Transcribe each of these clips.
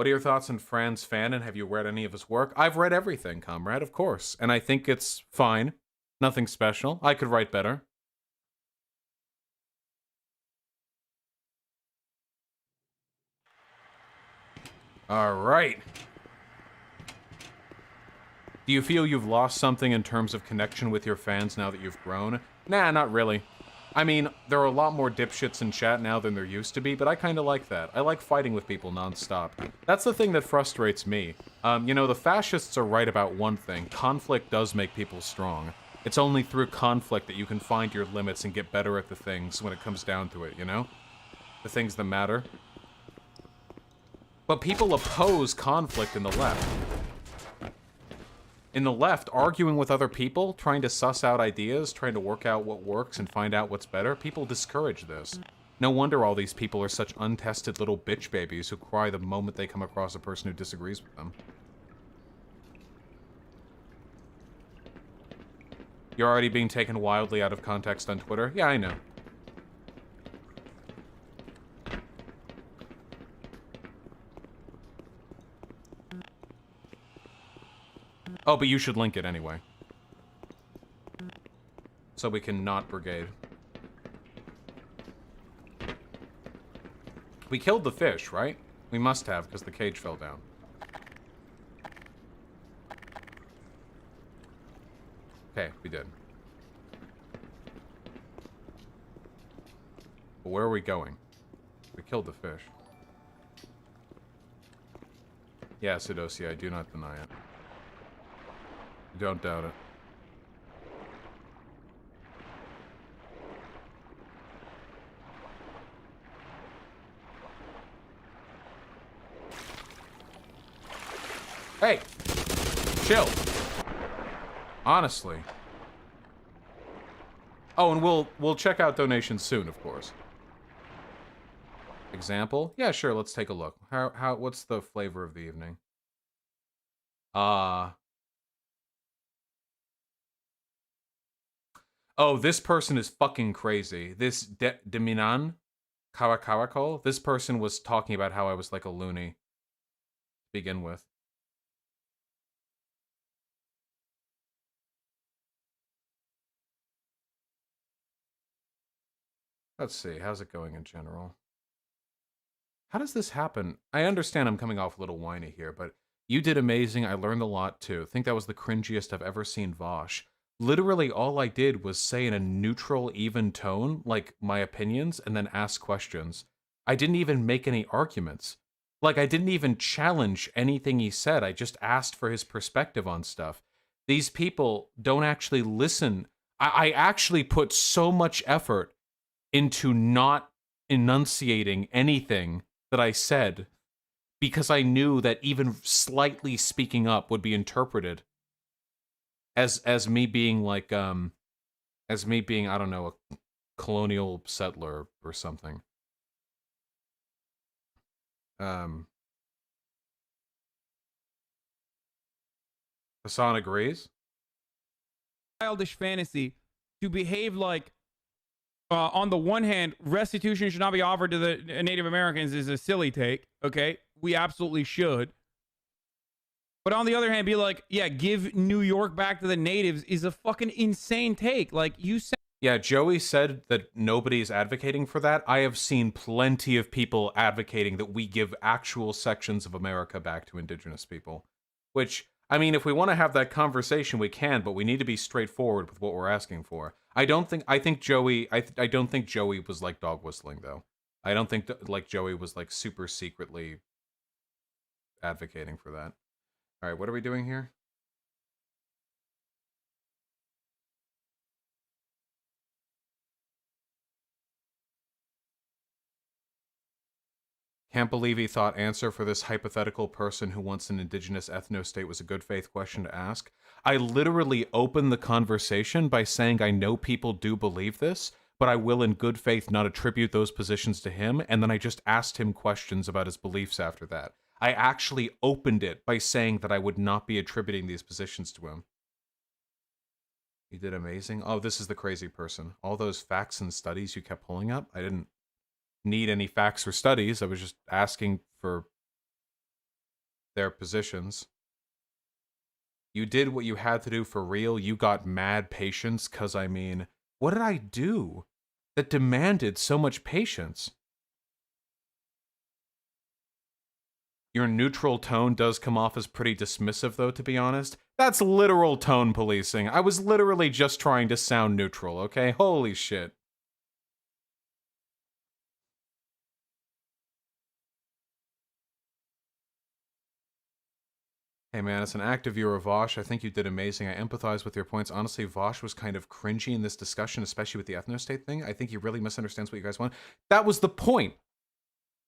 What are your thoughts on Franz Fanon? Have you read any of his work? I've read everything, comrade, of course. And I think it's fine. Nothing special. I could write better. All right. Do you feel you've lost something in terms of connection with your fans now that you've grown? Nah, not really. I mean, there are a lot more dipshits in chat now than there used to be, but I kind of like that. I like fighting with people nonstop. That's the thing that frustrates me. You know, the fascists are right about one thing. Conflict does make people strong. It's only through conflict that you can find your limits and get better at the things when it comes down to it, you know? The things that matter. But people oppose conflict in the left. In the left, arguing with other people, trying to suss out ideas, trying to work out what works and find out what's better, people discourage this. No wonder all these people are such untested little bitch babies who cry the moment they come across a person who disagrees with them. You're already being taken wildly out of context on Twitter? Yeah, I know. Oh, but you should link it anyway. So we can not brigade. We killed the fish, right? We must have, because the cage fell down. Okay, we did. But where are we going? We killed the fish. Yeah, Sudosi, I do not deny it. Don't doubt it. Hey! Chill. Honestly. Oh, and we'll check out donations soon, of course. Example? Yeah, sure, let's take a look. What's the flavor of the evening? Oh, this person is fucking crazy. This Deminan Kawakawako, this person was talking about how I was like a loony to begin with. Let's see, how's it going in general? How does this happen? I understand I'm coming off a little whiny here, but you did amazing. I learned a lot too. Think that was the cringiest I've ever seen Vaush. Literally, all I did was say in a neutral, even tone, like my opinions, and then ask questions. I didn't even make any arguments. Like, I didn't even challenge anything he said. I just asked for his perspective on stuff. These people don't actually listen. I actually put so much effort into not enunciating anything that I said because I knew that even slightly speaking up would be interpreted as me being like as me being, I don't know, a colonial settler or something. Hassan agrees. Childish fantasy to behave like on the one hand, restitution should not be offered to the Native Americans is a silly take. Okay, we absolutely should. But on the other hand, be like, yeah, give New York back to the natives is a fucking insane take. Like you said. Yeah, Joey said that nobody's advocating for that. I have seen plenty of people advocating that we give actual sections of America back to indigenous people. Which, I mean, if we want to have that conversation, we can, but we need to be straightforward with what we're asking for. I don't think Joey was like dog whistling though. I don't think like Joey was like super secretly advocating for that. All right, what are we doing here? Can't believe he thought answer for this hypothetical person who wants an indigenous ethno-state was a good faith question to ask. I literally opened the conversation by saying I know people do believe this, but I will in good faith not attribute those positions to him, and then I just asked him questions about his beliefs after that. I actually opened it by saying that I would not be attributing these positions to him. You did amazing. Oh, this is the crazy person. All those facts and studies you kept pulling up, I didn't need any facts or studies. I was just asking for their positions. You did what you had to do for real. You got mad patience, because, I mean, what did I do that demanded so much patience? Your neutral tone does come off as pretty dismissive, though, to be honest. That's literal tone policing. I was literally just trying to sound neutral, okay? Holy shit. Hey man, as an active viewer of Vaush, I think you did amazing. I empathize with your points. Honestly, Vaush was kind of cringy in this discussion, especially with the ethnostate thing. I think he really misunderstands what you guys want. That was the point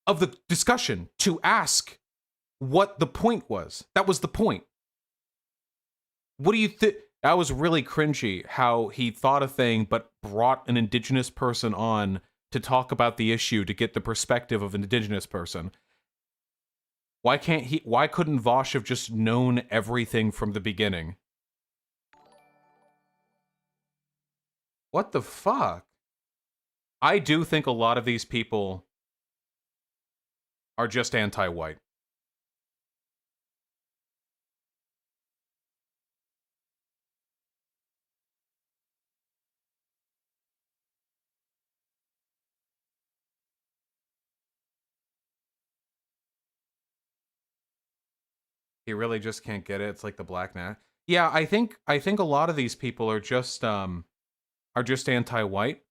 of the discussion, to ask what the point was. That was the point. What do you think? That was really cringy how he thought a thing but brought an indigenous person on to talk about the issue to get the perspective of an indigenous person. Why couldn't Vaush have just known everything from the beginning? What the fuck? I do think a lot of these people are just anti-white. He really just can't get it. It's like the Black Nat. Yeah, I think a lot of these people are just anti-white.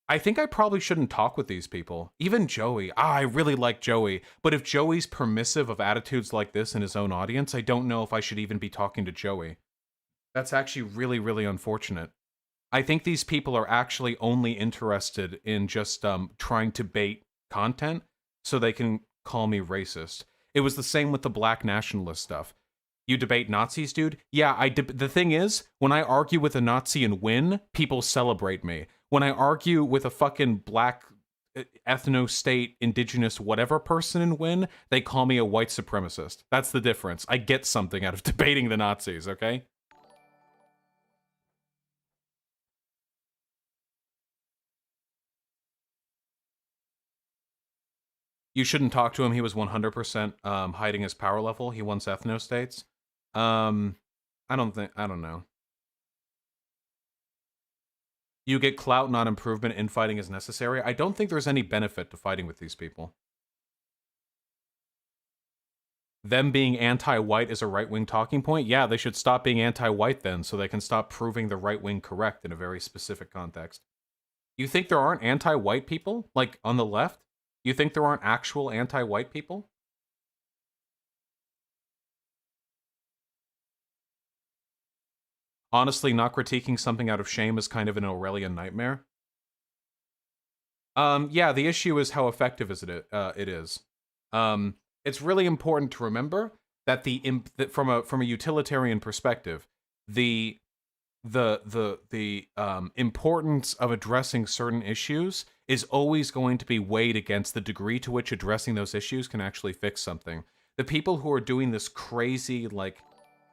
I think I probably shouldn't talk with these people. Even Joey. I really like Joey. But if Joey's permissive of attitudes like this in his own audience, I don't know if I should even be talking to Joey. That's actually really, really unfortunate. I think these people are actually only interested in just trying to bait content so they can call me racist. It was the same with the black nationalist stuff. You debate Nazis, dude? Yeah, the thing is, when I argue with a Nazi and win, people celebrate me. When I argue with a fucking black ethno-state, indigenous, whatever person and win, they call me a white supremacist. That's the difference. I get something out of debating the Nazis, okay? You shouldn't talk to him. He was 100% hiding his power level. He wants ethno-states. I don't know. You get clout, not improvement. Infighting is necessary. I don't think there's any benefit to fighting with these people. Them being anti-white is a right-wing talking point? Yeah, they should stop being anti-white then, so they can stop proving the right-wing correct in a very specific context. You think there aren't anti-white people? Like, on the left? You think there aren't actual anti-white people? Honestly, not critiquing something out of shame is kind of an Aurelian nightmare. Yeah, the issue is how effective it is. It's really important to remember that that from a utilitarian perspective, the importance of addressing certain issues is always going to be weighed against the degree to which addressing those issues can actually fix something. The people who are doing this crazy, like,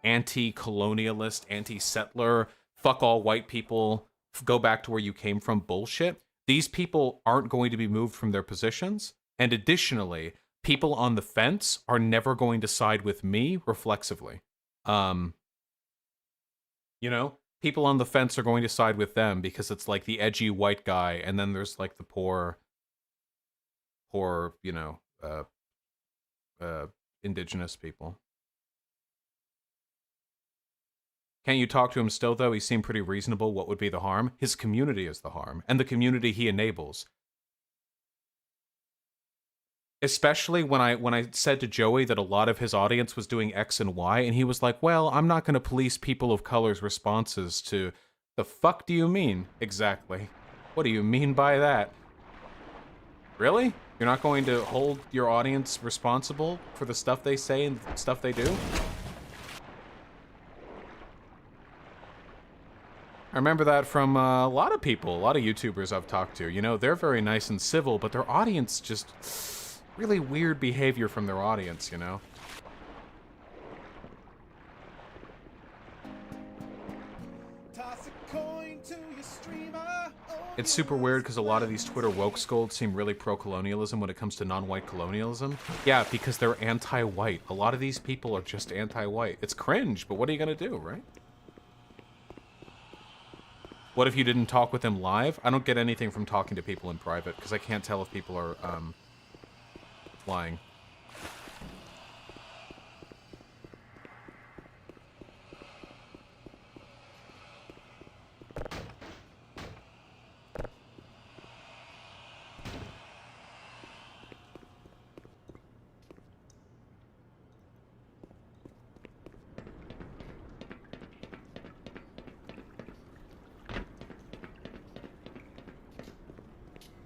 anti-colonialist, anti-settler, fuck all white people, go back to where you came from bullshit, these people aren't going to be moved from their positions. And additionally, people on the fence are never going to side with me reflexively. You know? People on the fence are going to side with them because it's like the edgy white guy, and then there's like the poor, you know, indigenous people. Can't you talk to him still, though? He seemed pretty reasonable. What would be the harm? His community is the harm, and the community he enables. Especially when I said to Joey that a lot of his audience was doing X and Y, and he was like, well, I'm not going to police people of color's responses to... The fuck do you mean, exactly? What do you mean by that? Really? You're not going to hold your audience responsible for the stuff they say and the stuff they do? I remember that from a lot of people, a lot of YouTubers I've talked to. You know, they're very nice and civil, but their audience just... really weird behavior from their audience, you know? Toss a coin to your streamer. Oh, It's super weird because a lot of these Twitter woke scolds seem really pro-colonialism when it comes to non-white colonialism. Yeah, because they're anti-white. A lot of these people are just anti-white. It's cringe, but what are you gonna do, right? What if you didn't talk with them live? I don't get anything from talking to people in private because I can't tell if people are, lying.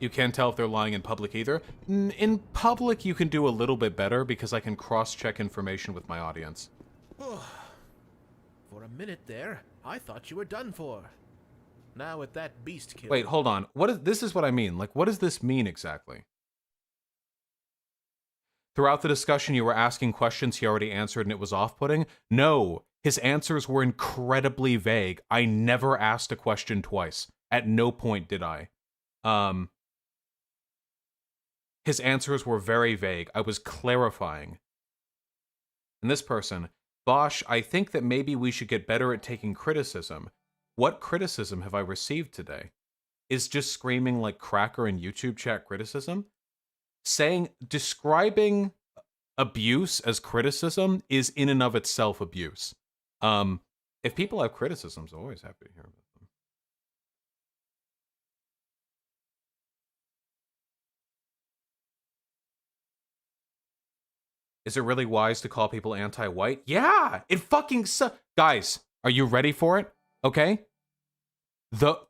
You can't tell if they're lying in public either. In public, you can do a little bit better because I can cross-check information with my audience. For a minute there, I thought you were done for. Now with that beast killed... Wait, hold on. This is what I mean. Like, what does this mean exactly? Throughout the discussion, you were asking questions he already answered and it was off-putting? No, his answers were incredibly vague. I never asked a question twice. At no point did I. His answers were very vague. I was clarifying. And this person, Vaush, I think that maybe we should get better at taking criticism. What criticism have I received today? Is just screaming like cracker in YouTube chat criticism? Describing abuse as criticism is in and of itself abuse. If people have criticisms, I'm always happy to hear about them. Is it really wise to call people anti-white? Yeah, it fucking sucks. Guys, are you ready for it? Okay?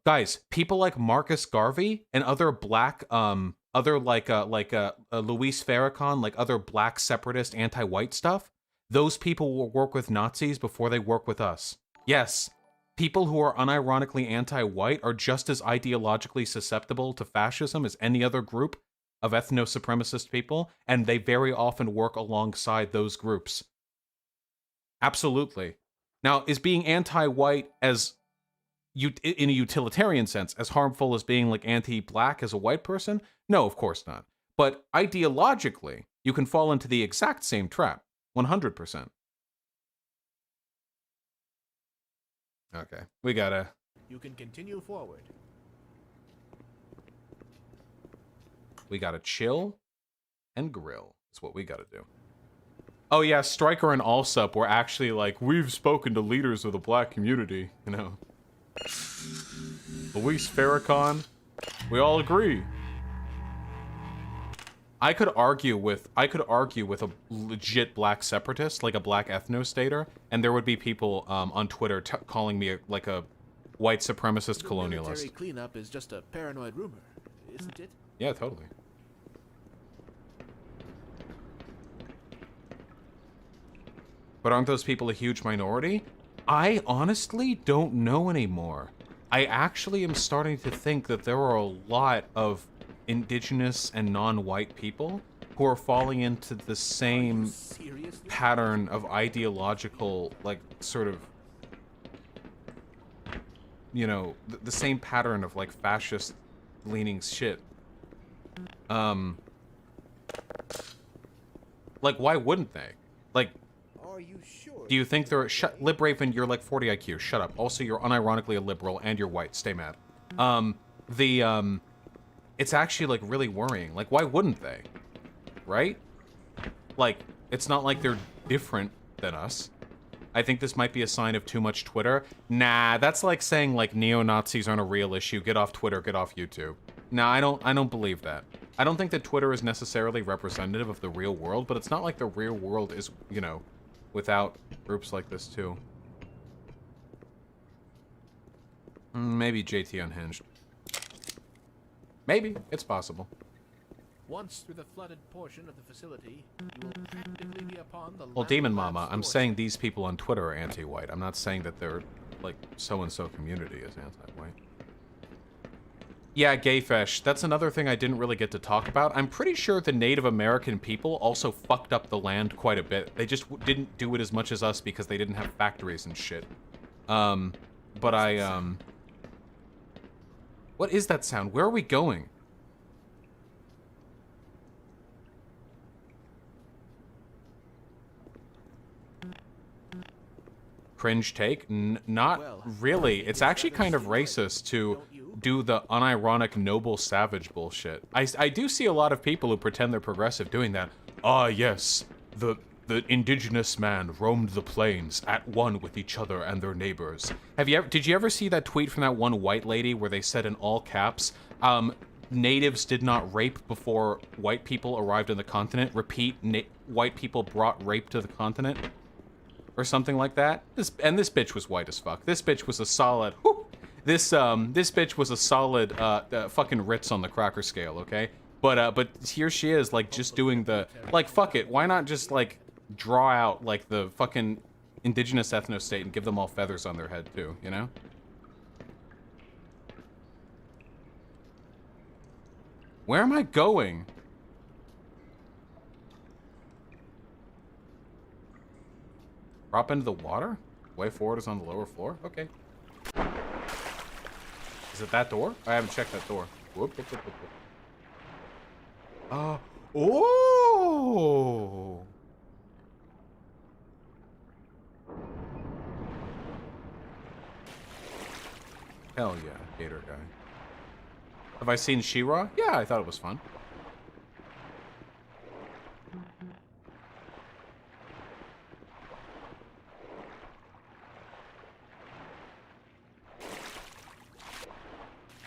Guys, people like Marcus Garvey and other black, Luis Farrakhan, like other black separatist anti-white stuff, those people will work with Nazis before they work with us. Yes, people who are unironically anti-white are just as ideologically susceptible to fascism as any other group of ethno-supremacist people, and they very often work alongside those groups. Absolutely. Now, is being anti-white as, in a utilitarian sense, as harmful as being like anti-black as a white person? No, of course not. But ideologically, you can fall into the exact same trap. 100%. Okay, we gotta... You can continue forward. We gotta chill and grill. That's what we gotta do. Oh yeah, Stryker and Allsup were actually like, we've spoken to leaders of the black community, you know. Luis Farrakhan, we all agree. I could argue with a legit black separatist, like a black ethno-stater, and there would be people on Twitter calling me like a white supremacist colonialist. Military cleanup is just a paranoid rumor, isn't it? Yeah, totally. But aren't those people a huge minority? I honestly don't know anymore. I actually am starting to think that there are a lot of indigenous and non-white people who are falling into the same pattern of ideological, like, sort of, you know, the same pattern of, like, fascist-leaning shit. Like, why wouldn't they? Like, Are you sure? do you think they're... Libraven, you're like 40 IQ. Shut up. Also, you're unironically a liberal, and you're white. Stay mad. It's actually, like, really worrying. Like, why wouldn't they? Right? Like, it's not like they're different than us. I think this might be a sign of too much Twitter. Nah, that's like saying, like, neo-Nazis aren't a real issue. Get off Twitter, get off YouTube. Nah, I don't believe that. I don't think that Twitter is necessarily representative of the real world, but it's not like the real world is, you know, without groups like this, too. Maybe JT Unhinged. Maybe. It's possible. Once through the flooded portion of the facility, you will practically be upon the Well, Demon Mama, I'm saying these people on Twitter are anti-white. I'm not saying that they're, like, so-and-so community is anti-white. Yeah, Gayfesh, that's another thing I didn't really get to talk about. I'm pretty sure the Native American people also fucked up the land quite a bit. They just didn't do it as much as us because they didn't have factories and shit. But What is that sound? Where are we going? Cringe take? Not really. It's actually kind of racist to do the unironic noble savage bullshit. I do see a lot of people who pretend they're progressive doing that. Ah, yes. The indigenous man roamed the plains at one with each other and their neighbors. Did you ever see that tweet from that one white lady where they said in all caps, natives did not rape before white people arrived on the continent? Repeat, white people brought rape to the continent? Or something like that. This bitch was white as fuck. This bitch was a solid, this bitch was a solid, fucking Ritz on the Crocker scale, okay? But here she is, like, just doing the, like, fuck it. Why not just, like, draw out, like, the fucking indigenous ethno-state and give them all feathers on their head, too, you know? Where am I going? Drop into the water? Way forward is on the lower floor? Okay. Is it that door? I haven't checked that door. Whoop, whoop, whoop, whoop, whoop. Oh! Hell yeah, Gator guy. Have I seen She-Ra? Yeah, I thought it was fun.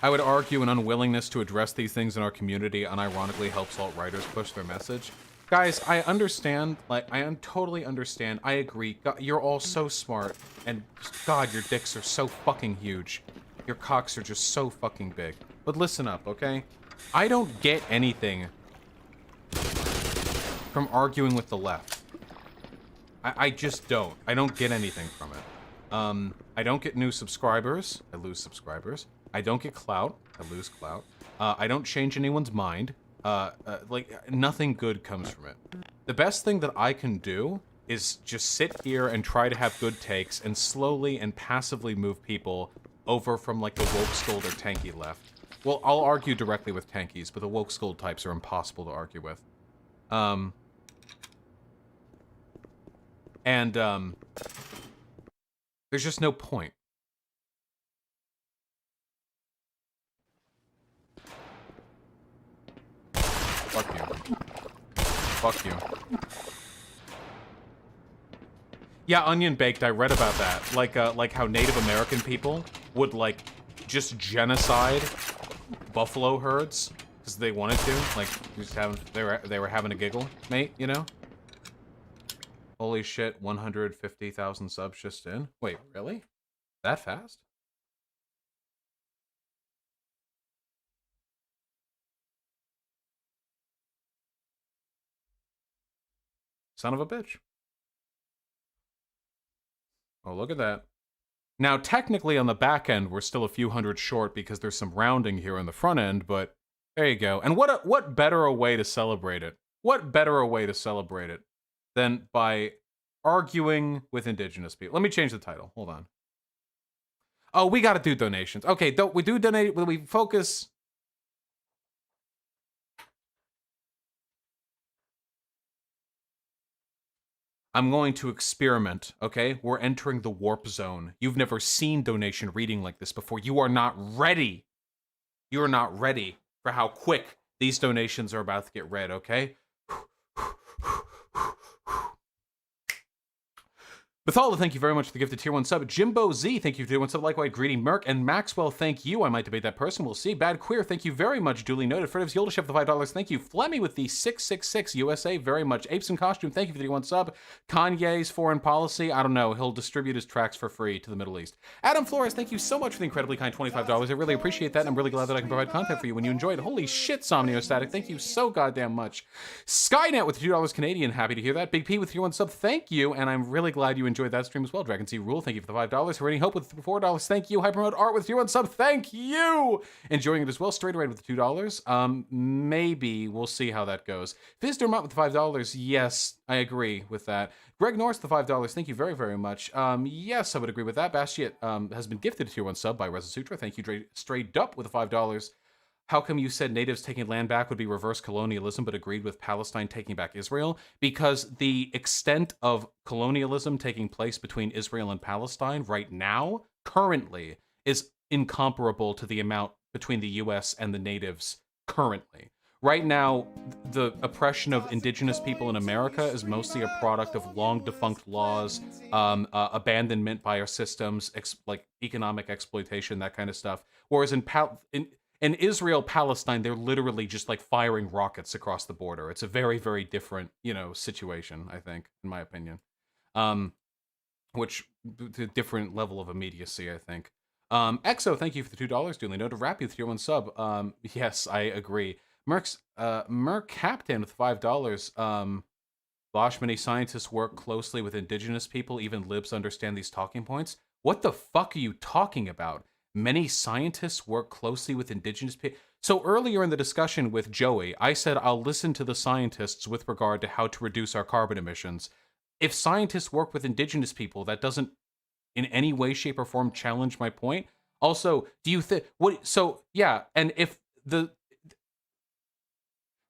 I would argue an unwillingness to address these things in our community unironically helps alt-writers push their message. Guys, I understand, like, totally understand, I agree, God, you're all so smart, and God, your dicks are so fucking huge. Your cocks are just so fucking big. But listen up, okay? I don't get anything from arguing with the left. I just don't. I don't get anything from it. I don't get new subscribers. I lose subscribers. I don't get clout. I lose clout. I don't change anyone's mind. Like, nothing good comes from it. The best thing that I can do is just sit here and try to have good takes and slowly and passively move people over from, like, the woke-skulled or tanky left. Well, I'll argue directly with tankies, but the woke-skulled types are impossible to argue with. There's just no point. Fuck you. Fuck you. Yeah, Onion Baked, I read about that. Like how Native American people would, like, just genocide buffalo herds because they wanted to. Like, just they were having a giggle, mate, you know? Holy shit, 150,000 subs just in. Wait, really? That fast? Son of a bitch. Oh, look at that. Now, technically on the back end, we're still a few hundred short because there's some rounding here on the front end, but there you go. And what better a way to celebrate it? What better a way to celebrate it than by arguing with indigenous people? Let me change the title. Hold on. Oh, we got to do donations. Okay, we do donate. We focus. I'm going to experiment, okay? We're entering the warp zone. You've never seen donation reading like this before. You are not ready. You are not ready for how quick these donations are about to get read, okay? Bethalda, thank you very much for the gift of tier 1 sub. Jimbo Z, thank you for the tier 1 sub. Likewise, Greedy Merc. And Maxwell, thank you. I might debate that person. We'll see. Bad Queer, thank you very much. Duly noted. Frediv's Yoldashef, the $5. Thank you. Flemmy with the 666 USA, very much. Apes in Costume, thank you for the tier 1 sub. Kanye's foreign policy, I don't know. He'll distribute his tracks for free to the Middle East. Adam Flores, thank you so much for the incredibly kind $25. I really appreciate that, and I'm really glad that I can provide content for you when you enjoy it. Holy shit, Somniostatic, thank you so goddamn much. Skynet with $2 Canadian, happy to hear that. Big P with tier 1 sub, thank you, and I'm really glad you enjoyed enjoyed that stream as well. Dragon Sea Rule, thank you for the $5. Raining Hope with $4, thank you. Hypermode Art with 1 sub, thank you. Enjoying it as well. Straight Away with $2. Maybe we'll see how that goes. Fizz Dermot with the $5. Yes, I agree with that. Greg Norris, the $5. Thank you very, very much. Yes, I would agree with that. Bastiat has been gifted a tier 1 sub by Reza Sutra. Thank you, Straight Up with the $5. How come you said natives taking land back would be reverse colonialism, but agreed with Palestine taking back Israel? Because the extent of colonialism taking place between Israel and Palestine right now, currently, is incomparable to the amount between the U.S. and the natives currently. Right now, the oppression of indigenous people in America is mostly a product of long-defunct laws, abandonment by our systems, like economic exploitation, that kind of stuff. Whereas in Israel, Palestine, they're literally just like firing rockets across the border. It's a very, very different, situation, I think, in my opinion. Which, the different level of immediacy, I think. Exo, thank you for the $2. Duly noted. Rap you with your 1 sub. Yes, I agree. Merc Captain with $5. Vaush, many scientists work closely with indigenous people. Even libs understand these talking points. What the fuck are you talking about? Many scientists work closely with indigenous people. So earlier in the discussion with Joey, I said I'll listen to the scientists with regard to how to reduce our carbon emissions. If scientists work with indigenous people, that doesn't in any way, shape, or form challenge my point. Also, do you think and if the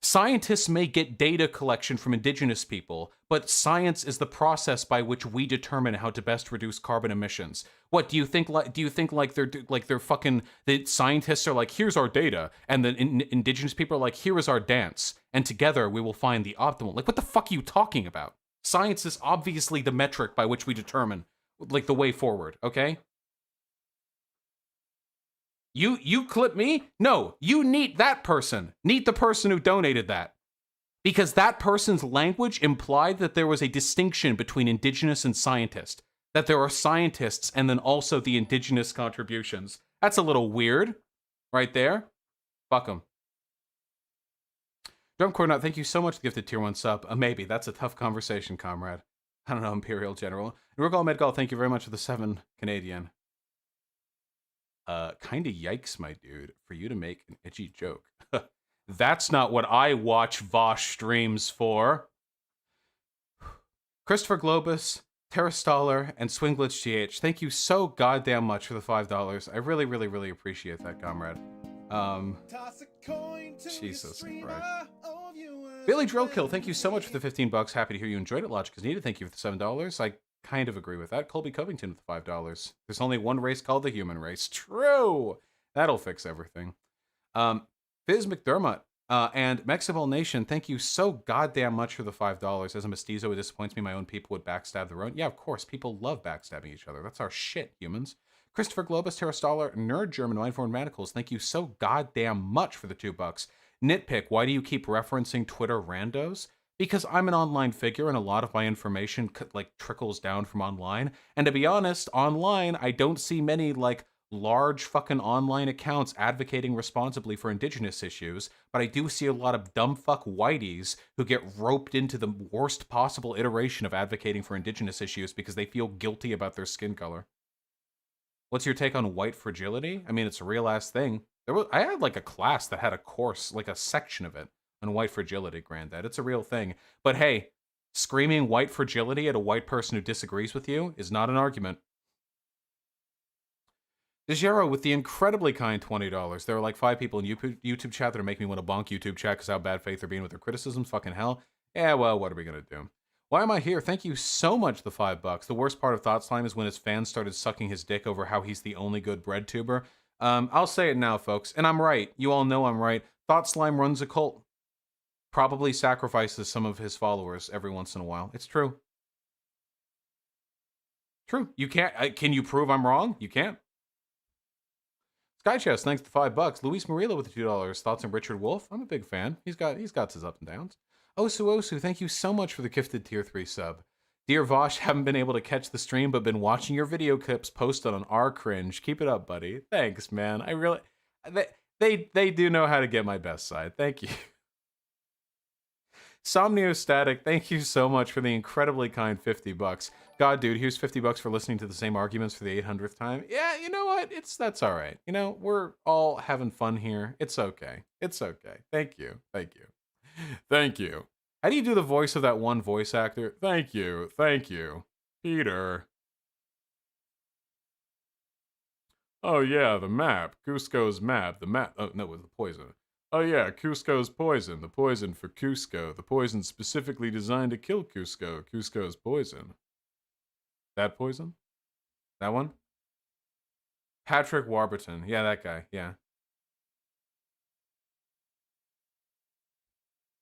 scientists may get data collection from indigenous people, but science is the process by which we determine how to best reduce carbon emissions. What do you think? They're fucking, the scientists are like, here's our data, and the indigenous people are like, here is our dance, and together we will find the optimal. Like, what the fuck are you talking about? Science is obviously the metric by which we determine, like, the way forward. Okay. You clip me? No, you neat that person. Neat the person who donated that. Because that person's language implied that there was a distinction between indigenous and scientist. That there are scientists and then also the indigenous contributions. That's a little weird. Right there. Fuck them. Drum Cornut, thank you so much for the gifted tier 1 sub. Maybe. That's a tough conversation, comrade. I don't know, Imperial General. And Regal Medgal, thank you very much for the 7 Canadian. Kinda yikes, my dude, for you to make an edgy joke. That's not what I watch Vaush streams for. Christopher Globus, Terrastaller, and Swinglitch GH, thank you so goddamn much for the $5. I really, really, really appreciate that, comrade. Jesus Christ. Billy Drillkill, thank you so much for the $15. Happy to hear you enjoyed it. Logic is needed. Thank you for the $7. I kind of agree with that. Colby Covington with the $5. There's only one race called the human race. True! That'll fix everything. Fizz McDermott and Mexibel Nation, thank you so goddamn much for the $5. As a mestizo, it disappoints me my own people would backstab their own. Yeah, of course, people love backstabbing each other. That's our shit, humans. Christopher Globus, Terrastaller, Nerd German, Mindformed Manacles, thank you so goddamn much for the $2. Nitpick, why do you keep referencing Twitter randos? Because I'm an online figure and a lot of my information trickles down from online. And to be honest, online, I don't see many large fucking online accounts advocating responsibly for indigenous issues, but I do see a lot of dumb fuck whiteys who get roped into the worst possible iteration of advocating for indigenous issues because they feel guilty about their skin color. What's your take on white fragility? I mean, it's a real ass thing. I had a class that had a course, a section of it on white fragility, Granddad. It's a real thing. But hey, screaming white fragility at a white person who disagrees with you is not an argument. DeGero with the incredibly kind $20. There are 5 people in YouTube chat that are making me want to bonk YouTube chat because how bad faith they're being with their criticisms. Fucking hell. Yeah, well, what are we going to do? Why am I here? Thank you so much for the $5. The worst part of Thought Slime is when his fans started sucking his dick over how he's the only good bread tuber. I'll say it now, folks. And I'm right. You all know I'm right. Thought Slime runs a cult. Probably sacrifices some of his followers every once in a while. It's true. True. You can't. Can you prove I'm wrong? You can't. Sky Chest, thanks for the $5. Luis Murillo with the $2. Thoughts on Richard Wolf? I'm a big fan. He's got his ups and downs. Osu, thank you so much for the gifted tier 3 sub. Dear Vaush, haven't been able to catch the stream, but been watching your video clips posted on our cringe. Keep it up, buddy. Thanks, man. I really, they do know how to get my best side. Thank you. Somniostatic, thank you so much for the incredibly kind 50 bucks. God, dude, here's 50 bucks for listening to the same arguments for the 800th time. Yeah, you know what? That's all right. You know, we're all having fun here. It's okay. It's okay. Thank you. Thank you. Thank you. How do you do the voice of that one voice actor? Thank you. Thank you. Peter. Oh yeah, the map. Cusco's map. The map. Oh, no, it was the poison. Oh yeah, Cusco's poison. The poison for Cusco. The poison specifically designed to kill Cusco. Cusco's poison. That poison? That one? Patrick Warburton. Yeah, that guy. Yeah.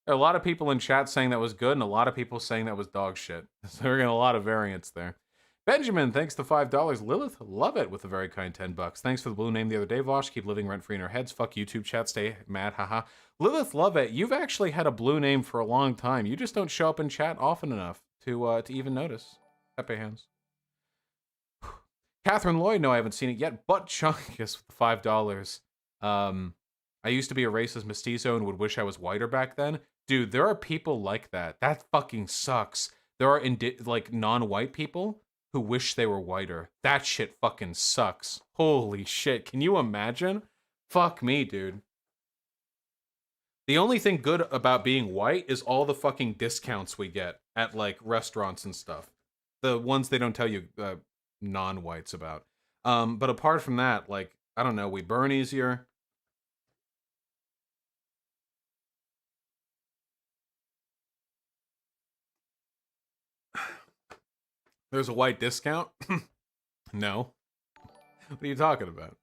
There are a lot of people in chat saying that was good, and a lot of people saying that was dog shit. So we're getting a lot of variance there. Benjamin, thanks to $5. Lilith, love it, with a very kind 10 bucks. Thanks for the blue name the other day, Vaush. Keep living rent-free in our heads. Fuck YouTube chat, stay mad, haha. Lilith, love it. You've actually had a blue name for a long time. You just don't show up in chat often enough to even notice. Pepe hands. Catherine Lloyd, no, I haven't seen it yet, but Chunkus with the $5. I used to be a racist mestizo and would wish I was whiter back then. Dude, there are people like that. That fucking sucks. There are like non-white people who wish they were whiter. That shit fucking sucks. Holy shit. Can you imagine? Fuck me, dude. The only thing good about being white is all the fucking discounts we get at like restaurants and stuff. The ones they don't tell you non-whites about. But apart from that, like, I don't know, we burn easier. There's a white discount? No. What are you talking about?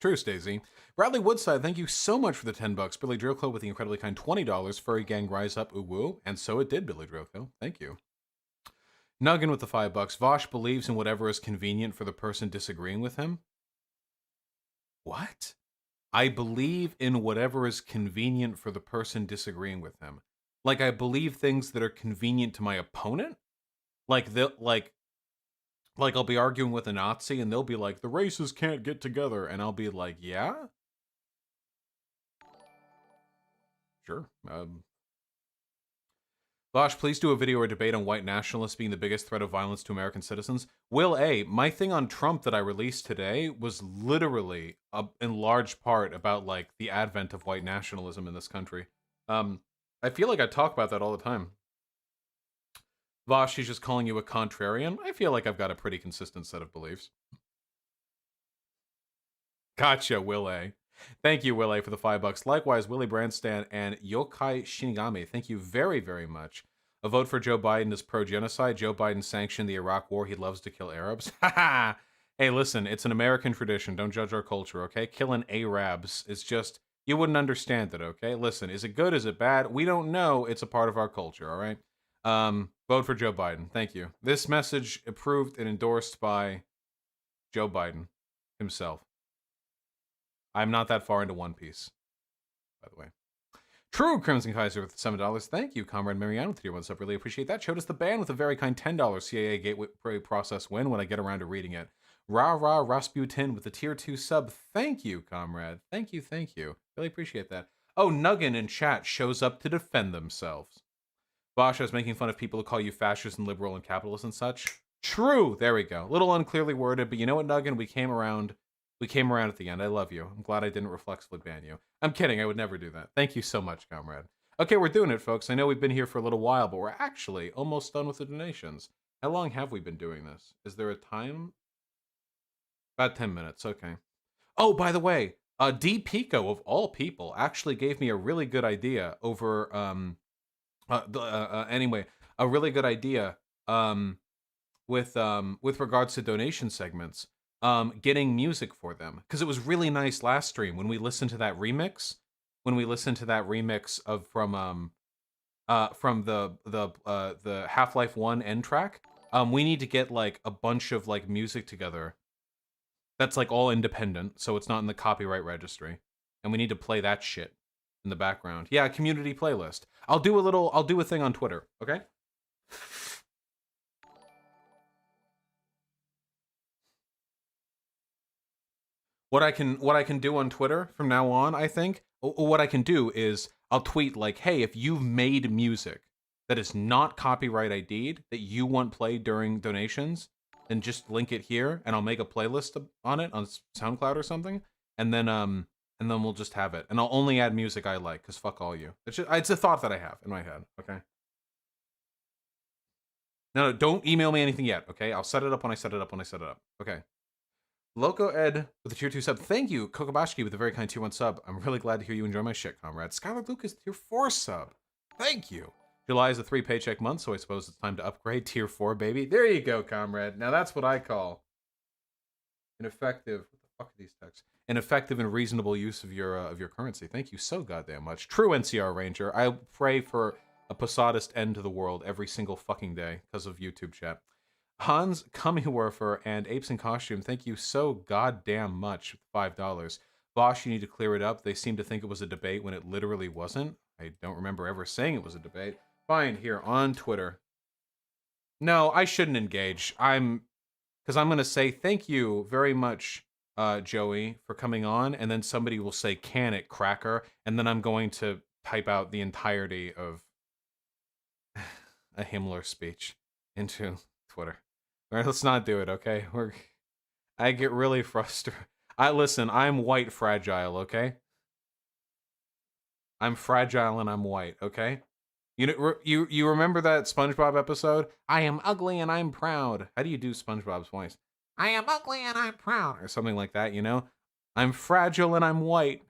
True, Stacey. Bradley Woodside, thank you so much for the 10 bucks. Billy Drillco with the incredibly kind $20. Furry Gang rise up, ooh woo. And so it did, Billy Drillco. Thank you. Nuggin with the 5 bucks. Vaush believes in whatever is convenient for the person disagreeing with him. What? I believe in whatever is convenient for the person disagreeing with him. Like, I believe things that are convenient to my opponent. Like, I'll be arguing with a Nazi and they'll be like, the races can't get together. And I'll be like, yeah? Sure. Vaush, please do a video or debate on white nationalists being the biggest threat of violence to American citizens. Will A, my thing on Trump that I released today was literally, in large part, about, like, the advent of white nationalism in this country. I feel like I talk about that all the time. Vaush, she's just calling you a contrarian. I feel like I've got a pretty consistent set of beliefs. Gotcha, Will A. Thank you, Will A, for the 5 bucks. Likewise, Willie Brandstan and Yokai Shinigami, thank you very, very much. A vote for Joe Biden is pro-genocide. Joe Biden sanctioned the Iraq War. He loves to kill Arabs. Ha Hey, listen, it's an American tradition. Don't judge our culture, okay? Killing Arabs is just, you wouldn't understand it, okay? Listen, is it good? Is it bad? We don't know. It's a part of our culture, all right? Vote for Joe Biden. Thank you. This message approved and endorsed by Joe Biden himself. I'm not that far into One Piece, by the way. True Crimson Kaiser with $7. Thank you, Comrade Marianne with tier 1 sub. Really appreciate that. Showed us the ban with a very kind $10 CAA gateway process win when I get around to reading it. Rah Rah Rasputin with the tier 2 sub. Thank you, Comrade. Thank you, thank you. Really appreciate that. Oh, Nuggin in chat shows up to defend themselves. Vaush, I was making fun of people who call you fascist and liberal and capitalist and such. True. There we go. A little unclearly worded, but you know what, Nuggin? We came around. We came around at the end. I love you. I'm glad I didn't reflexively ban you. I'm kidding. I would never do that. Thank you so much, comrade. Okay, we're doing it, folks. I know we've been here for a little while, but we're actually almost done with the donations. How long have we been doing this? Is there a time? About 10 minutes. Okay. Oh, by the way, D. Pico, of all people, actually gave me a really good idea over, anyway, a really good idea, with regards to donation segments. Getting music for them, because it was really nice last stream when we listened to that remix. When we listened to that remix of from the Half-Life 1 end track. We need to get like a bunch of like music together. That's like all independent, so it's not in the copyright registry, and we need to play that shit in the background. Yeah, community playlist. I'll do a thing on Twitter. Okay. What I can do on Twitter from now on, I think, what I can do is I'll tweet like, "Hey, if you've made music that is not copyright ID'd that you want played during donations, then just link it here, and I'll make a playlist on it on SoundCloud or something, and then we'll just have it, and I'll only add music I like, cause fuck all you. It's a thought that I have in my head. Okay. No, don't email me anything yet. Okay, I'll set it up when I set it up. Okay. Loco Ed with a tier 2 sub. Thank you, Kokobashki with a very kind tier 1 sub. I'm really glad to hear you enjoy my shit, comrade. Skylar Lucas, tier 4 sub. Thank you. July is a 3 paycheck month, so I suppose it's time to upgrade. Tier 4, baby. There you go, comrade. Now that's what I call an effective. What the fuck are these texts? An effective and reasonable use of your currency. Thank you so goddamn much. True NCR Ranger. I pray for a Posadist end to the world every single fucking day because of YouTube chat. Hans Cummywerfer and Apes in Costume, thank you so goddamn much. $5. Vaush, you need to clear it up. They seem to think it was a debate when it literally wasn't. I don't remember ever saying it was a debate. Fine, here, on Twitter. No, I shouldn't engage. Because I'm going to say thank you very much, Joey, for coming on, and then somebody will say, can it, cracker? And then I'm going to type out the entirety of a Himmler speech into Twitter. All right, let's not do it, okay? I get really frustrated. Listen, I'm white fragile, okay? I'm fragile and I'm white, okay? You remember that SpongeBob episode? I am ugly and I'm proud. How do you do SpongeBob's voice? I am ugly and I'm proud, or something like that, you know? I'm fragile and I'm white.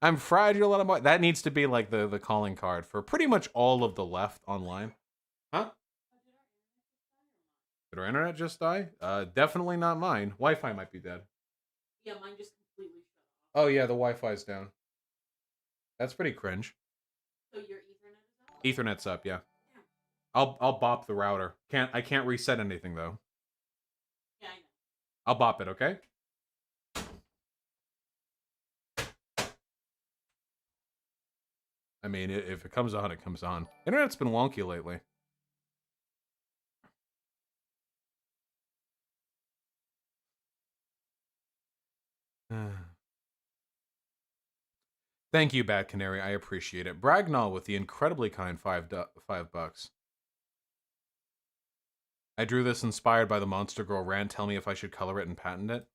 I'm fragile and I'm white. That needs to be like the calling card for pretty much all of the left online. Huh? Did our internet just die? Definitely not mine. Wi-Fi might be dead. Yeah, mine just completely shut off. Oh yeah, the Wi-Fi's down. That's pretty cringe. So your Ethernet is up? Ethernet's up, yeah. Yeah. I'll bop the router. I can't reset anything though. Yeah, I know. I'll bop it, okay? I mean, if it comes on, it comes on. Internet's been wonky lately. Thank you, Bad Canary. I appreciate it. Bragnall with the incredibly kind $5. I drew this inspired by the Monster Girl rant. Tell me if I should color it and patent it.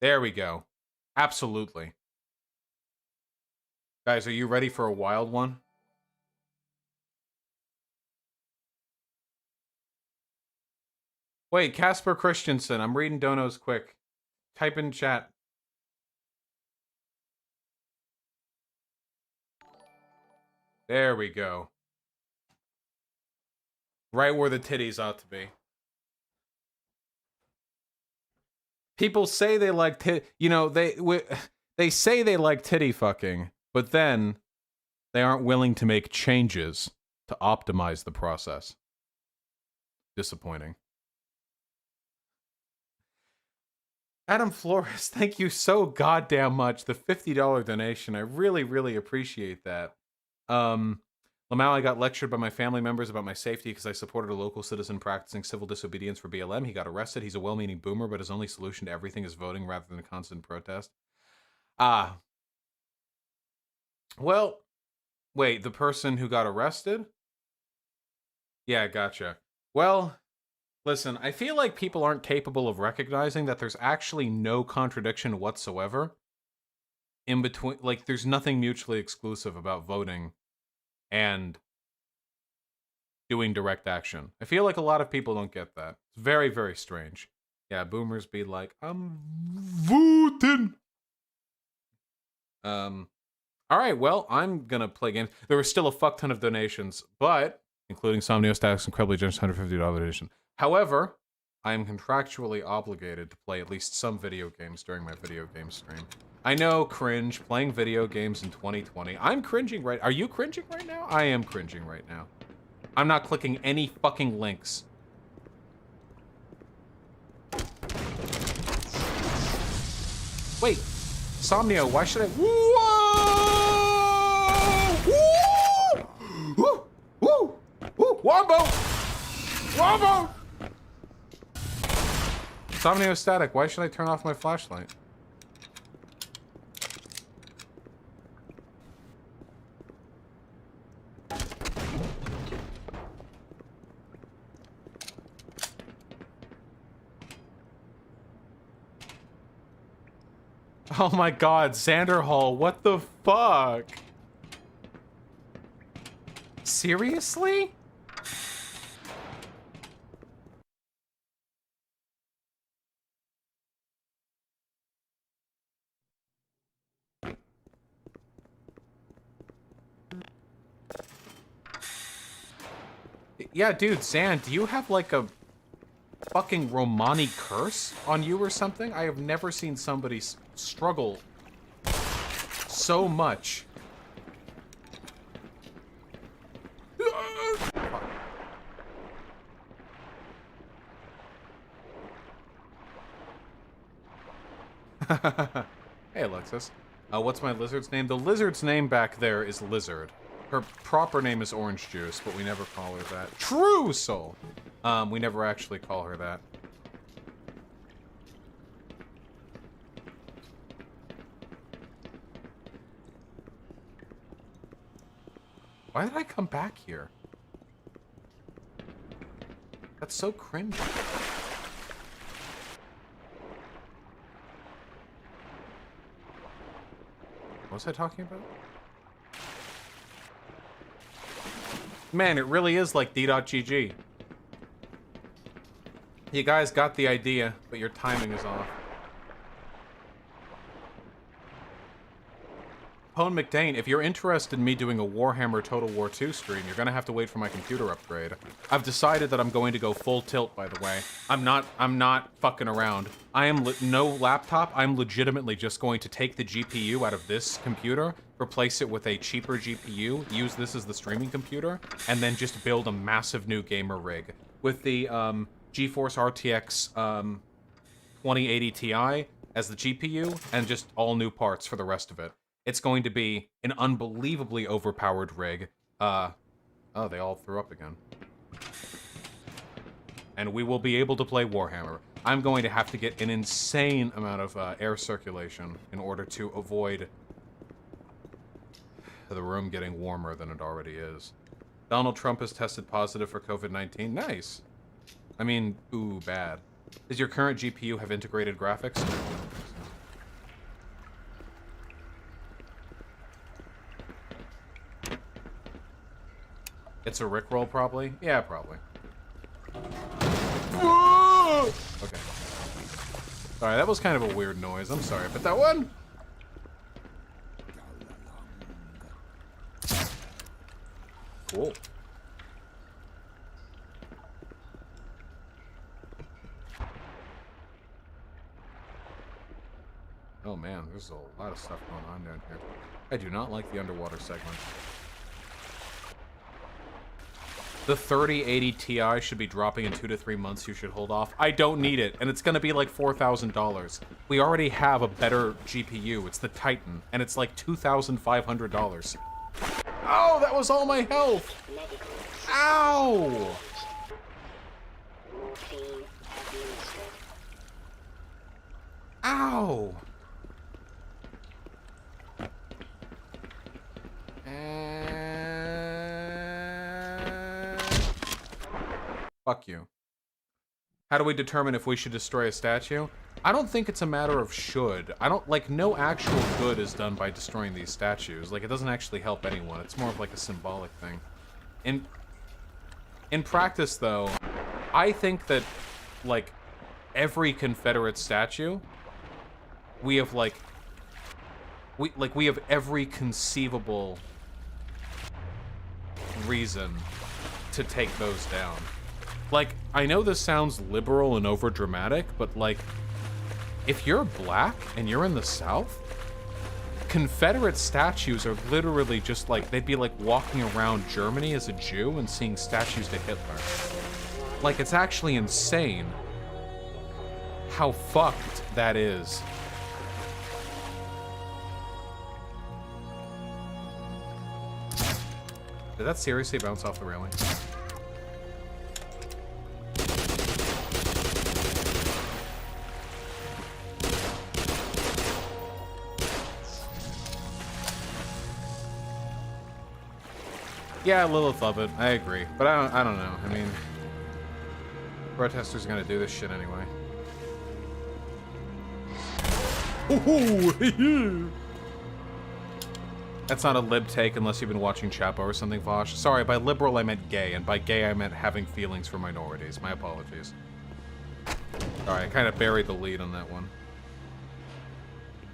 There we go. Absolutely. Guys, are you ready for a wild one? Wait, Casper Christensen. I'm reading donos quick. Type in chat. There we go. Right where the titties ought to be. People say they like they say they like titty fucking, but then they aren't willing to make changes to optimize the process. Disappointing. Adam Flores, thank you so goddamn much. The $50 donation. I really, really appreciate that. Lamau, I got lectured by my family members about my safety because I supported a local citizen practicing civil disobedience for BLM. He got arrested. He's a well-meaning boomer, but his only solution to everything is voting rather than a constant protest. Well, wait, the person who got arrested? Yeah, gotcha. Well, listen, I feel like people aren't capable of recognizing that there's actually no contradiction whatsoever in between. Like, there's nothing mutually exclusive about voting and doing direct action. I feel like a lot of people don't get that. It's very, very strange. Yeah, boomers be like, I'm voting. All right, well, I'm gonna play games. There was still a fuck ton of donations, but including Somnio Stacks, incredibly generous $150 donation. However, I am contractually obligated to play at least some video games during my video game stream. I know, cringe, playing video games in 2020. I'm cringing right... Are you cringing right now? I am cringing right now. I'm not clicking any fucking links. Wait, Somnio, why should I... Whoa! Woo! Woo! Woo! Wombo! Wombo! It's amniostatic. Why should I turn off my flashlight? Oh my god, Xander Hall, what the fuck? Seriously? Yeah, dude, Zan, do you have like a fucking Romani curse on you or something? I have never seen somebody struggle so much. Hey, Alexis. What's my lizard's name? The lizard's name back there is Lizard. Her proper name is Orange Juice, but we never call her that. True soul! We never actually call her that. Why did I come back here? That's so cringy. What was I talking about? Man, it really is like D.GG. You guys got the idea, but your timing is off. Pone McDane, if you're interested in me doing a Warhammer Total War 2 stream, you're gonna have to wait for my computer upgrade. I've decided that I'm going to go full tilt, by the way. I'm not fucking around. I am no laptop. I'm legitimately just going to take the GPU out of this computer, replace it with a cheaper GPU, use this as the streaming computer, and then just build a massive new gamer rig. With the GeForce RTX 2080 Ti as the GPU, and just all new parts for the rest of it. It's going to be an unbelievably overpowered rig. Oh, they all threw up again. And we will be able to play Warhammer. I'm going to have to get an insane amount of air circulation in order to avoid the room getting warmer than it already is. Donald Trump has tested positive for COVID-19. Nice. I mean, ooh, bad. Does your current GPU have integrated graphics? It's a Rickroll, probably? Yeah, probably. Okay. Sorry, that was kind of a weird noise. I'm sorry, but that one? Cool. Oh man, there's a lot of stuff going on down here. I do not like the underwater segment. The 3080 Ti should be dropping in 2 to 3 months. You should hold off. I don't need it, and it's gonna be like $4,000. We already have a better GPU. It's the Titan, and it's like $2,500. Oh, that was all my health! Ow! Ow! Fuck you. How do we determine if we should destroy a statue? I don't think it's a matter of should. I don't, like, no actual good is done by destroying these statues. Like, it doesn't actually help anyone. It's more of like a symbolic thing. In practice, though, I think that, like, every Confederate statue, we have, like, we have every conceivable reason to take those down. Like, I know this sounds liberal and overdramatic, but, like, if you're black and you're in the South, Confederate statues are literally just like, they'd be like walking around Germany as a Jew and seeing statues to Hitler. Like, it's actually insane how fucked that is. Did that seriously bounce off the railing? Yeah, Lilith love it. I agree. But I don't know. I mean, protesters are gonna do this shit anyway. Ooh, that's not a lib take unless you've been watching Chapo or something, Vaush. Sorry, by liberal I meant gay, and by gay I meant having feelings for minorities. My apologies. Alright, I kind of buried the lead on that one.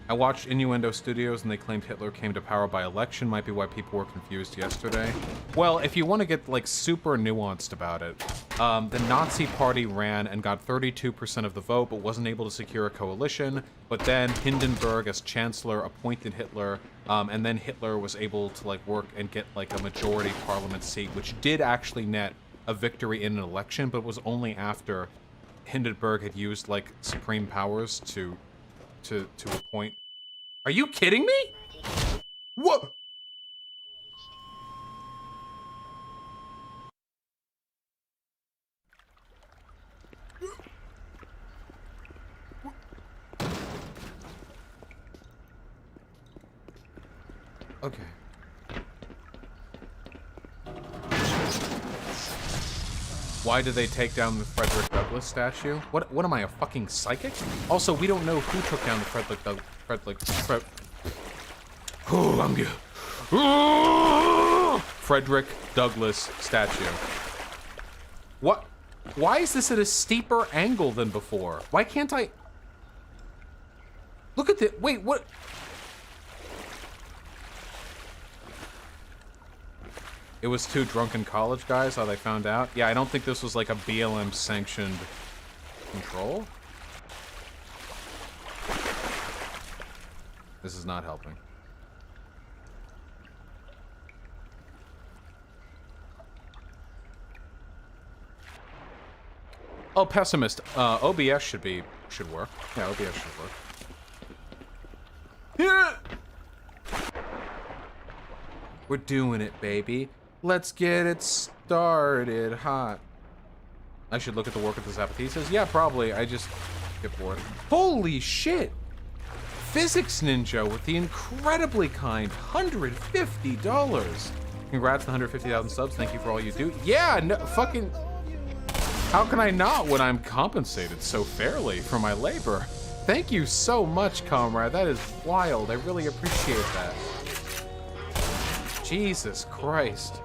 I watched Innuendo Studios and they claimed Hitler came to power by election. Might be why people were confused yesterday. Well, if you want to get, like, super nuanced about it, the Nazi Party ran and got 32% of the vote, but wasn't able to secure a coalition. But then Hindenburg, as chancellor, appointed Hitler, and then Hitler was able to, like, work and get, like, a majority parliament seat, which did actually net a victory in an election, but was only after Hindenburg had used, like, supreme powers to appoint. Are you kidding me? What? Okay. Why did they take down the Frederick Douglass statue? What am I, a fucking psychic? Also, we don't know who took down the Oh, I'm good. Frederick Douglass statue. What? Why is this at a steeper angle than before? Why can't I... Look at the... Wait, what? It was two drunken college guys, how they found out? Yeah, I don't think this was like a BLM-sanctioned control. This is not helping. Oh, pessimist. OBS should work. Yeah, OBS should work. Yeah. We're doing it, baby. Let's get it started hot. I should look at the work of the Zapatistas? Yeah, probably. I just get bored. Holy shit! Physics Ninja with the incredibly kind $150. Congrats on 150,000 subs. Thank you for all you do. Yeah, no, fucking... How can I not when I'm compensated so fairly for my labor? Thank you so much, comrade. That is wild. I really appreciate that. Jesus Christ.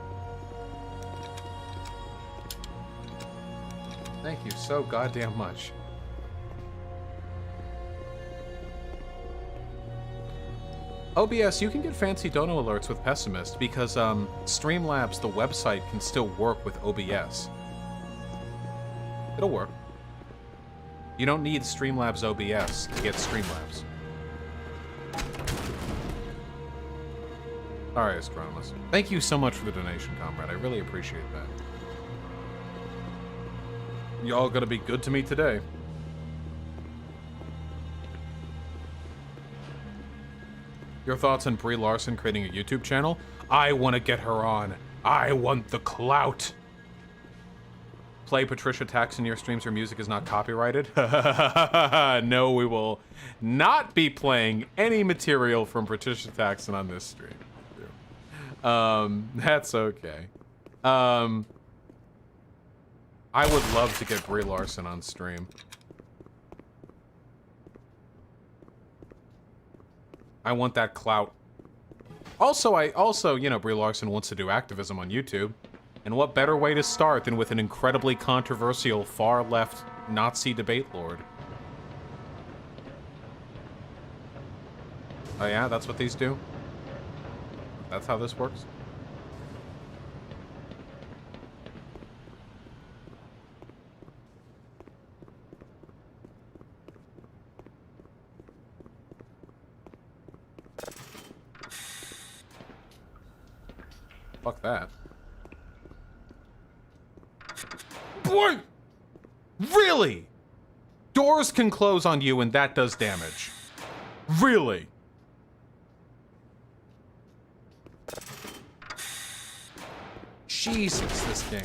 Thank you so goddamn much. OBS, you can get fancy dono alerts with Pessimist because Streamlabs, the website, can still work with OBS. It'll work. You don't need Streamlabs OBS to get Streamlabs. Alright, Astronomous. Thank you so much for the donation, comrade. I really appreciate that. Y'all gonna be good to me today. Your thoughts on Brie Larson creating a YouTube channel? I want to get her on. I want the clout. Play Patricia Tax in your streams. Her music is not copyrighted. No, we will not be playing any material from Patricia Taxon on this stream. That's okay. I would love to get Brie Larson on stream. I want that clout. Also, you know, Brie Larson wants to do activism on YouTube. And what better way to start than with an incredibly controversial far-left Nazi debate lord? Oh yeah, that's what these do? That's how this works? Fuck that. Boy! Really? Doors can close on you and that does damage. Really? Jesus, this game.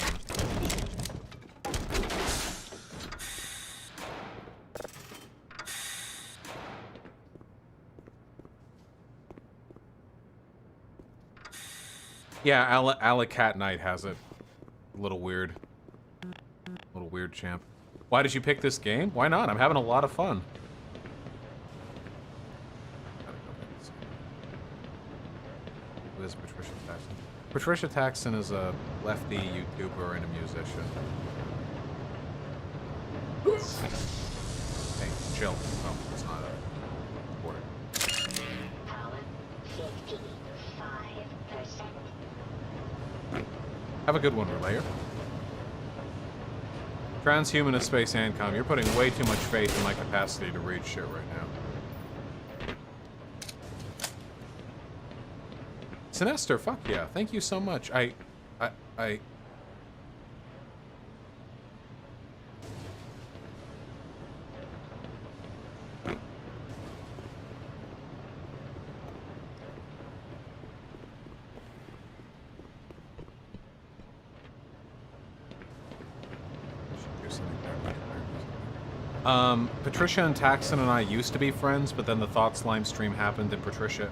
Yeah, Alacat Knight has it. A little weird. Little weird champ. Why did you pick this game? Why not? I'm having a lot of fun. Who is Patricia Taxon? Patricia Taxon is a lefty YouTuber and a musician. Hey, chill. Oh, it's not a recording. Power 55%. Have a good one, Relayer. Transhumanist Space Ancom, you're putting way too much faith in my capacity to read shit right now. Sinester, fuck yeah. Thank you so much. I Patricia and Taxon and I used to be friends, but then the Thought Slime stream happened and Patricia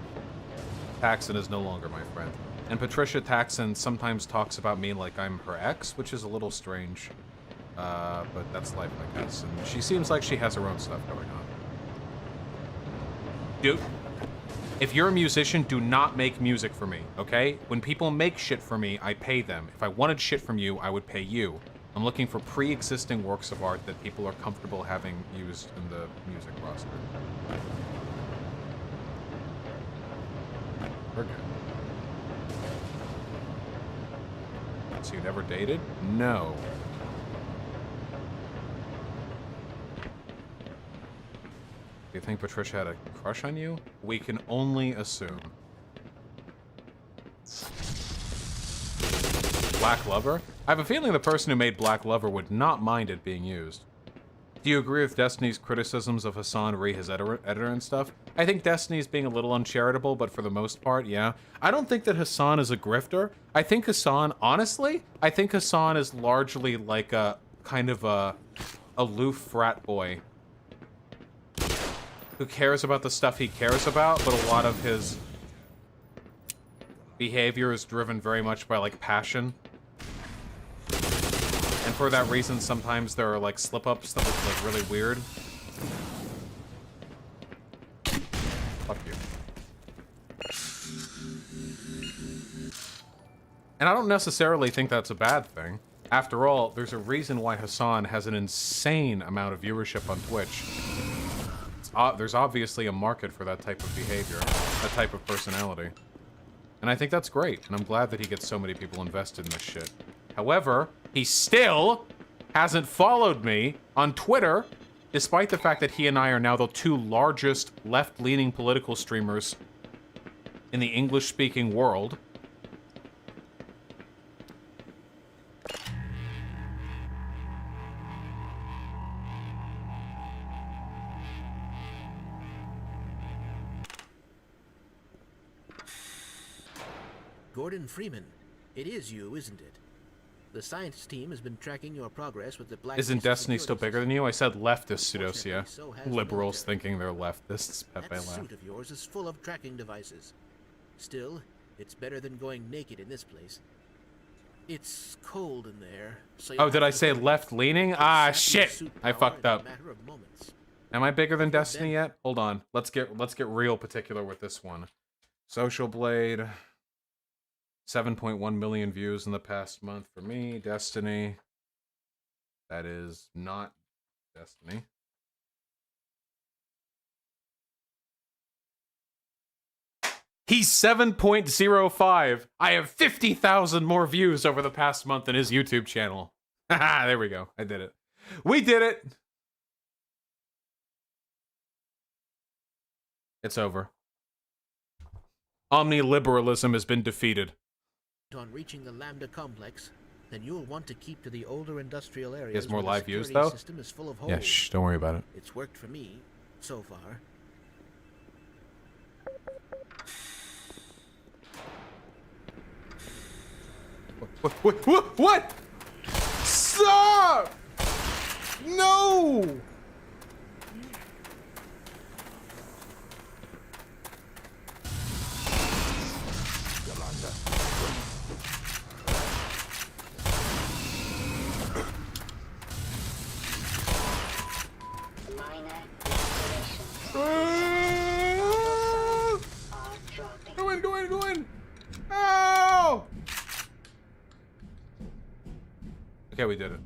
Taxon is no longer my friend. And Patricia Taxon sometimes talks about me like I'm her ex, which is a little strange. But that's life, I guess. And she seems like she has her own stuff going on. Dude, if you're a musician, do not make music for me, okay? When people make shit for me, I pay them. If I wanted shit from you, I would pay you. I'm looking for pre-existing works of art that people are comfortable having used in the music roster. We're good. So you never dated? No. Do you think Patricia had a crush on you? We can only assume. Black Lover? I have a feeling the person who made Black Lover would not mind it being used. Do you agree with Destiny's criticisms of Hassan re his editor and stuff? I think Destiny's being a little uncharitable, but for the most part, yeah. I don't think that Hassan is a grifter. I think Hassan, honestly, I think Hassan is largely like a kind of a aloof frat boy who cares about the stuff he cares about, but a lot of his behavior is driven very much by like passion. And for that reason, sometimes there are like slip-ups that look like really weird. Fuck you. And I don't necessarily think that's a bad thing. After all, there's a reason why Hassan has an insane amount of viewership on Twitch. There's obviously a market for that type of behavior, that type of personality. And I think that's great, and I'm glad that he gets so many people invested in this shit. However, he still hasn't followed me on Twitter, despite the fact that he and I are now the two largest left-leaning political streamers in the English-speaking world. Gordon Freeman, it is you, isn't it? The science team has been tracking your progress with the Black Isn't Mesa Destiny still security bigger than you? I said leftist, Unfortunately, Sudosia. so has the Liberals military. thinking they're leftists. Pepe That laugh. suit of yours is full of tracking devices. Still, it's better than going naked in this place. It's cold in there, so Oh, did I say left-leaning? Ah, shit! I fucked up. Am I bigger than Destiny yet? Hold on. Let's get real particular with this one. Social Blade. 7.1 million views in the past month for me. Destiny. That is not Destiny. He's 7.05. I have 50,000 more views over the past month in his YouTube channel. Haha, there we go. I did it. We did it. It's over. Omniliberalism has been defeated. On reaching the Lambda complex, then you'll want to keep to the older industrial areas. He has more where the live views, security though? System is full of holes. Yeah, shh, don't worry about it. It's worked for me so far. What? Stop! No! Okay, we did it.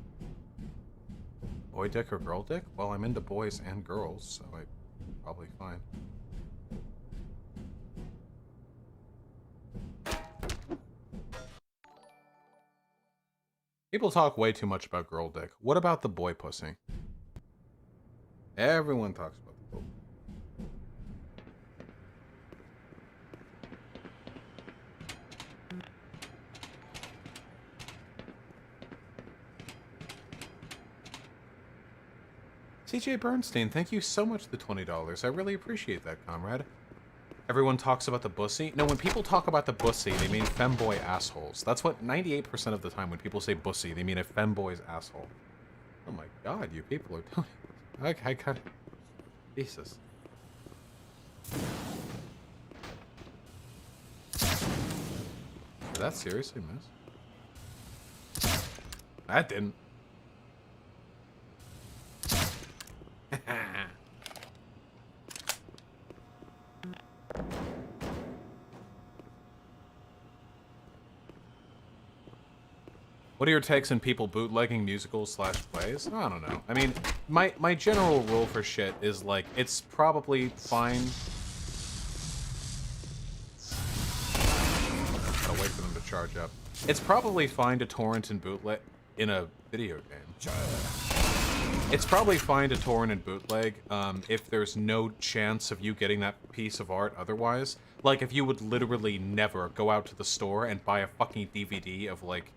Boy dick or girl dick? Well, I'm into boys and girls, so I'm probably fine. People talk way too much about girl dick. What about the boy pussy? Everyone talks about the boy. CJ Bernstein, thank you so much for the $20. I really appreciate that, comrade. Everyone talks about the bussy. No, when people talk about the bussy, they mean femboy assholes. That's what 98% of the time when people say bussy, they mean a femboy's asshole. Oh my god, you people are doing it. Okay, I got it. Jesus. Did that seriously miss? That didn't. What are your takes on people bootlegging musicals / plays? I don't know. I mean, my general rule for shit is like, it's probably fine. I'll wait for them to charge up. It's probably fine to torrent and bootleg in a video game. It's probably fine to torrent and bootleg if there's no chance of you getting that piece of art otherwise. Like, if you would literally never go out to the store and buy a fucking DVD of, like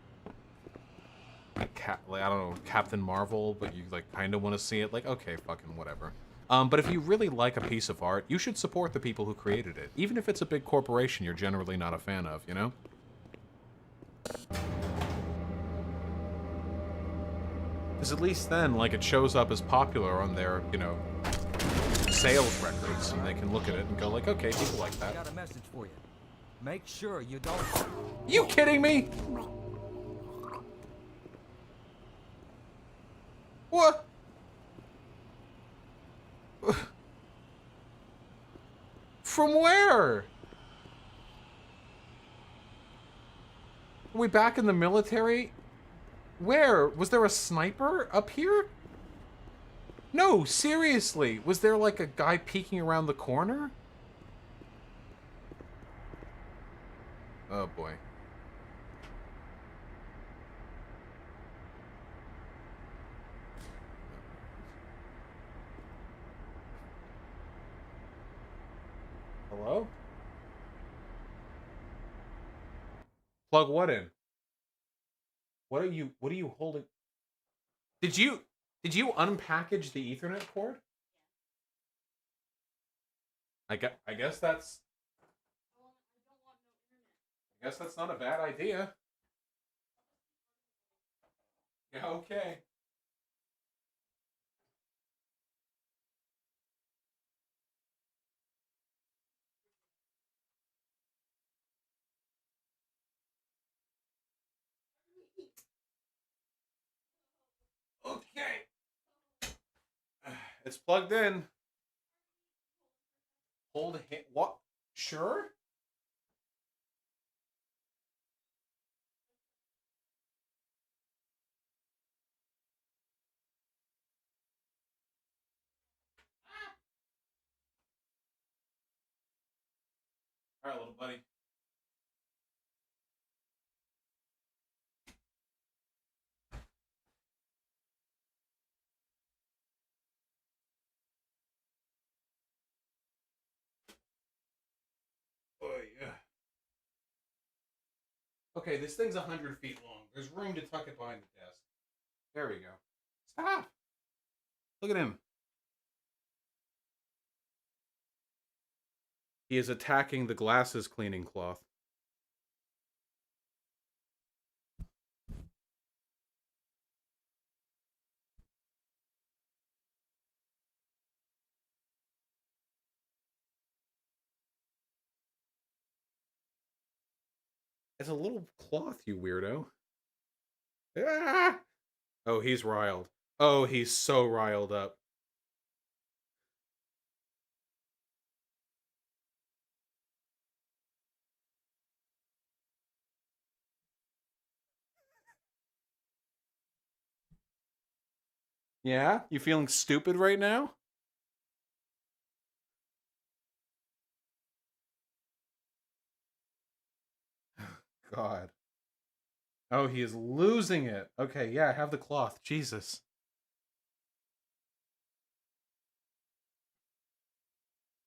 I don't know, Captain Marvel, but you, like, kind of want to see it, like, okay, fucking whatever. But if you really like a piece of art, you should support the people who created it. Even if it's a big corporation you're generally not a fan of, you know? Because at least then, like, it shows up as popular on their, you know, sales records, and they can look at it and go like, okay, people like that. I got a message for you. Make sure you don't... You kidding me? What? From where? Are we back in the military? Where? Was there a sniper up here? No, seriously. Was there like a guy peeking around the corner? Oh boy. Hello? Plug what in? What are you holding? Did you unpackage the Ethernet cord? I guess that's not a bad idea. Yeah, okay. Okay. It's plugged in. Hold it. What? Sure? All right, little buddy. Oh, yeah. Okay, this thing's 100 feet long. There's room to tuck it behind the desk. There we go. Stop! Look at him. He is attacking the glasses cleaning cloth. It's a little cloth, you weirdo. Ah! Oh, he's riled. Oh, he's so riled up. Yeah? You feeling stupid right now? God. Oh, he is losing it. Okay, yeah, have the cloth. Jesus.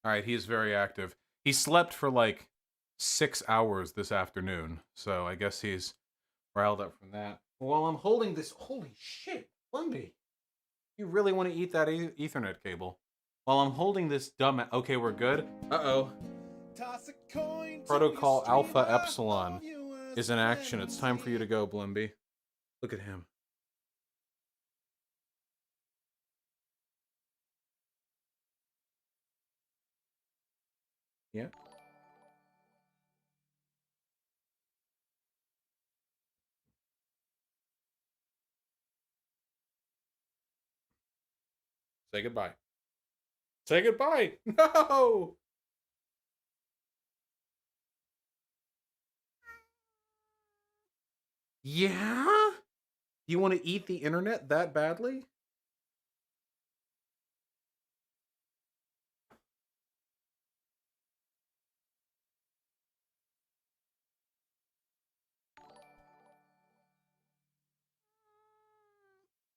All right, he is very active. He slept for like 6 hours this afternoon, so I guess he's riled up from that. While I'm holding this, holy shit, Lundy, you really want to eat that Ethernet cable? While I'm holding this dumb, okay, we're good. Uh-oh. Protocol Alpha Epsilon is in action. It's time for you to go, Blimby. Look at him. Yeah. Say goodbye. Say goodbye. No. Yeah? You want to eat the internet that badly?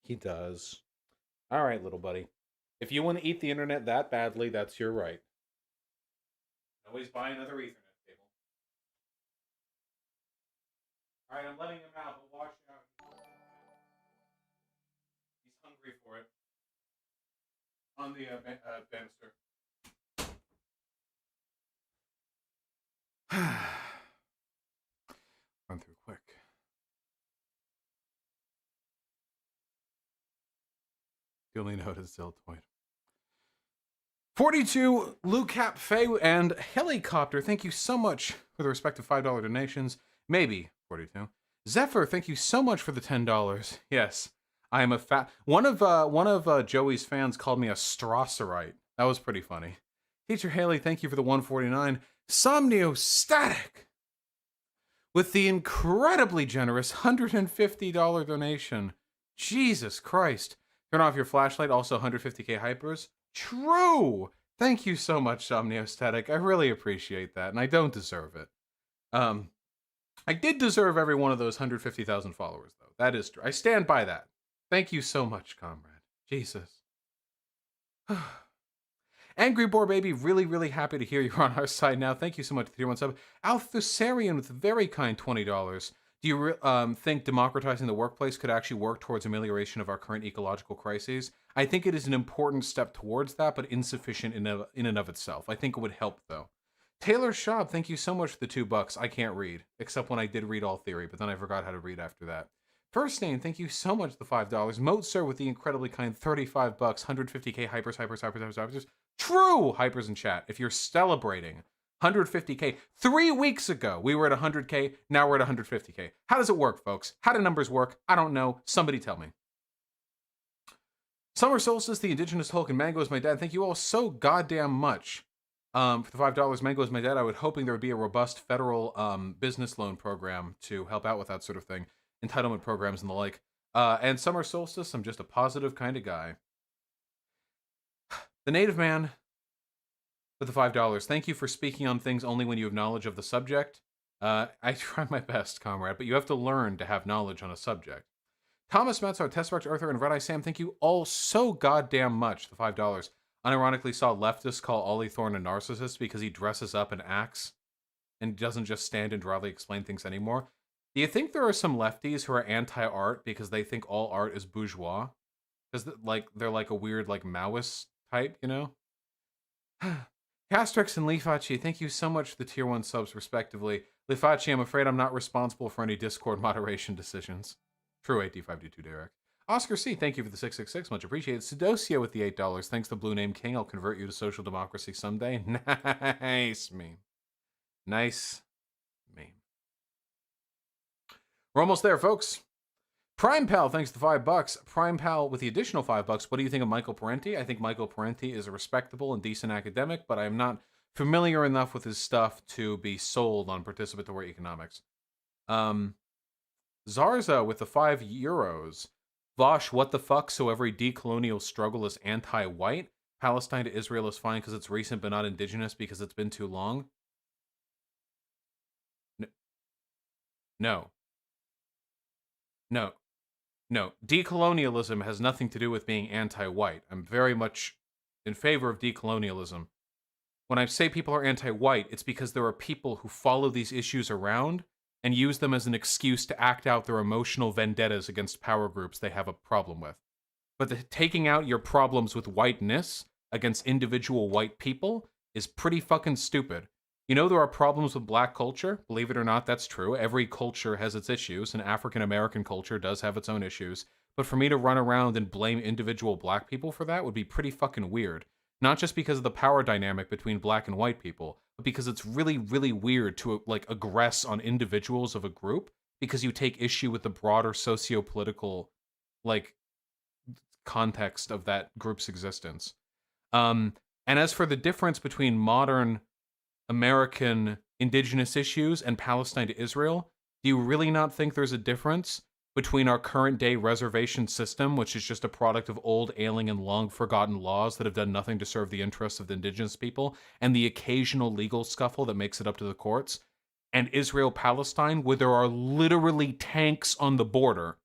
He does. All right, little buddy. If you want to eat the internet that badly, that's your right. Always buy another Ethernet cable. All right, I'm letting him out. He'll wash it out. He's hungry for it. On the banister. Run through quick. Duly noted, Ziltoid. 42, Lucap Fay and Helicopter, thank you so much for the respective $5 donations. Maybe 42. Zephyr, thank you so much for the $10. Yes, I am a fat. One of Joey's fans called me a Strasserite. That was pretty funny. Teacher Haley, thank you for the 149. Somniostatic with the incredibly generous $150 donation. Jesus Christ. Turn off your flashlight, also 150k hypers. True! Thank you so much, Somniostatic. I really appreciate that, and I don't deserve it. I did deserve every one of those 150,000 followers, though. That is true. I stand by that. Thank you so much, comrade. Jesus. Angry Boar Baby, really, really happy to hear you're on our side now. Thank you so much for the tier 1 sub. Althusarian with a very kind $20. Do you think democratizing the workplace could actually work towards amelioration of our current ecological crises? I think it is an important step towards that, but insufficient in and of itself. I think it would help, though. Taylor Schaub, thank you so much for the $2. I can't read, except when I did read All Theory, but then I forgot how to read after that. First name, thank you so much for the $5. Moat with the incredibly kind $35, 150k hypers. True hypers in chat. If you're celebrating 150k, 3 weeks ago we were at 100k, now we're at 150k. How does it work, folks? How do numbers work? I don't know. Somebody tell me. Summer Solstice, the Indigenous Hulk, and Mango is my dad. Thank you all so goddamn much. For the $5, Mango is my dad. I was hoping there would be a robust federal business loan program to help out with that sort of thing. Entitlement programs and the like. And Summer Solstice, I'm just a positive kind of guy. The Native Man with the $5. Thank you for speaking on things only when you have knowledge of the subject. I try my best, comrade, but you have to learn to have knowledge on a subject. Thomas Metzar, Tessarch Arthur, and Red Eye Sam, thank you all so goddamn much. The $5. Unironically saw leftists call Ollie Thorne a narcissist because he dresses up and acts and doesn't just stand and dryly explain things anymore. Do you think there are some lefties who are anti-art because they think all art is bourgeois? Because they're like a weird like Maoist type, you know? Castrix and Leafachi, thank you so much for the tier 1 subs respectively. Leafachi, I'm afraid I'm not responsible for any Discord moderation decisions. True 8522 Derek. Oscar C, thank you for the 666, much appreciated. Sudosia with the $8, thanks to Blue Name King, I'll convert you to social democracy someday. Nice meme. Nice meme. We're almost there, folks. Prime Pal, thanks to $5. Prime Pal with the additional $5. What do you think of Michael Parenti? I think Michael Parenti is a respectable and decent academic, but I am not familiar enough with his stuff to be sold on participatory economics. Zarza with the €5. Vosh, what the fuck? So every decolonial struggle is anti-white? Palestine to Israel is fine because it's recent but not indigenous because it's been too long? No. No. No. Decolonialism has nothing to do with being anti-white. I'm very much in favor of decolonialism. When I say people are anti-white, it's because there are people who follow these issues around and use them as an excuse to act out their emotional vendettas against power groups they have a problem with. But taking out your problems with whiteness against individual white people is pretty fucking stupid. You know there are problems with black culture? Believe it or not, that's true. Every culture has its issues, and African American culture does have its own issues. But for me to run around and blame individual black people for that would be pretty fucking weird. Not just because of the power dynamic between black and white people, but because it's really, really weird to like aggress on individuals of a group because you take issue with the broader socio-political like context of that group's existence. And as for the difference between modern American indigenous issues and Palestine to Israel, do you really not think there's a difference between our current day reservation system, which is just a product of old, ailing, and long forgotten laws that have done nothing to serve the interests of the indigenous people, and the occasional legal scuffle that makes it up to the courts, and Israel-Palestine, where there are literally tanks on the border?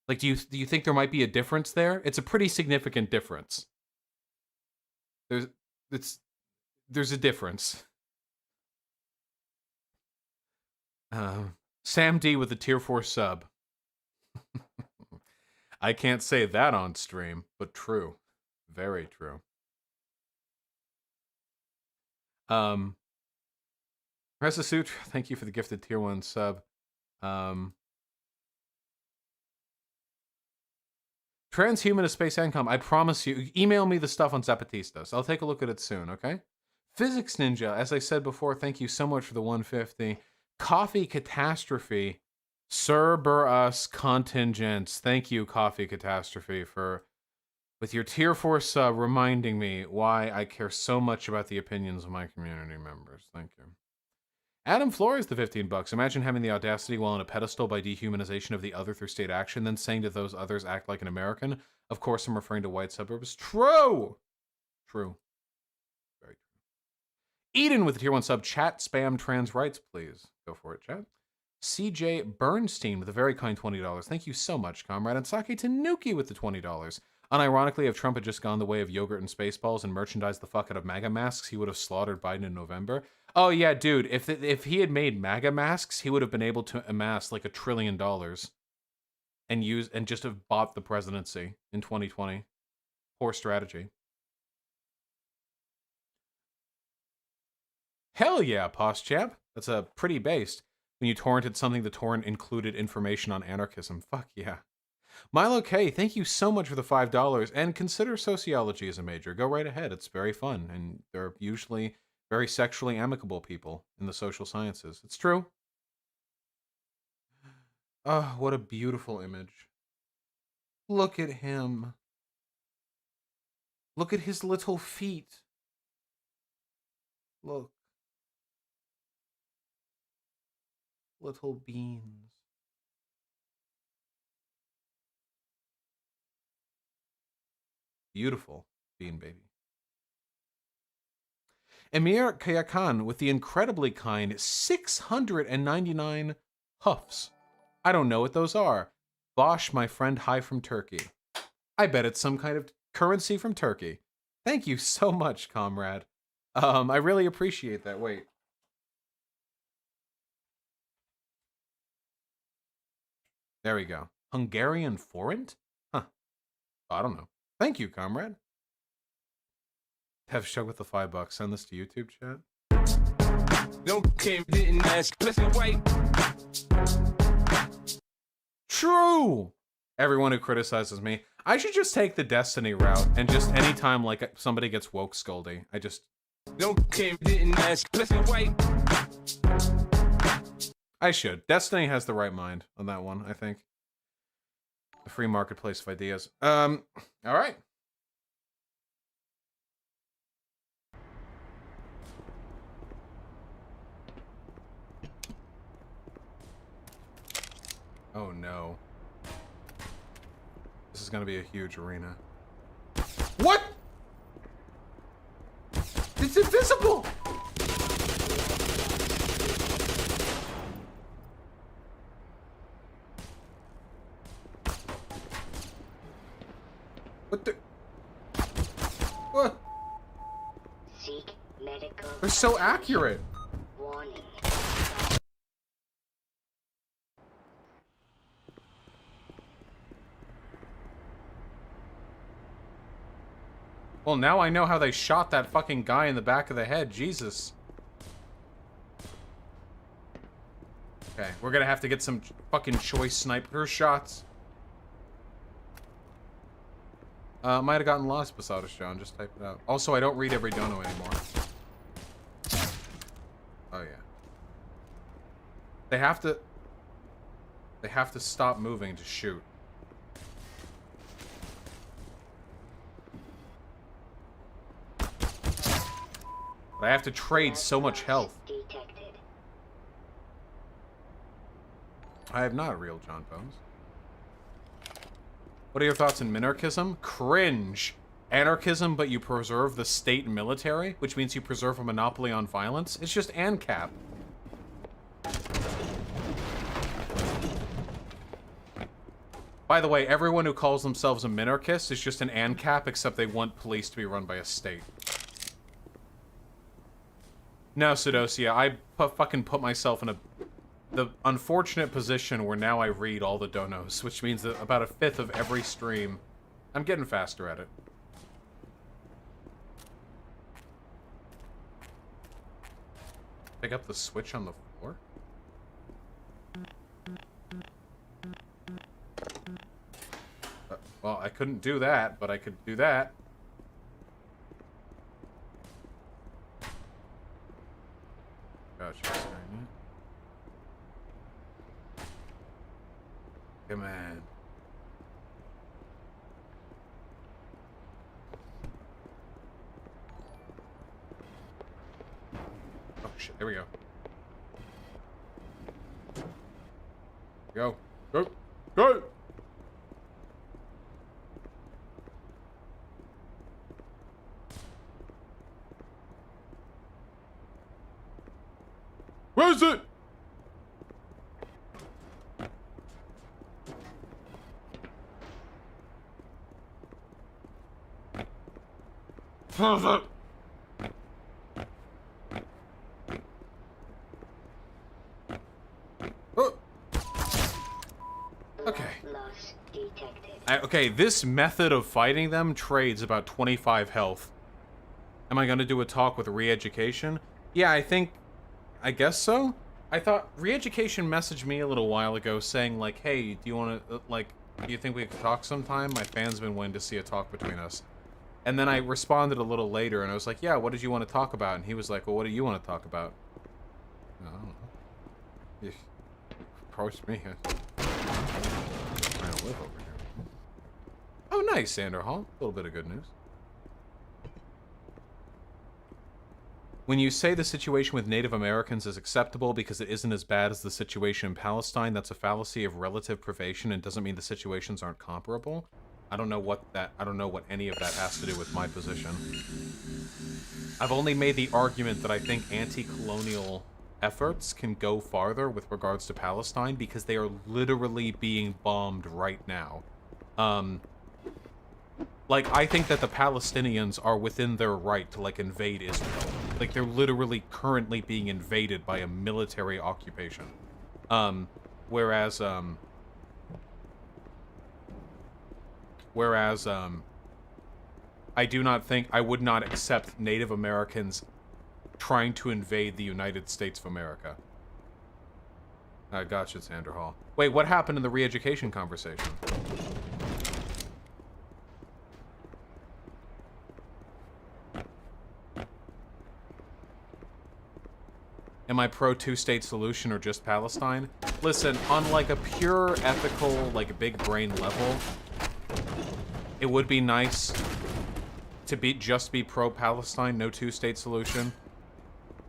Like, do you think there might be a difference there? It's a pretty significant difference. There's a difference. Sam D with the tier 4 sub. I can't say that on stream, but true. Very true. Resa Sutra, thank you for the gifted tier 1 sub. Transhumanist Space Income, I promise you, email me the stuff on Zapatistas. I'll take a look at it soon, okay? Physics Ninja, as I said before, thank you so much for the 150. Coffee Catastrophe, Cerberus Contingents. Thank you, Coffee Catastrophe, for with your tier 4 sub reminding me why I care so much about the opinions of my community members. Thank you. Adam Flores, the 15 bucks. Imagine having the audacity while on a pedestal by dehumanization of the other through state action, then saying to those others, act like an American. Of course, I'm referring to white suburbs. True! True. Very true. Eden with the tier 1 sub. Chat spam trans rights, please. Go for it, chat. CJ Bernstein with a very kind $20. Thank you so much, comrade. And Sake Tanuki with the $20. Unironically, if Trump had just gone the way of yogurt and Spaceballs and merchandised the fuck out of MAGA masks, he would have slaughtered Biden in November. Oh yeah, dude, if he had made MAGA masks, he would have been able to amass like $1 trillion and just have bought the presidency in 2020. Poor strategy. Hell yeah, Postchap. That's a pretty based. When you torrented something, the torrent included information on anarchism. Fuck yeah. Milo K, thank you so much for the $5, and consider sociology as a major. Go right ahead. It's very fun, and they're usually very sexually amicable people in the social sciences. It's true. Oh, what a beautiful image. Look at him. Look at his little feet. Look. Little beans. Beautiful bean baby. Emir Kayakan with the incredibly kind 699 huffs. I don't know what those are. Vaush, my friend, hi from Turkey. I bet it's some kind of currency from Turkey. Thank you so much, comrade. I really appreciate that. Wait. There we go. Hungarian forint? Huh. I don't know. Thank you, comrade. Have Shug with the $5. Send this to YouTube chat. Didn't ask. Listen, wait. True. Everyone who criticizes me, I should just take the Destiny route and just anytime like somebody gets woke scoldy, I just didn't ask. Listen, wait. I should. Destiny has the right mind on that one, I think. The free marketplace of ideas. All right. Oh no. This is gonna be a huge arena. What? It's invisible! What the? What? Seek medical. They're so accurate. Warning. Well, now I know how they shot that fucking guy in the back of the head. Jesus. Okay, we're gonna have to get some fucking choice sniper shots. Might have gotten lost, Posadas John. Just type it out. Also, I don't read every dono anymore. Oh, yeah. They have to stop moving to shoot. But I have to trade so much health. Detected. I have not real John Bones. What are your thoughts on minarchism? Cringe. Anarchism, but you preserve the state and military, which means you preserve a monopoly on violence. It's just ANCAP. By the way, everyone who calls themselves a minarchist is just an ANCAP, except they want police to be run by a state. No, Sudosia, I fucking put myself in the unfortunate position where now I read all the donos, which means that about a fifth of every stream, I'm getting faster at it. Pick up the switch on the floor? Well, I couldn't do that, but I could do that. Gotcha. Come on. Oh shit, there we go. Go. Go. Go! Where is it? Where is it? Oh. Okay. Loss detected. Okay, this method of fighting them trades about 25 health. Am I gonna do a talk with re-education? Yeah, I guess so. I thought re-education messaged me a little while ago saying like, hey, do you want to, like, do you think we could talk sometime? My fans been wanting to see a talk between us. And then I responded a little later and I was like, yeah, what did you want to talk about? And he was like, well, what do you want to talk about? I don't know. You approached me. I'm trying to live over here. Oh, nice, Sander Hall. A little bit of good news. When you say the situation with Native Americans is acceptable because it isn't as bad as the situation in Palestine, that's a fallacy of relative privation and doesn't mean the situations aren't comparable. I don't know what any of that has to do with my position. I've only made the argument that I think anti-colonial efforts can go farther with regards to Palestine because they are literally being bombed right now. Like, I think that the Palestinians are within their right to, like, invade Israel. Like, they're literally currently being invaded by a military occupation. Whereas, I would not accept Native Americans trying to invade the United States of America. Gotcha, Sandra Hall. Wait, what happened in the re-education conversation? Am I pro two-state solution or just Palestine? Listen, on like a pure ethical, like big brain level, it would be nice to just be pro-Palestine, no two-state solution.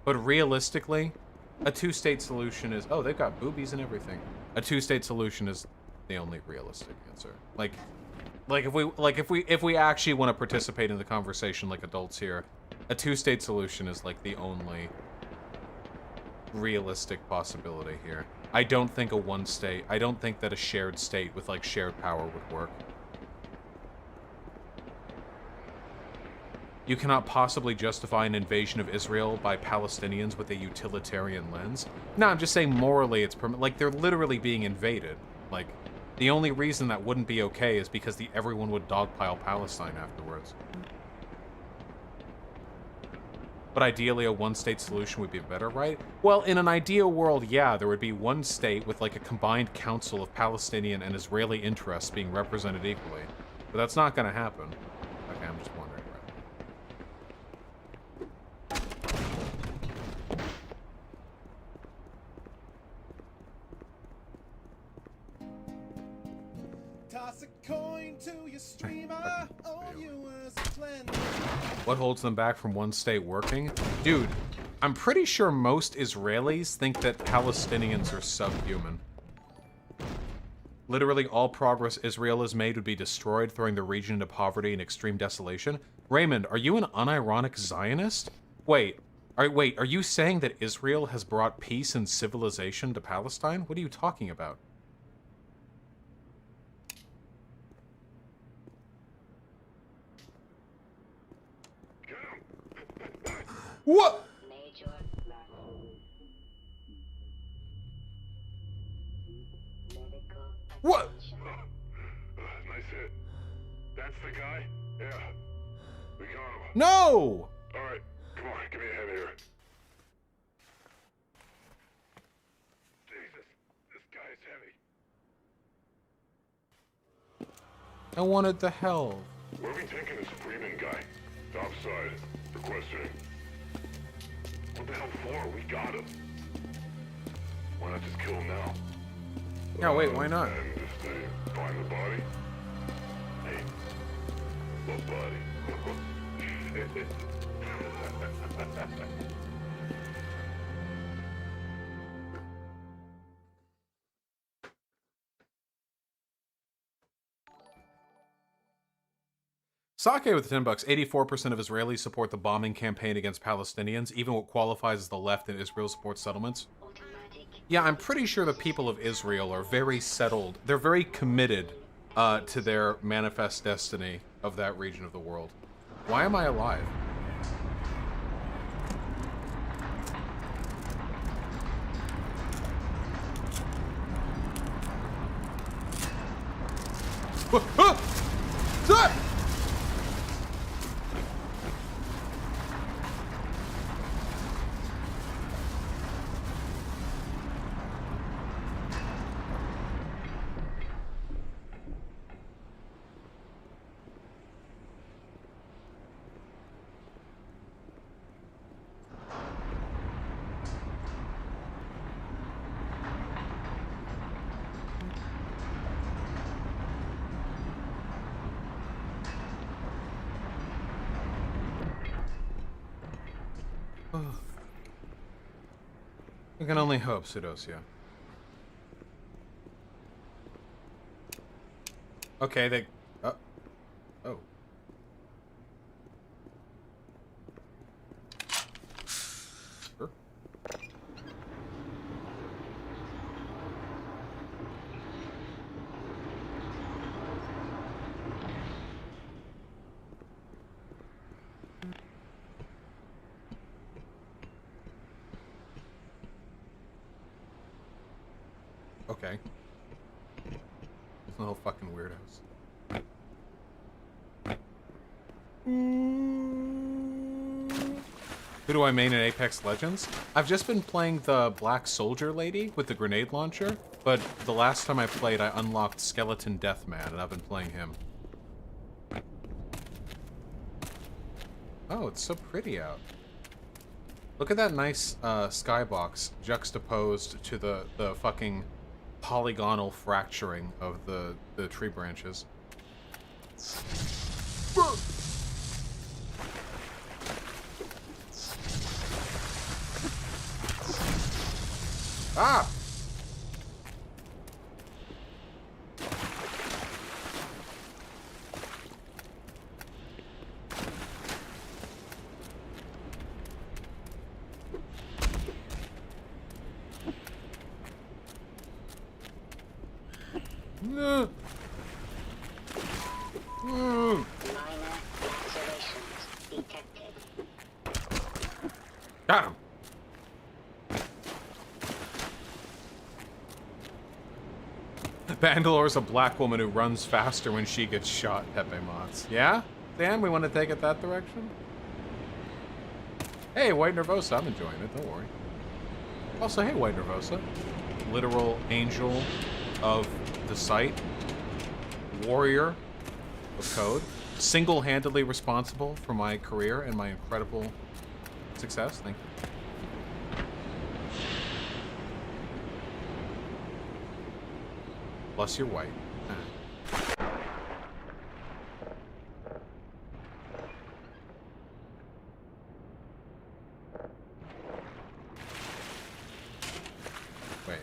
But realistically, a two-state solution is... Oh, they've got boobies and everything. A two-state solution is the only realistic answer. Like, Like if we actually want to participate in the conversation like adults here, a two-state solution is like the only realistic possibility here. I don't think I don't think that a shared state with like shared power would work. You cannot possibly justify an invasion of Israel by Palestinians with a utilitarian lens. No, I'm just saying morally it's like they're literally being invaded. Like the only reason that wouldn't be okay is because everyone would dogpile Palestine afterwards. But ideally a one-state solution would be better, right? Well, in an ideal world, yeah, there would be one state with like a combined council of Palestinian and Israeli interests being represented equally. But that's not going to happen. Okay, I'm just wondering. Toss a coin to your streamer. All viewers blend. What holds them back from one state working? Dude, I'm pretty sure most Israelis think that Palestinians are subhuman. Literally all progress Israel has made would be destroyed, throwing the region into poverty and extreme desolation. Raymond, are you an unironic Zionist? Wait, are you saying that Israel has brought peace and civilization to Palestine? What are you talking about? What? Major medical What? attention. Nice hit. That's the guy? Yeah. We got him. No! Alright, come on, give me a hand here. Jesus, this guy's heavy. I wanted the hell. Where are we taking this Freeman guy? Topside. For questioning. What the hell for? We got him. Why not just kill him now? Yeah, wait, why not? And just find the body? Hey, what body? Sake with 10 bucks. 84% of Israelis support the bombing campaign against Palestinians, even what qualifies as the left in Israel supports settlements. Automatic. Yeah, I'm pretty sure the people of Israel are very settled. They're very committed to their manifest destiny of that region of the world. Why am I alive? Stop! I can only hope, Pseudosia. Okay, they... oh. Sure. Okay. Little fucking weirdos. Who do I main in Apex Legends? I've just been playing the Black Soldier lady with the grenade launcher, but the last time I played I unlocked Skeleton Deathman and I've been playing him. Oh, it's so pretty out. Look at that nice skybox juxtaposed to the fucking polygonal fracturing of the tree branches. Ah! Minor lacerations detected. Got him. Bandalore's a black woman who runs faster when she gets shot, Pepe Mods. Yeah? Dan, we want to take it that direction? Hey, White Nervosa, I'm enjoying it, don't worry. Also, hey, White Nervosa. Literal angel of the site. Warrior of code. Single-handedly responsible for my career and my incredible success. Thank you. Plus you're white. Wait.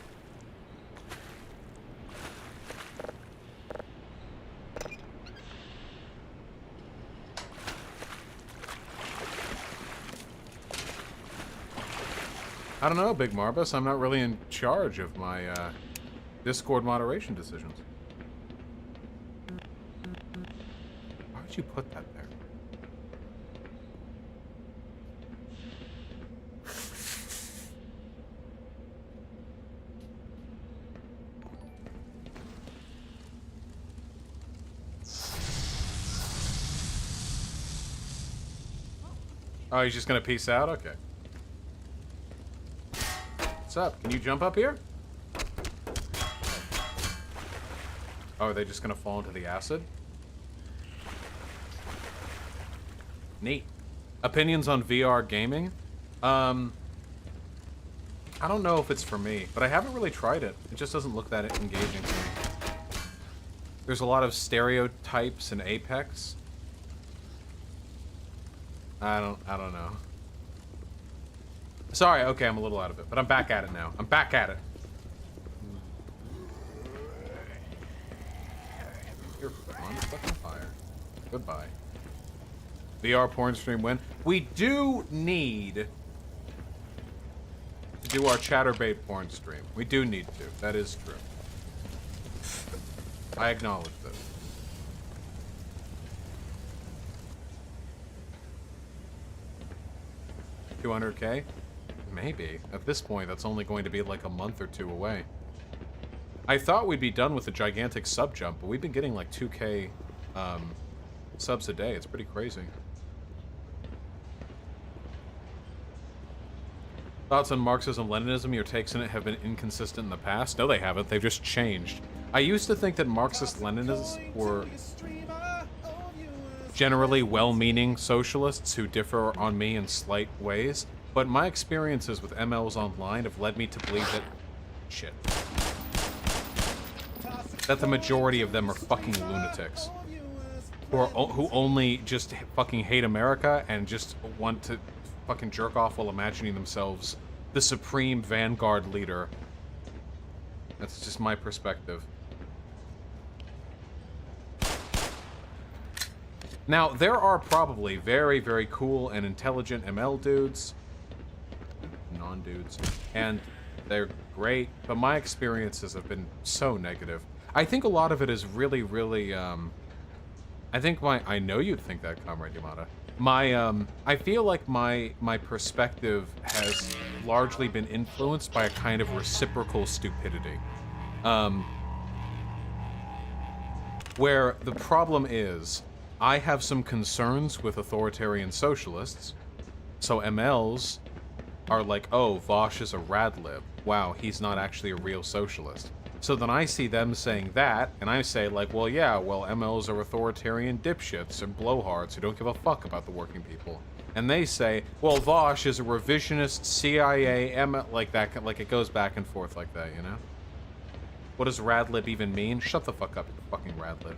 I don't know, Big Marbus. I'm not really in charge of my, Discord moderation decisions. Why would you put that there? Oh, he's just gonna peace out? Okay. What's up? Can you jump up here? Oh, are they just gonna fall into the acid? Neat. Opinions on VR gaming? I don't know if it's for me, but I haven't really tried it. It just doesn't look that engaging to me. There's a lot of stereotypes in Apex. I don't know. Sorry, okay, I'm a little out of it, but I'm back at it now. I'm back at it. You're on fucking fire. Goodbye. VR porn stream win. We do need to do our Chatterbait porn stream. We do need to. That is true. I acknowledge this. $200K? Maybe. At this point, that's only going to be like a month or two away. I thought we'd be done with the gigantic sub jump, but we've been getting like 2K subs a day. It's pretty crazy. Thoughts on Marxism-Leninism? Your takes on it have been inconsistent in the past? No, they haven't. They've just changed. I used to think that Marxist-Leninists were generally well-meaning socialists who differ on me in slight ways, but my experiences with MLs online have led me to believe that... shit. That the majority of them are fucking lunatics. Who only just fucking hate America and just want to fucking jerk off while imagining themselves the supreme vanguard leader. That's just my perspective. Now, there are probably very, very cool and intelligent ML dudes, non-dudes, and they're great, but my experiences have been so negative. I think a lot of it is really, really, I think I know you'd think that, Comrade Yamada. I feel like my perspective has largely been influenced by a kind of reciprocal stupidity. Where the problem is, I have some concerns with authoritarian socialists, so MLs are like, oh, Vaush is a radlib. Wow, he's not actually a real socialist. So then I see them saying that, and I say like, well, yeah, well, MLs are authoritarian dipshits and blowhards who don't give a fuck about the working people. And they say, well, Vaush is a revisionist CIA ML, like that, like it goes back and forth like that, you know? What does radlib even mean? Shut the fuck up, you fucking radlib.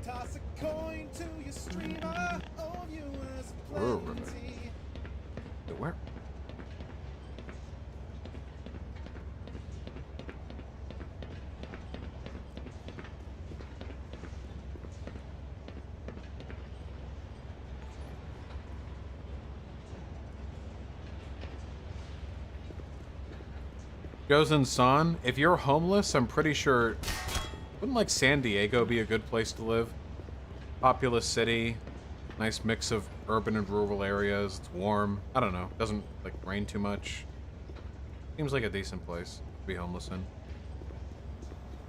Toss a coin to your streamer. All viewers plenty. Where? Josen San, if you're homeless, I'm pretty sure... Wouldn't, like, San Diego be a good place to live? Populous city. Nice mix of urban and rural areas. It's warm. I don't know. Doesn't, like, rain too much. Seems like a decent place to be homeless in.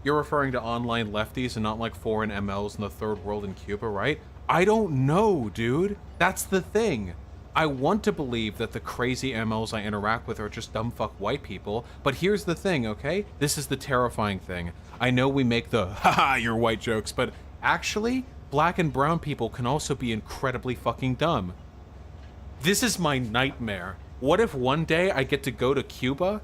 You're referring to online lefties and not, like, foreign MLs in the third world in Cuba, right? I don't know, dude. That's the thing. I want to believe that the crazy MLs I interact with are just dumb fuck white people, but here's the thing, okay? This is the terrifying thing. I know we make the, haha, you're white jokes, but actually, black and brown people can also be incredibly fucking dumb. This is my nightmare. What if one day I get to go to Cuba?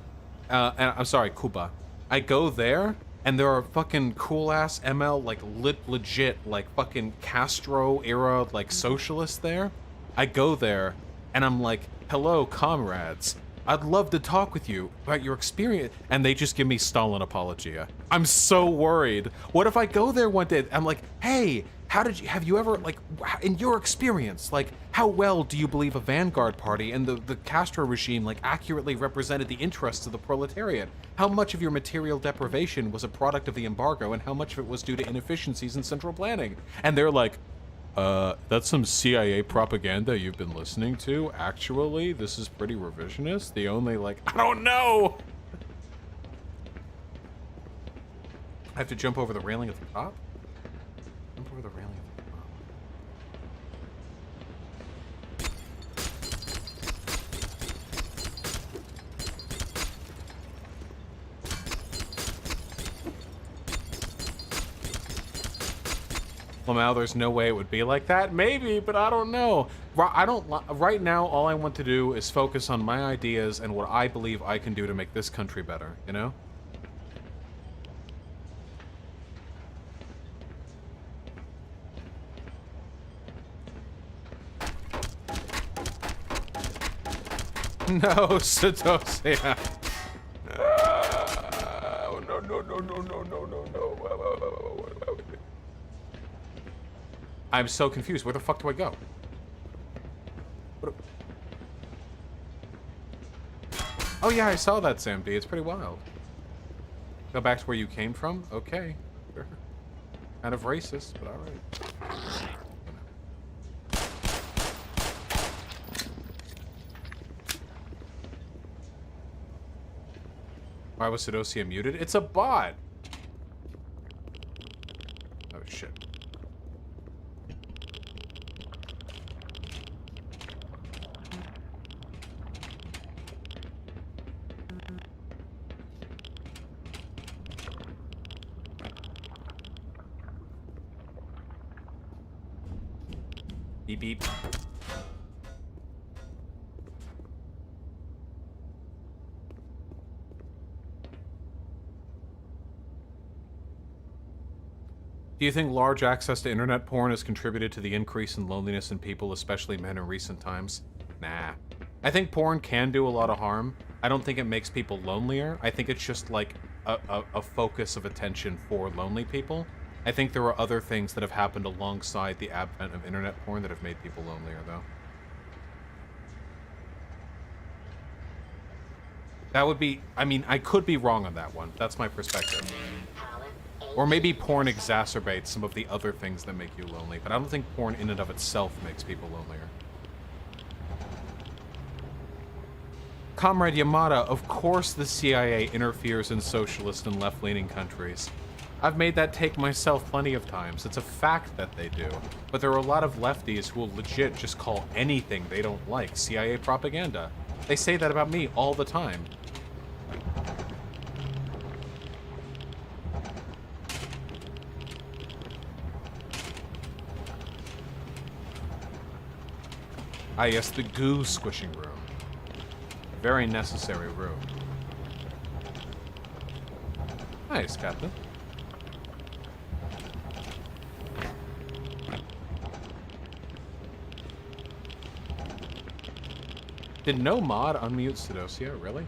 I'm sorry, Cuba. I go there, and there are fucking cool-ass ML, like, legit, like, fucking Castro-era, like, socialists there? I go there, and I'm like, hello, comrades. I'd love to talk with you about your experience. And they just give me Stalin apologia. I'm so worried. What if I go there one day, I'm like, hey, have you ever, like, in your experience, like, how well do you believe a vanguard party and the Castro regime, like, accurately represented the interests of the proletariat? How much of your material deprivation was a product of the embargo, and how much of it was due to inefficiencies in central planning? And they're like, that's some CIA propaganda you've been listening to. Actually, this is pretty revisionist. The only, like, I don't know. I have to jump over the railing at the top? Jump over the railing at the top. Lamau, there's no way it would be like that. Maybe, but I don't know. Right now, all I want to do is focus on my ideas and what I believe I can do to make this country better, you know? No, Sadosia. No. I'm so confused. Where the fuck do I go? Oh yeah, I saw that, Sam D. It's pretty wild. Go back to where you came from? Okay. Sure. Kind of racist, but alright. Why was Sadosia muted? It's a bot! Oh shit. Beep beep. Do you think large access to internet porn has contributed to the increase in loneliness in people, especially men, in recent times? Nah. I think porn can do a lot of harm. I don't think it makes people lonelier. I think it's just like a focus of attention for lonely people. I think there are other things that have happened alongside the advent of internet porn that have made people lonelier, though. That would be... I mean, I could be wrong on that one. That's my perspective. Or maybe porn exacerbates some of the other things that make you lonely, but I don't think porn in and of itself makes people lonelier. Comrade Yamada, of course the CIA interferes in socialist and left-leaning countries. I've made that take myself plenty of times. It's a fact that they do. But there are a lot of lefties who will legit just call anything they don't like CIA propaganda. They say that about me all the time. Ah, yes, the goo squishing room. A very necessary room. Nice, Captain. Did no mod unmute Sadosia, really?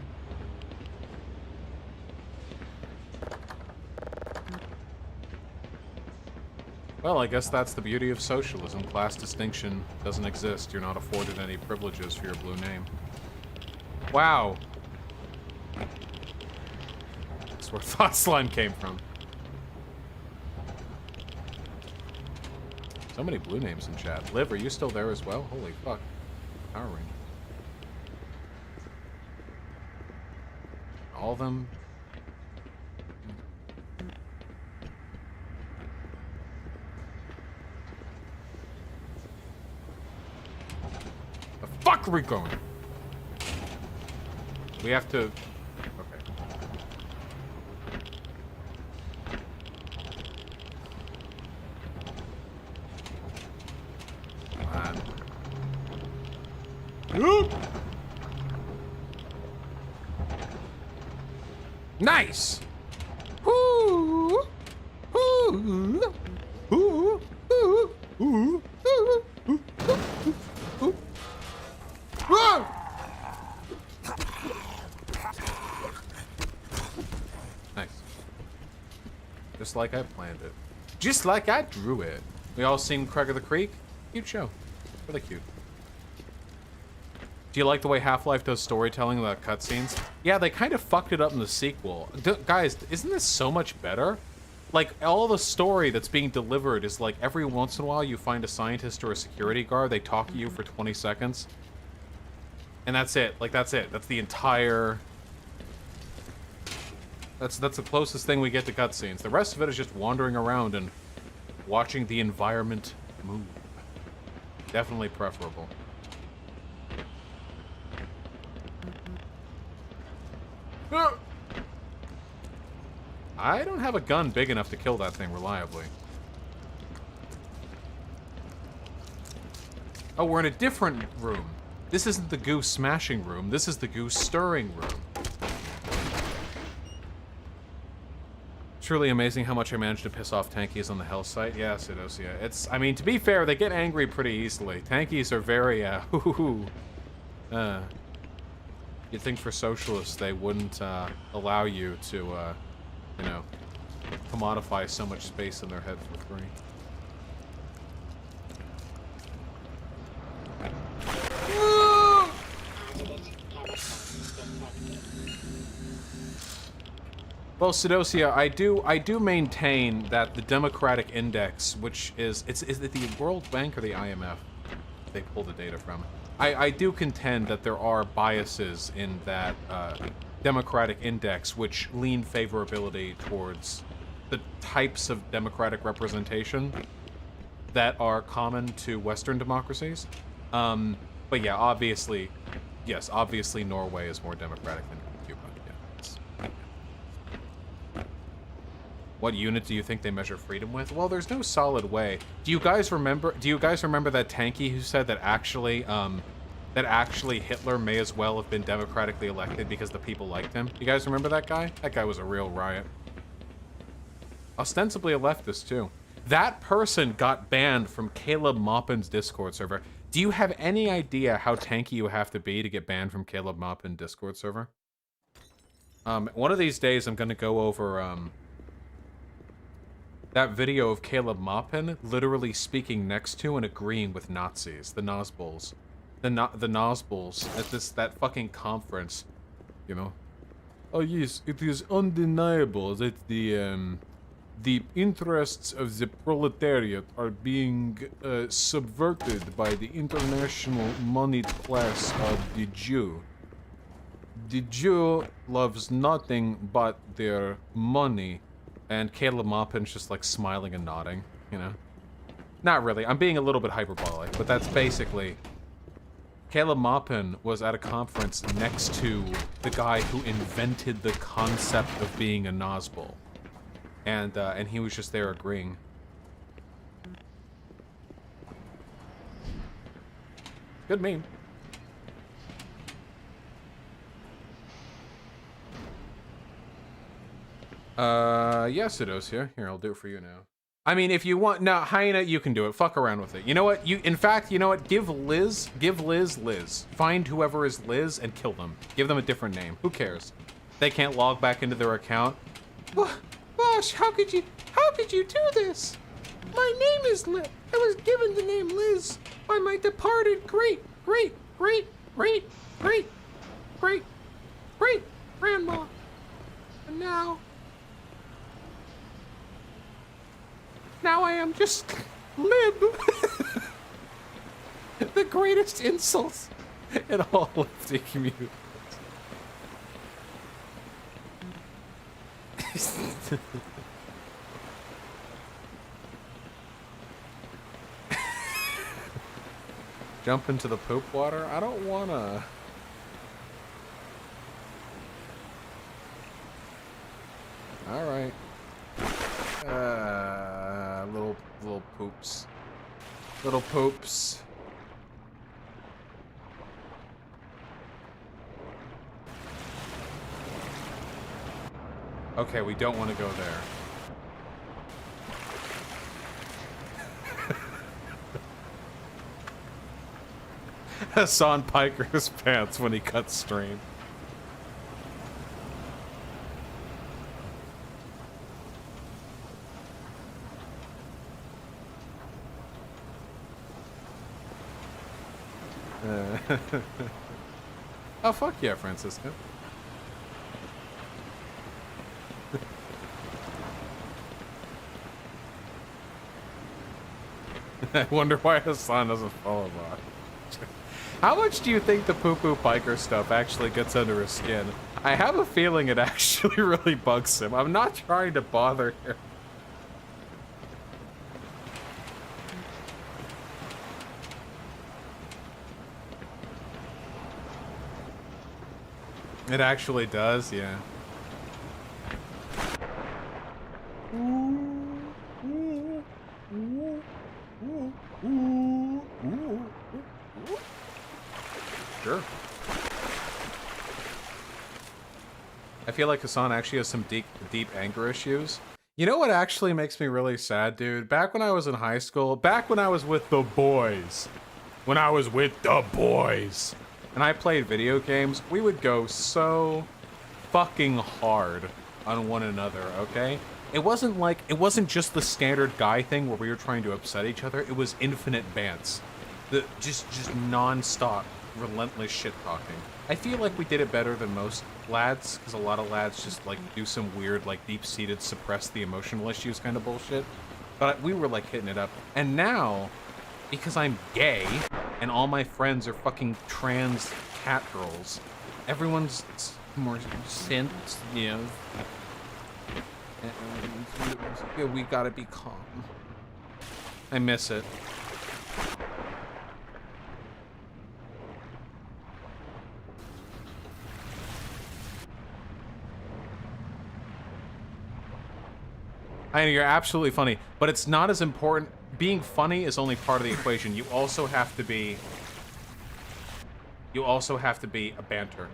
Well, I guess that's the beauty of socialism. Class distinction doesn't exist. You're not afforded any privileges for your blue name. Wow. That's where Thought's line came from. So many blue names in chat. Liv, are you still there as well? Holy fuck. Power Ranger. All of them. The fuck are we going? We have to. Okay. Nice! Ooh. Ooh. Ooh. Ooh. Ooh. Ooh. Ooh. Whoa! Nice. Just like I planned it. Just like I drew it. We all seen Craig of the Creek? Cute show. Really cute. Do you like the way Half-Life does storytelling about cutscenes? Yeah, they kind of fucked it up in the sequel. Guys, isn't this so much better? Like, all the story that's being delivered is like every once in a while you find a scientist or a security guard, they talk to you for 20 seconds. And that's it. Like, that's it. That's the entire... That's the closest thing we get to cutscenes. The rest of it is just wandering around and watching the environment move. Definitely preferable. I don't have a gun big enough to kill that thing reliably. Oh, we're in a different room. This isn't the goose smashing room. This is the goose stirring room. Truly amazing how much I managed to piss off tankies on the hell site. Yeah, Sidosia. It's, I mean, to be fair, they get angry pretty easily. Tankies are very, you'd think for socialists they wouldn't allow you to, you know, commodify so much space in their head for free. Well, Sidosia, I do maintain that the Democratic Index, which is it the World Bank or the IMF they pull the data from? I do contend that there are biases in that Democratic Index which lean favorability towards the types of democratic representation that are common to Western democracies. But yeah, obviously, yes, obviously Norway is more democratic than Cuba. Yeah, what unit do you think they measure freedom with? Well, there's no solid way. Do you guys remember that tanky who said that actually Hitler may as well have been democratically elected because the people liked him? You guys remember that guy? That guy was a real riot. Ostensibly a leftist too. That person got banned from Caleb Maupin's Discord server. Do you have any idea how tanky you have to be to get banned from Caleb Maupin Discord server? One of these days I'm gonna go over that video of Caleb Maupin literally speaking next to and agreeing with Nazis, the Nazbols. The Nazbols at that fucking conference, you know. Oh yes, it is undeniable that the interests of the proletariat are being subverted by the international moneyed class of the Jew. The Jew loves nothing but their money. And Caleb Maupin's just like smiling and nodding, you know? Not really, I'm being a little bit hyperbolic, but that's basically... Caleb Maupin was at a conference next to the guy who invented the concept of being a Nazbol. And he was just there agreeing. Good meme. Yes, Sidosia. Here, I'll do it for you now. I mean, if you want, no, Hyena, you can do it. Fuck around with it. You know what? In fact, you know what? Give Liz Liz. Find whoever is Liz and kill them. Give them a different name. Who cares? They can't log back into their account. Vaush, how could you do this? My name is Liz. I was given the name Liz by my departed great grandma. And now now I am just lib. The greatest insults in all lefty community. Jump into the poop water? I don't wanna. Alright. Little poops. Little poops. Okay, we don't want to go there. Hassan Piker's pants when he cuts stream. Oh, fuck yeah, Francisco. I wonder why Hassan doesn't follow Vaush. How much do you think the poo-poo piker stuff actually gets under his skin? I have a feeling it actually really bugs him. I'm not trying to bother him. It actually does, yeah. Sure. I feel like Hassan actually has some deep anger issues. You know what actually makes me really sad, dude? Back when I was in high school, back when I was with the boys, and I played video games, we would go so fucking hard on one another, okay? It wasn't just the standard guy thing where we were trying to upset each other. It was infinite bants. Just non-stop, relentless shit-talking. I feel like we did it better than most lads, because a lot of lads just, like, do some weird, like, deep-seated, suppress the emotional issues kind of bullshit. But we were, like, hitting it up. And now, because I'm gay, and all my friends are fucking trans cat girls, everyone's more synth, you know. And we gotta be calm. I miss it. I know, you're absolutely funny, but it's not as important. Being funny is only part of the equation. You also have to be a banter.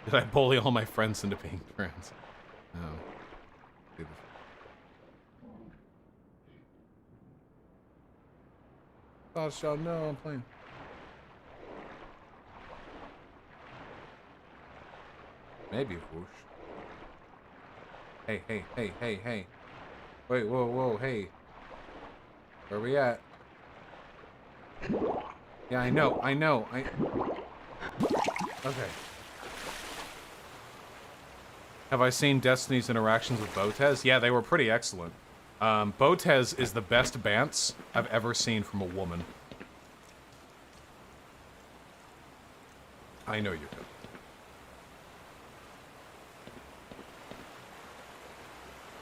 Did I bully all my friends into being friends? No. Oh, y'all know I'm playing. Maybe whoosh. Hey. Wait, whoa, hey. Where we at? Yeah, I know. Okay. Have I seen Destiny's interactions with Botez? Yeah, they were pretty excellent. Botez is the best bants I've ever seen from a woman. I know you do.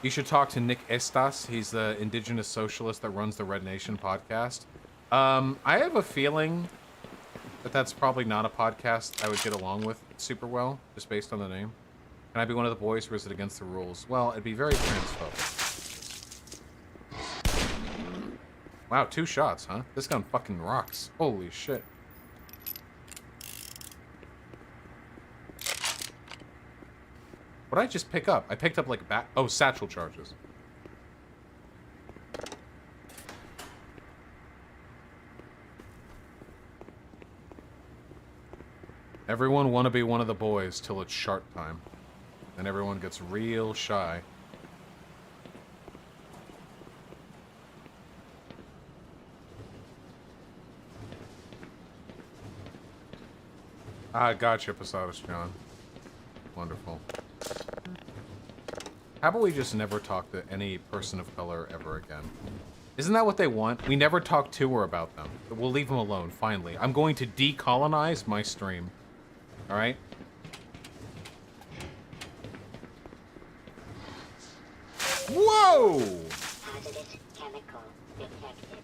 You should talk to Nick Estas. He's the indigenous socialist that runs the Red Nation podcast. I have a feeling that that's probably not a podcast I would get along with super well, just based on the name. Can I be one of the boys, or is it against the rules? Well, it'd be very transphobic. Wow, 2 shots, huh? This gun fucking rocks. Holy shit. What did I just pick up? I picked up like a bat. Oh, satchel charges. Everyone want to be one of the boys till it's shark time. Then everyone gets real shy. Ah, gotcha, Posadas John. Wonderful. How about we just never talk to any person of color ever again? Isn't that what they want? We never talk to or about them. We'll leave them alone, finally. I'm going to decolonize my stream. Alright? Whoa! Hazardous chemical detected.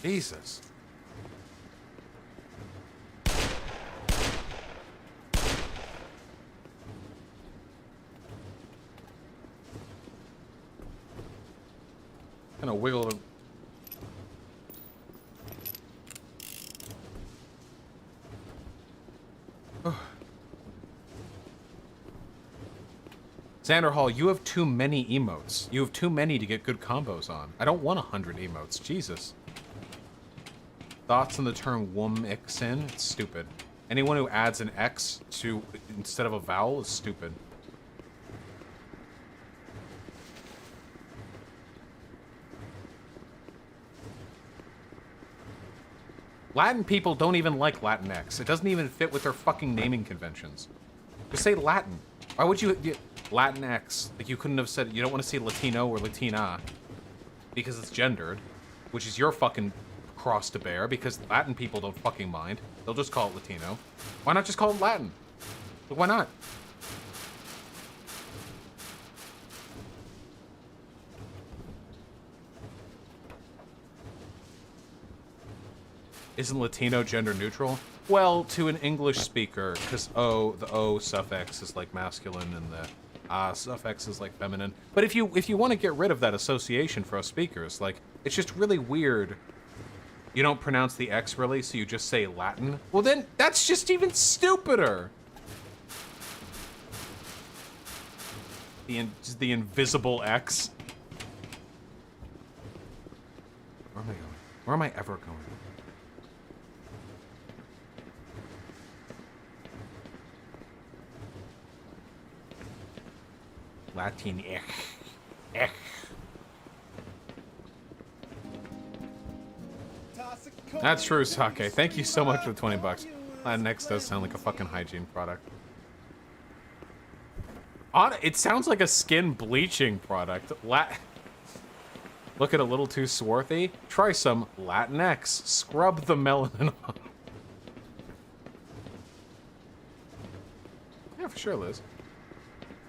Jesus. Kind of wiggle them. Xander Hall, you have too many emotes. You have too many to get good combos on. I don't want 100 emotes. Jesus. Thoughts on the term wum-ixin? It's stupid. Anyone who adds an X to instead of a vowel is stupid. Latin people don't even like Latinx. It doesn't even fit with their fucking naming conventions. Just say Latin. Why would you... Latinx. Like, you couldn't have said... You don't want to say Latino or Latina because it's gendered, which is your fucking cross to bear, because Latin people don't fucking mind. They'll just call it Latino. Why not just call it Latin? Like, why not? Isn't Latino gender neutral? Well, to an English speaker, because the O suffix is like masculine and the suffix is like feminine. But if you want to get rid of that association for us speakers, like, it's just really weird. You don't pronounce the X really, so you just say Latin? Well then, that's just even stupider! The invisible X. Where am I going? Where am I ever going? Latin Ech. That's true, Sake. Thank you so much for the 20 bucks. Latinx does sound like a fucking hygiene product. It sounds like a skin bleaching product. Look at a little too swarthy? Try some Latinx. Scrub the melanin off. Yeah, for sure, Liz.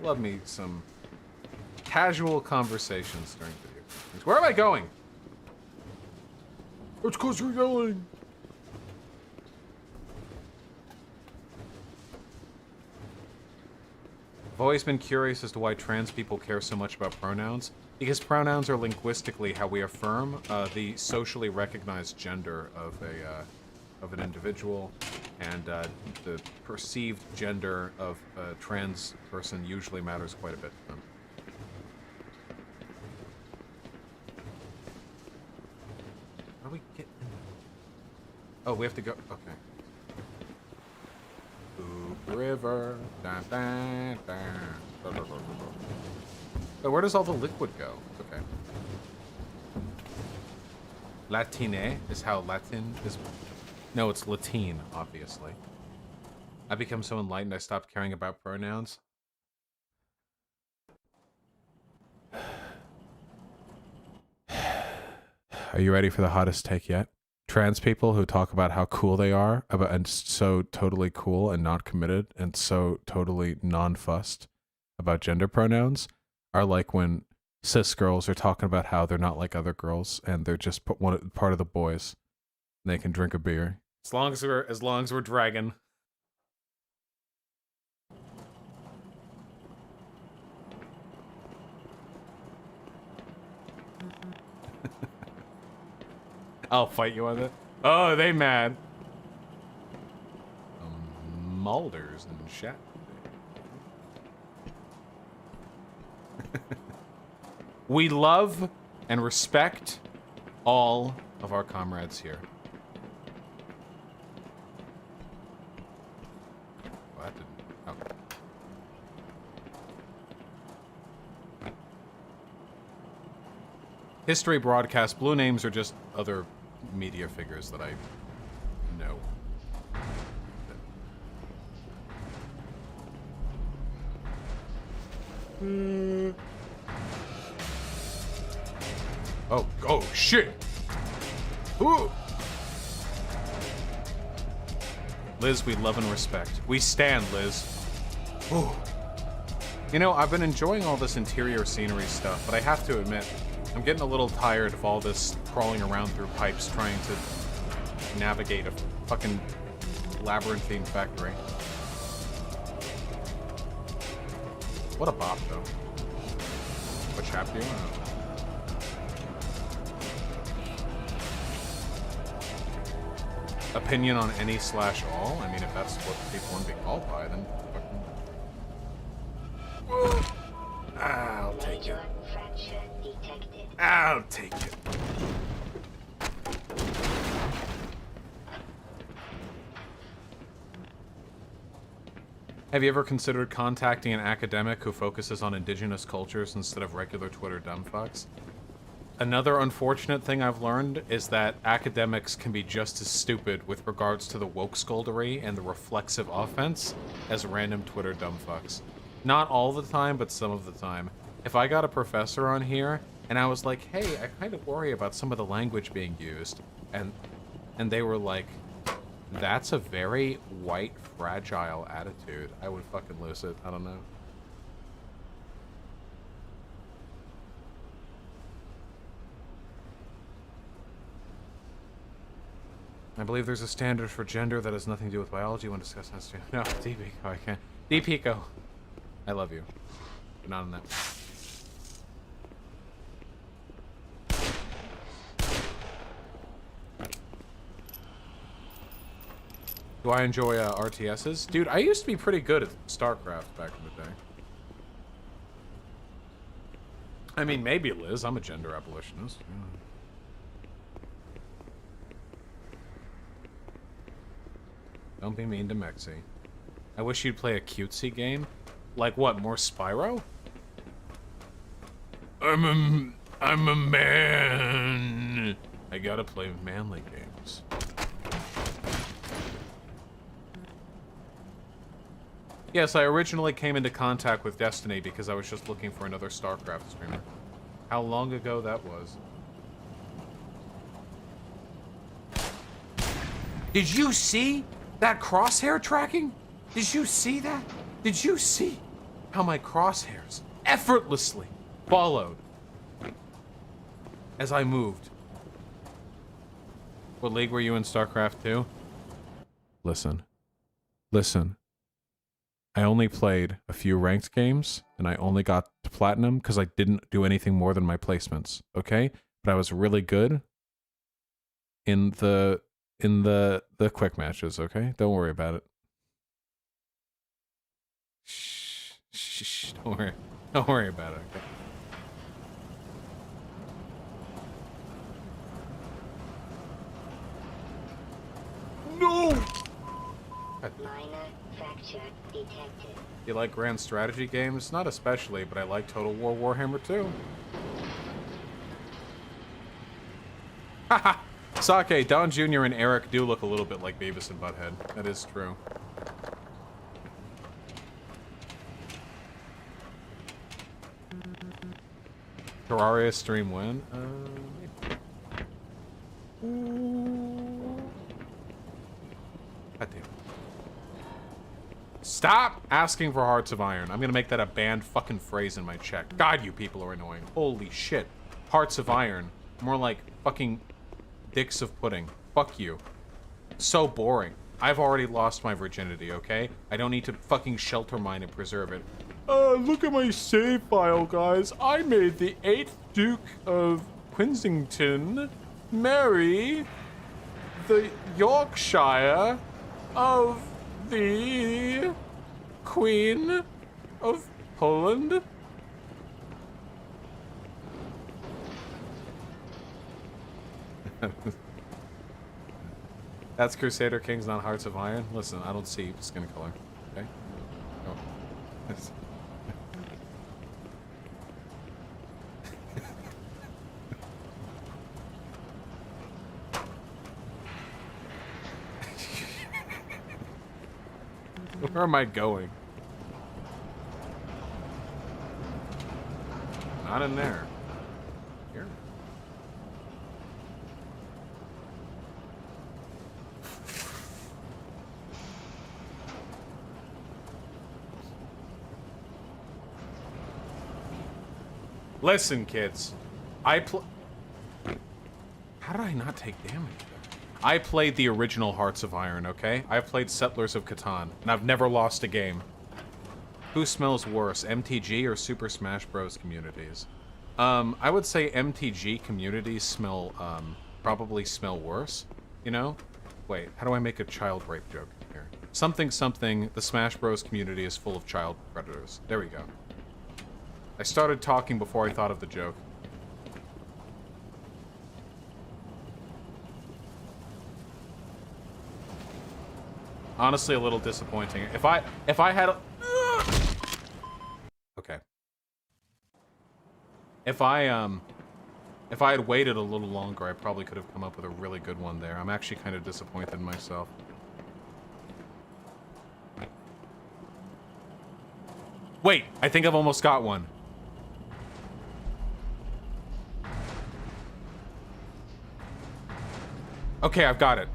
Love me some casual conversations during video games. Where am I going? It's 'cause you're yelling. I've always been curious as to why trans people care so much about pronouns. Because pronouns are linguistically how we affirm the socially recognized gender of an individual, and the perceived gender of a trans person usually matters quite a bit to them. How do we get in? Oh, we have to go. Okay. Oop River. Da, da, da. Da, da, da, da. Oh, where does all the liquid go? Okay. Latine is how Latin is. No, it's Latine, obviously. I become so enlightened I stopped caring about pronouns. Are you ready for the hottest take yet? Trans people who talk about how cool they are, and so totally cool and not committed, and so totally non-fussed about gender pronouns, are like when cis girls are talking about how they're not like other girls and they're just part of the boys. And they can drink a beer as long as we're dragging. I'll fight you on it. Oh, they mad. Mulders and shit. We love and respect all of our comrades here. Oh, that didn't. Oh. History broadcast. Blue names are just other media figures that I know. Oh shit! Ooh. Liz, we love and respect. We stand, Liz. Ooh. You know, I've been enjoying all this interior scenery stuff, but I have to admit, I'm getting a little tired of all this crawling around through pipes trying to navigate a fucking labyrinthine factory. What a bop, though. What chapter do you want? Opinion on any slash all? I mean, if that's what people want to be called by, then fucking... I'll take it. I'll take it. Have you ever considered contacting an academic who focuses on indigenous cultures instead of regular Twitter dumbfucks? Another unfortunate thing I've learned is that academics can be just as stupid with regards to the woke scoldery and the reflexive offense as random Twitter dumbfucks. Not all the time, but some of the time. If I got a professor on here and I was like, hey, I kind of worry about some of the language being used, and they were like, that's a very white, fragile attitude, I would fucking lose it. I don't know. I believe there's a standard for gender that has nothing to do with biology when discussing this. No, D-Pico, I can't. D-Pico, I love you, but not on that. Do I enjoy RTSs? Dude, I used to be pretty good at StarCraft back in the day. I mean, maybe Liz, I'm a gender abolitionist. Yeah. Don't be mean to Mexi. I wish you'd play a cutesy game. Like what, more Spyro? I'm a man. I gotta play manly games. Yes, I originally came into contact with Destiny because I was just looking for another StarCraft streamer. How long ago that was. Did you see that crosshair tracking? Did you see that? Did you see how my crosshairs effortlessly followed as I moved? What league were you in StarCraft 2? Listen. Listen. I only played a few ranked games, and I only got to platinum because I didn't do anything more than my placements, okay? But I was really good in the quick matches, okay? Don't worry about it. Shh, don't worry. Don't worry about it, okay? No! Minor fracture detected. You like grand strategy games? Not especially, but I like Total War Warhammer 2. Haha! Sake, Don Jr. and Eric do look a little bit like Beavis and Butthead. That is true. Terraria stream when? God damn. Stop asking for Hearts of Iron. I'm gonna make that a banned fucking phrase in my chat. God, you people are annoying. Holy shit. Hearts of Iron. More like fucking dicks of pudding. Fuck you. So boring. I've already lost my virginity, okay? I don't need to fucking shelter mine and preserve it. Look at my save file, guys. I made the 8th Duke of Quinsington marry the Yorkshire of the Queen of Poland. That's Crusader Kings, not Hearts of Iron. Listen, I don't see skin color. Okay? Oh. Where am I going? Not in there. Here. Listen, kids. How did I not take damage there? I played the original Hearts of Iron, okay? I've played Settlers of Catan, and I've never lost a game. Who smells worse, MTG or Super Smash Bros. Communities? I would say MTG communities smell, probably smell worse, you know? Wait, how do I make a child rape joke here? Something, the Smash Bros. Community is full of child predators. There we go. I started talking before I thought of the joke. Honestly, a little disappointing. If I had a... Okay. If I had waited a little longer, I probably could have come up with a really good one there. I'm actually kind of disappointed in myself. Wait, I think I've almost got one. Okay, I've got it.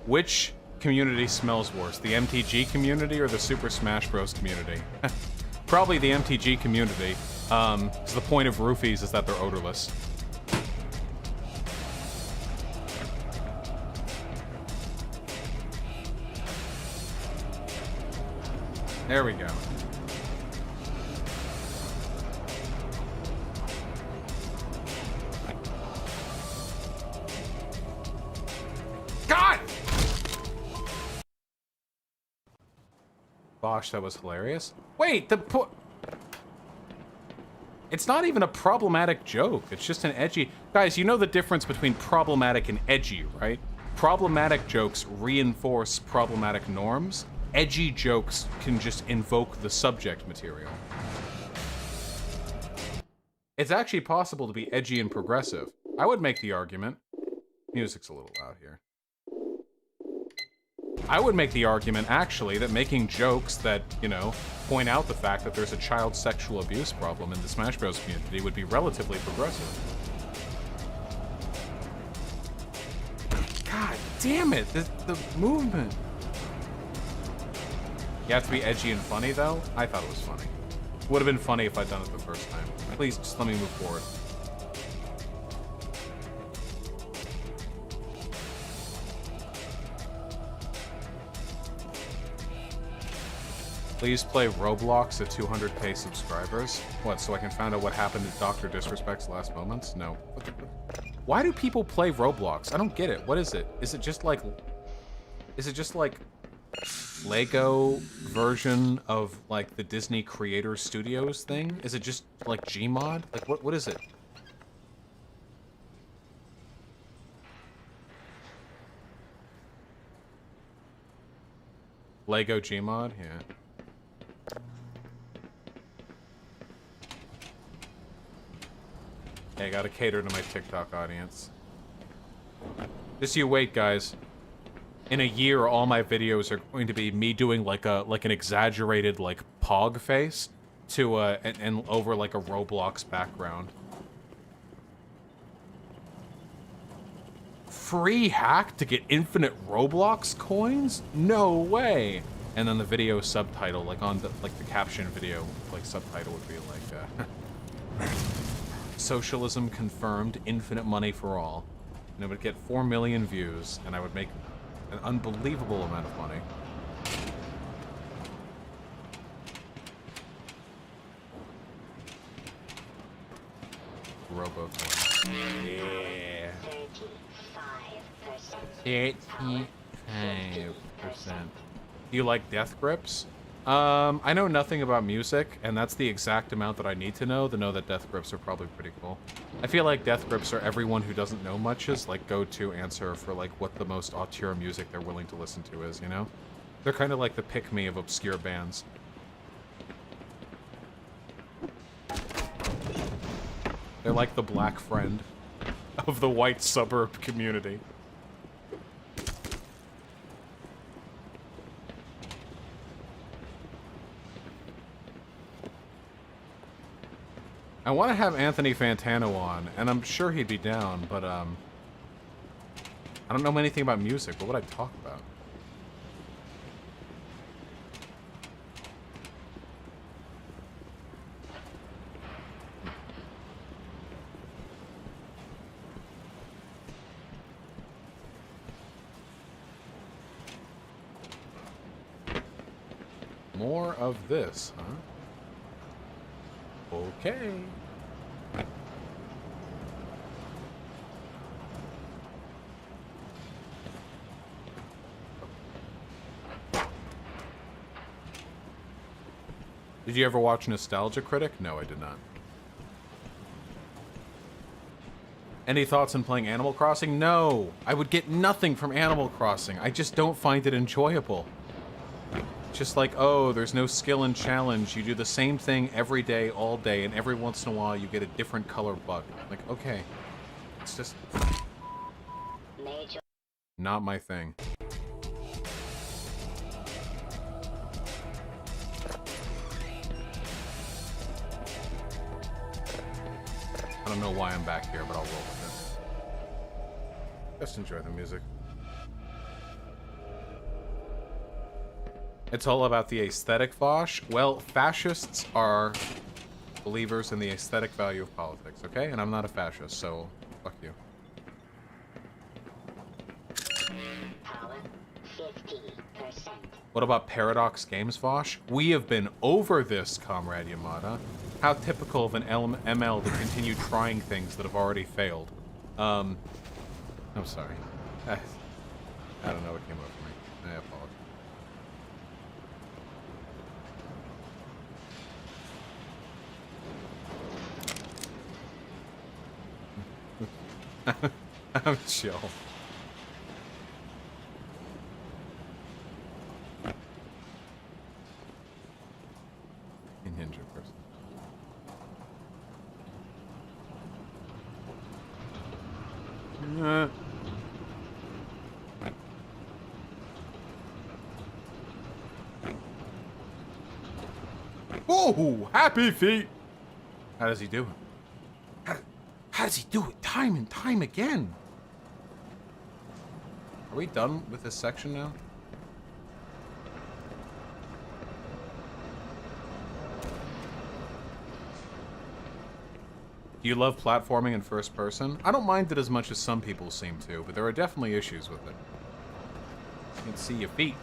Which community smells worse, the MTG community or the Super Smash Bros. Community? Probably the MTG community, because the point of roofies is that they're odorless. There we go. God! Vaush, that was hilarious. Wait, it's not even a problematic joke. It's just an edgy... Guys, you know the difference between problematic and edgy, right? Problematic jokes reinforce problematic norms. Edgy jokes can just invoke the subject material. It's actually possible to be edgy and progressive. I would make the argument. Music's a little loud here. I would make the argument, actually, that making jokes that, you know, point out the fact that there's a child sexual abuse problem in the Smash Bros. Community would be relatively progressive. God damn it, the movement. You have to be edgy and funny, though? I thought it was funny. It would have been funny if I'd done it the first time. Please, just let me move forward. Please play Roblox at 200k subscribers. What, so I can find out what happened to Dr. Disrespect's last moments? No. Why do people play Roblox? I don't get it. What is it? Is it just like Lego version of like the Disney Creator Studios thing? Is it just like Gmod? Like what is it? Lego Gmod? Yeah. I gotta cater to my TikTok audience. Just you wait, guys. In a year, all my videos are going to be me doing like an exaggerated like pog face to and over like a Roblox background. Free hack to get infinite Roblox coins? No way! And then the video subtitle, like on the caption video, like subtitle would be like socialism confirmed, infinite money for all. And it would get 4 million views, and I would make an unbelievable amount of money. Robocoin. Yeah. 35%. Do you like death grips? I know nothing about music, and that's the exact amount that I need to know that death grips are probably pretty cool. I feel like death grips are everyone who doesn't know much's like go-to answer for like what the most auteur music they're willing to listen to is, you know? They're kind of like the pick-me of obscure bands. They're like the black friend of the white suburb community. I want to have Anthony Fantano on, and I'm sure he'd be down, but, I don't know anything about music. What would I talk about? More of this, huh? Okay. Did you ever watch Nostalgia Critic? No, I did not. Any thoughts on playing Animal Crossing? No! I would get nothing from Animal Crossing. I just don't find it enjoyable. Just like, oh, there's no skill and challenge. You do the same thing every day, all day, and every once in a while you get a different color bug. Like, okay. It's just... not my thing. I don't know why I'm back here, but I'll roll with it. Just enjoy the music. It's all about the aesthetic, Vaush. Well, fascists are believers in the aesthetic value of politics, okay? And I'm not a fascist, so fuck you. Power 50%. What about Paradox Games, Vaush? We have been over this, Comrade Yamada. How typical of an ML to continue trying things that have already failed. I'm sorry. I don't know what came over me. I apologize. I'm chill. Ninja person. Oh, happy feet! How does he do it? How does he do it time and time again? Are we done with this section now? Do you love platforming in first person? I don't mind it as much as some people seem to, but there are definitely issues with it. You can see your feet.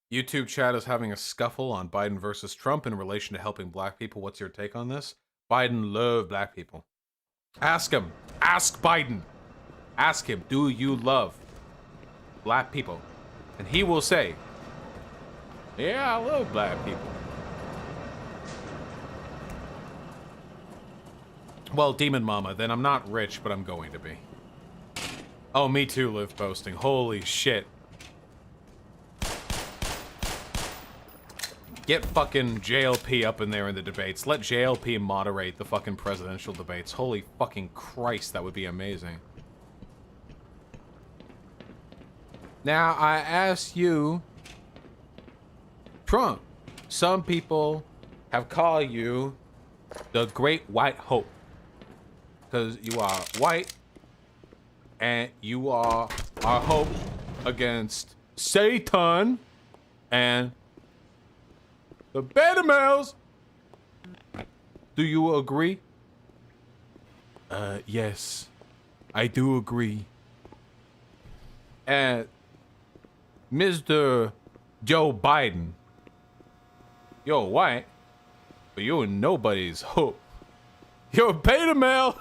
YouTube chat is having a scuffle on Biden versus Trump in relation to helping black people. What's your take on this? Biden love black people. Ask him. Ask Biden. Ask him, do you love black people? And he will say, yeah, I love black people. Well, Demon Mama, then I'm not rich, but I'm going to be. Oh, me too, Live posting. Holy shit. Get fucking JLP up in there in the debates. Let JLP moderate the fucking presidential debates. Holy fucking Christ, that would be amazing. Now, I ask you, Trump, some people have called you the Great White Hope. Because you are white, and you are our hope against Satan and the beta males. Do you agree? Yes. I do agree. And Mr. Joe Biden, you're white, but you're nobody's hope. You're a beta male.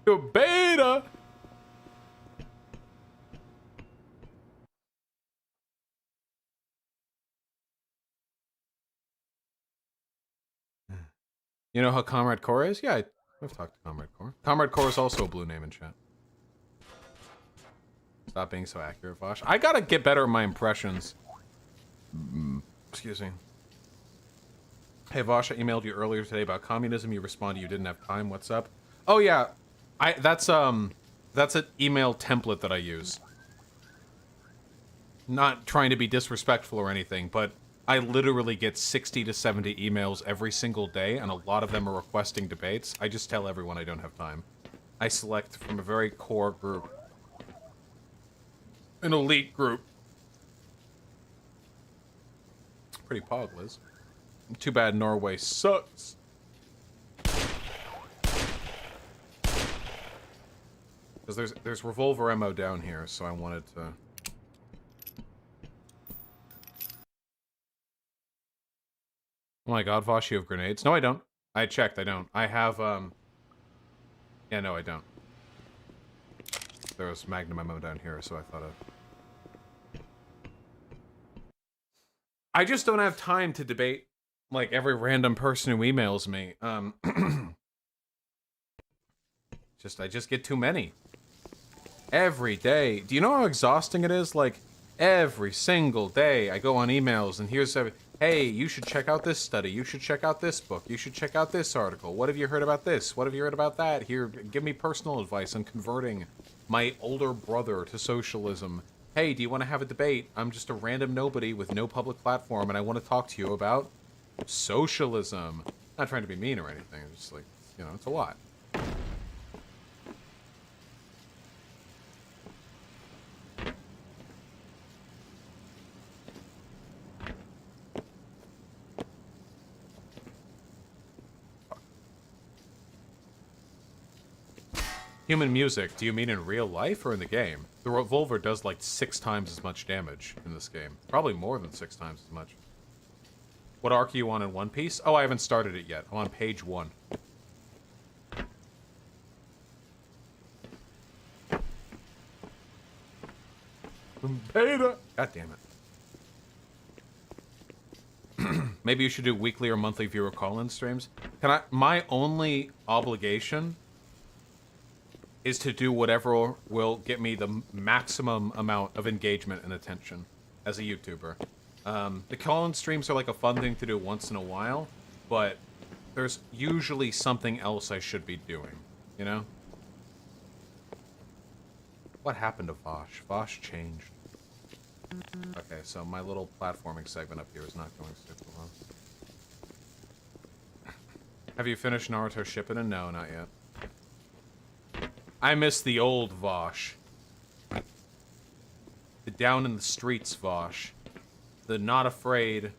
You're beta. You know how Comrade Core is? Yeah, I've talked to Comrade Core. Comrade Core is also a blue name in chat. Stop being so accurate, Vaush. I gotta get better at my impressions. Excuse me. Hey, Vaush, I emailed you earlier today about communism. You responded you didn't have time. What's up? Oh, yeah. That's an email template that I use. not trying to be disrespectful or anything, but I literally get 60 to 70 emails every single day, and a lot of them are requesting debates. I just tell everyone I don't have time. I select from a very core group. An elite group. Pretty pog, Liz. Too bad Norway sucks. Because there's revolver ammo down here, so I wanted to... Oh my god, Vaush, you have grenades? No, I don't. I checked, I don't. I have, Yeah, no, I don't. There was magnum ammo down here, so I thought of... I just don't have time to debate, like, every random person who emails me. I just get too many. Every day. Do you know how exhausting it is? Like, every single day I go on emails and here's hey, you should check out this study. You should check out this book. You should check out this article. What have you heard about this? What have you heard about that? Here, give me personal advice on converting my older brother to socialism. Hey, do you want to have a debate? I'm just a random nobody with no public platform and I want to talk to you about socialism. Not trying to be mean or anything. It's just like, you know, it's a lot. Human music, do you mean in real life or in the game? The revolver does like 6 times as much damage in this game. Probably more than 6 times as much. What arc are you on in One Piece? Oh, I haven't started it yet. I'm on page 1. Beta! God damn it. Maybe you should do weekly or monthly viewer call-in streams. My only obligation is to do whatever will get me the maximum amount of engagement and attention as a YouTuber. The call-in streams are like a fun thing to do once in a while, but there's usually something else I should be doing, you know? What happened to Vaush? Vaush changed. Okay, so my little platforming segment up here is not going super well. Have you finished Naruto Shippuden? No, not yet. I miss the old Vaush. The down in the streets Vaush. The not afraid.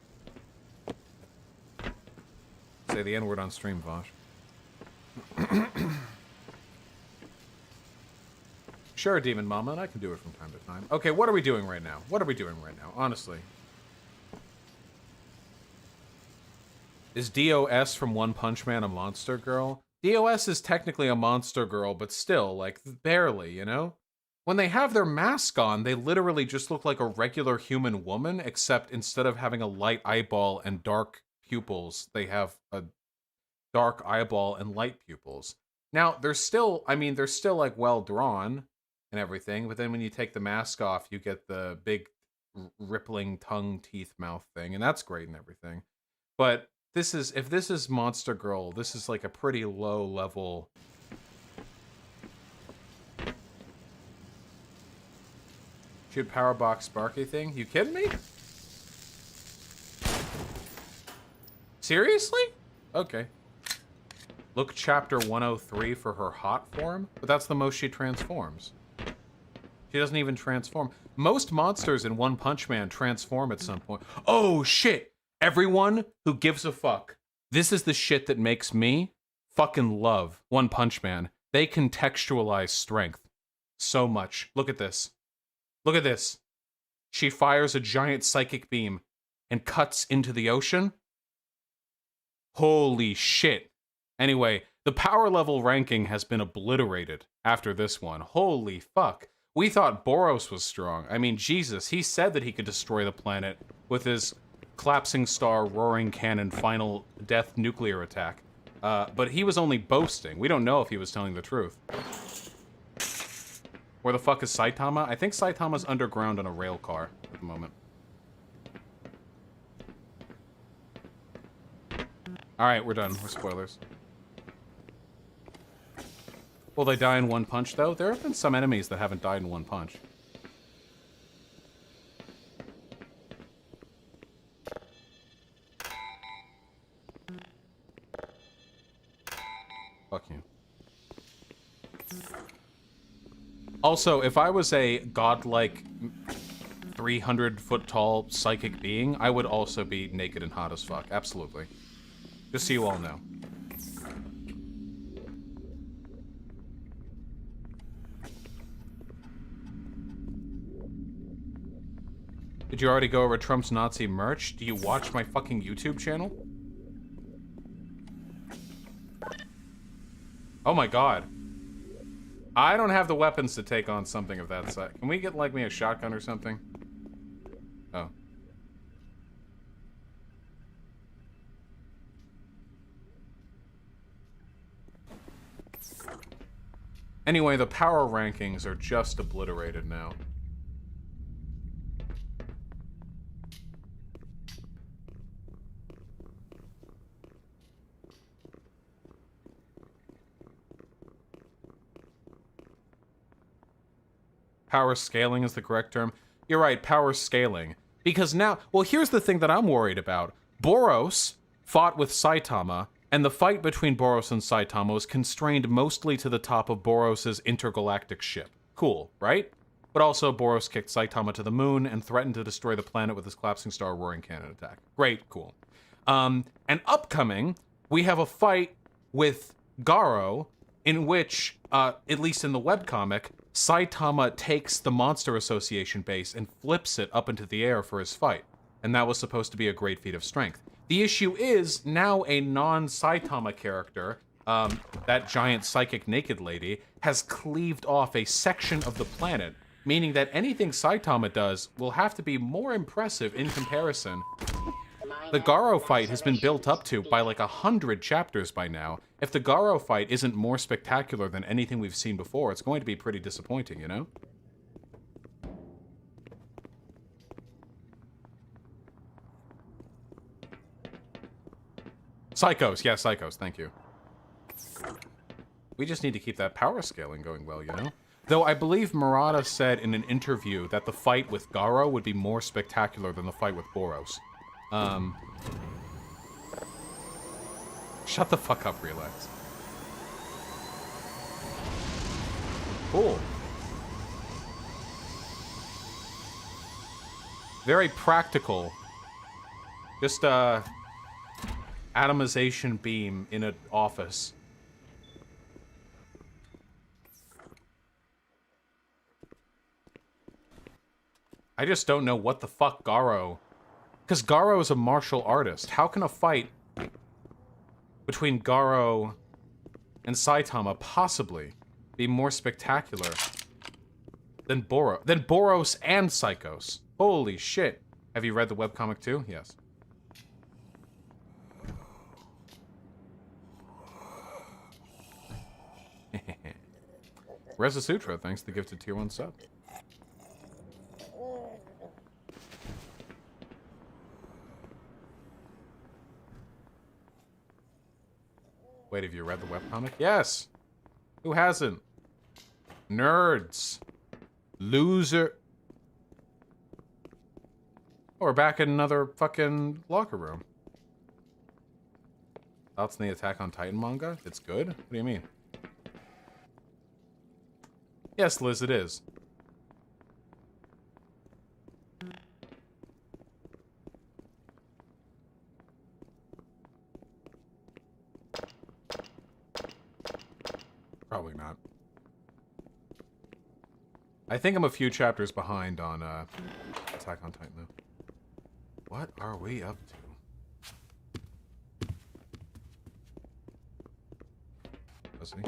Say the N-word on stream, Vaush. Sure, Demon Mama, and I can do it from time to time. Okay, what are we doing right now? What are we doing right now, honestly? Is DOS from One Punch Man a monster girl? DOS is technically a monster girl, but still, like, barely, you know? When they have their mask on, they literally just look like a regular human woman, except instead of having a light eyeball and dark pupils, they have a dark eyeball and light pupils. Now, they're still, I mean, they're still, like, well-drawn and everything, but then when you take the mask off, you get the big rippling tongue, teeth, mouth thing, and that's great and everything. But this is, if this is Monster Girl, this is like a pretty low level. Shoot power box Sparky thing? You kidding me? Seriously? Okay. Look chapter 103 for her hot form, but that's the most she transforms. She doesn't even transform. Most monsters in One Punch Man transform at some point. Oh shit! Everyone who gives a fuck. This is the shit that makes me fucking love One Punch Man. They contextualize strength so much. Look at this. Look at this. She fires a giant psychic beam and cuts into the ocean. Holy shit. Anyway, the power level ranking has been obliterated after this one. Holy fuck. We thought Boros was strong. I mean, Jesus, he said that he could destroy the planet with his collapsing star, roaring cannon, final death nuclear attack. But he was only boasting. We don't know if he was telling the truth. Where the fuck is Saitama? I think Saitama's underground on a rail car at the moment. Alright, we're done. We're spoilers. Will they die in one punch, though? There have been some enemies that haven't died in one punch. Fuck you. Also, if I was a godlike 300-foot tall psychic being, I would also be naked and hot as fuck. Absolutely. Just so you all know. Did you already go over Trump's Nazi merch? Do you watch my fucking YouTube channel? Oh my god. I don't have the weapons to take on something of that size. Can we get, like, me a shotgun or something? Oh. Anyway, the power rankings are just obliterated now. Power scaling is the correct term. You're right, power scaling. Because now, well, here's the thing that I'm worried about. Boros fought with Saitama, and the fight between Boros and Saitama was constrained mostly to the top of Boros' intergalactic ship. Cool, right? But also, Boros kicked Saitama to the moon and threatened to destroy the planet with his collapsing star roaring cannon attack. Great, cool. And upcoming, we have a fight with Garo, in which, at least in the webcomic, Saitama takes the Monster Association base and flips it up into the air for his fight. And that was supposed to be a great feat of strength. The issue is, now a non-Saitama character, that giant psychic naked lady, has cleaved off a section of the planet, meaning that anything Saitama does will have to be more impressive in comparison. The Garo fight has been built up to by like 100 chapters by now. If the Garo fight isn't more spectacular than anything we've seen before, it's going to be pretty disappointing, you know? Psychos, yeah, Psychos, thank you. We just need to keep that power scaling going well, you know? Though I believe Murata said in an interview that the fight with Garo would be more spectacular than the fight with Boros. Shut the fuck up, relax. Cool. Very practical. Just, atomization beam in an office. I just don't know what the fuck Garo... Because Garo is a martial artist. How can a fight between Garo and Saitama possibly be more spectacular than Boros and Psychos? Holy shit. Have you read the webcomic too? Yes. Reza Sutra, thanks to the gifted tier 1 sub. Wait, have you read the webcomic? Yes! Who hasn't? Nerds. Loser. Oh, we're back in another fucking locker room. Thoughts on the Attack on Titan manga? It's good? What do you mean? Yes, Liz, it is. Probably not. I think I'm a few chapters behind on Attack on Titan, though. What are we up to? Pussy.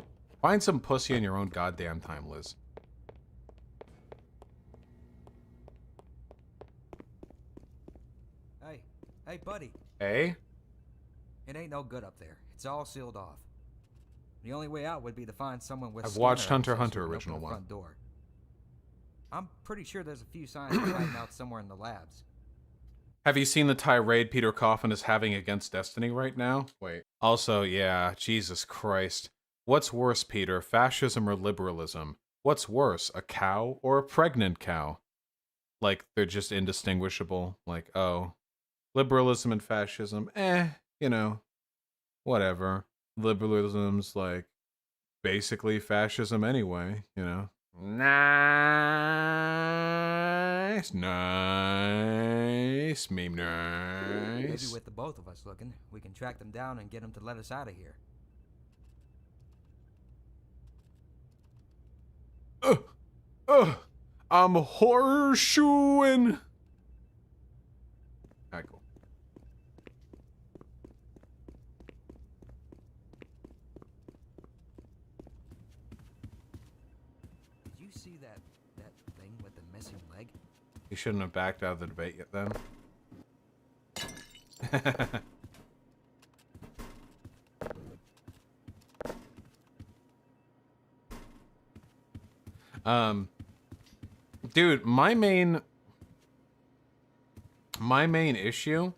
Find some pussy in your own goddamn time, Liz. Hey, buddy. Hey? It ain't no good up there. It's all sealed off. The only way out would be to find someone with... I've watched scanner Hunter x access Hunter who can original open the one. front door. I'm pretty sure there's a few signs of hiding out somewhere in the labs. Have you seen the tirade Peter Coffin is having against Destiny right now? Wait. Also, yeah, Jesus Christ. What's worse, Peter, fascism or liberalism? What's worse, a cow or a pregnant cow? Like, they're just indistinguishable. Like, oh, liberalism and fascism, you know, whatever. Liberalism's like basically fascism anyway, you know. Nice, nice, meme Maybe nice. with the both of us looking, we can track them down and get them to let us out of here. I'm horseshoeing. Alright, cool. Did you see that thing with the missing leg? You shouldn't have backed out of the debate yet then. Dude, my main issue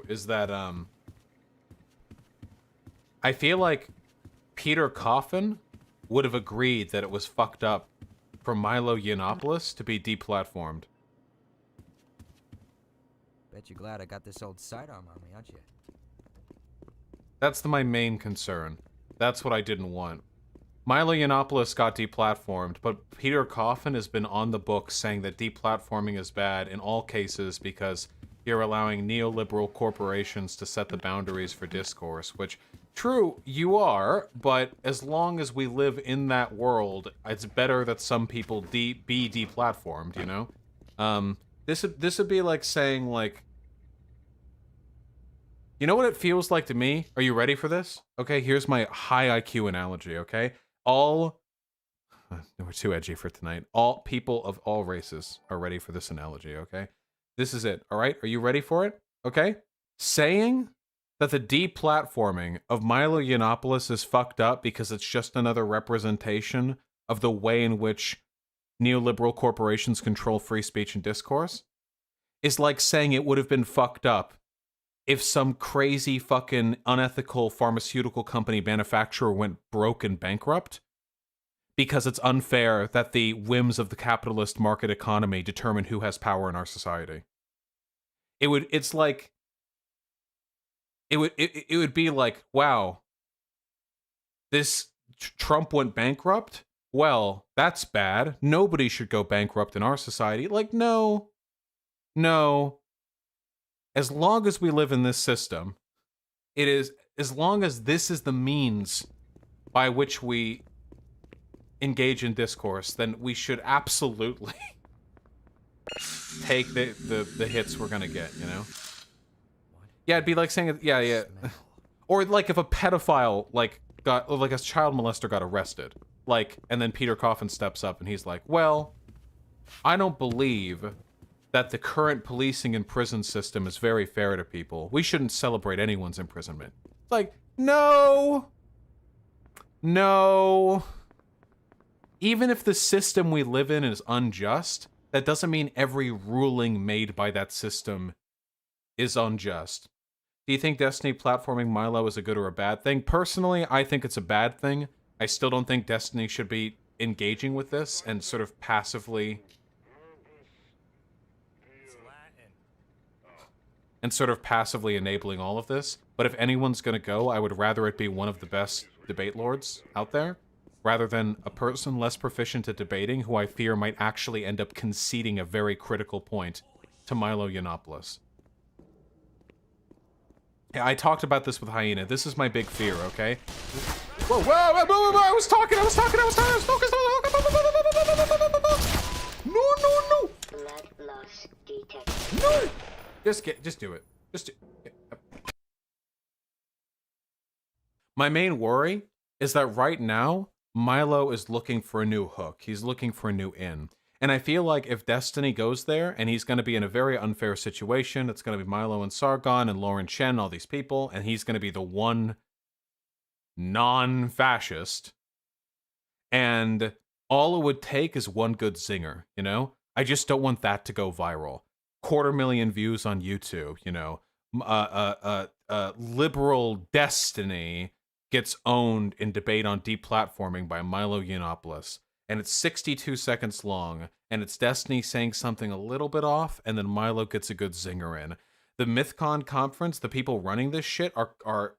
is that I feel like Peter Coffin would have agreed that it was fucked up for Milo Yiannopoulos to be deplatformed. Bet you're glad I got this old sidearm on me, aren't you? That's my main concern. That's what I didn't want. Milo Yiannopoulos got deplatformed, but Peter Coffin has been on the book saying that deplatforming is bad in all cases because you're allowing neoliberal corporations to set the boundaries for discourse, which, true, you are, but as long as we live in that world, it's better that some people be deplatformed, you know? This would be like saying, like, you know what it feels like to me? Are you ready for this? Okay, here's my high IQ analogy, okay? We're too edgy for tonight. All people of all races are ready for this analogy, okay? This is it, all right? Are you ready for it? Okay? Saying that the deplatforming of Milo Yiannopoulos is fucked up because it's just another representation of the way in which neoliberal corporations control free speech and discourse is like saying it would have been fucked up if some crazy fucking unethical pharmaceutical company manufacturer went broke and bankrupt because it's unfair that the whims of the capitalist market economy determine who has power in our society. It would be like, wow, this Trump went bankrupt? Well, that's bad. Nobody should go bankrupt in our society. Like, no. As long as we live in this system, as long as this is the means by which we engage in discourse, then we should absolutely take the hits we're gonna get, you know? Yeah, it'd be like saying, yeah. Or like if a pedophile, like a child molester got arrested, like, and then Peter Coffin steps up and he's like, well, I don't believe that the current policing and prison system is very fair to people. We shouldn't celebrate anyone's imprisonment. It's like, no. Even if the system we live in is unjust, that doesn't mean every ruling made by that system is unjust. Do you think Destiny platforming Milo is a good or a bad thing? Personally, I think it's a bad thing. I still don't think Destiny should be engaging with this and sort of passively enabling all of this. But if anyone's gonna go, I would rather it be one of the best debate lords out there, rather than a person less proficient at debating who I fear might actually end up conceding a very critical point to Milo Yiannopoulos. Yeah, I talked about this with Hyena. This is my big fear, okay? Whoa, I was talking, I was focused. No. Blood loss detected. No! Just do it. My main worry is that right now, Milo is looking for a new hook. He's looking for a new in. And I feel like if Destiny goes there, and he's going to be in a very unfair situation, it's going to be Milo and Sargon and Lauren Chen, all these people, and he's going to be the one non-fascist. And all it would take is one good zinger, you know? I just don't want that to go viral. 250,000 views on YouTube, you know? Liberal Destiny gets owned in debate on deplatforming by Milo Yiannopoulos. And it's 62 seconds long, and it's Destiny saying something a little bit off, and then Milo gets a good zinger in. The MythCon conference, the people running this shit are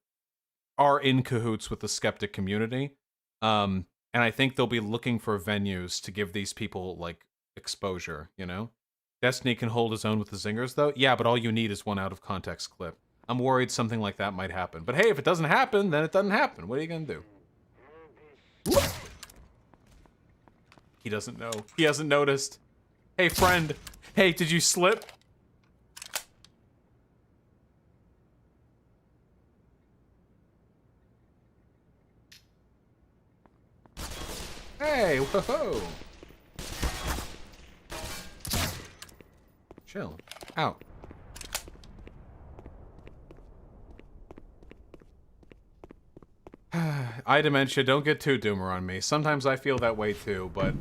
are in cahoots with the skeptic community. And I think they'll be looking for venues to give these people, like, exposure, you know? Destiny can hold his own with the zingers, though. Yeah, but all you need is one out-of-context clip. I'm worried something like that might happen. But hey, if it doesn't happen, then it doesn't happen. What are you gonna do? He doesn't know. He hasn't noticed. Hey, friend. Hey, did you slip? Hey, whoa. Chill. Out. I dementia, don't get too doomer on me. Sometimes I feel that way too, but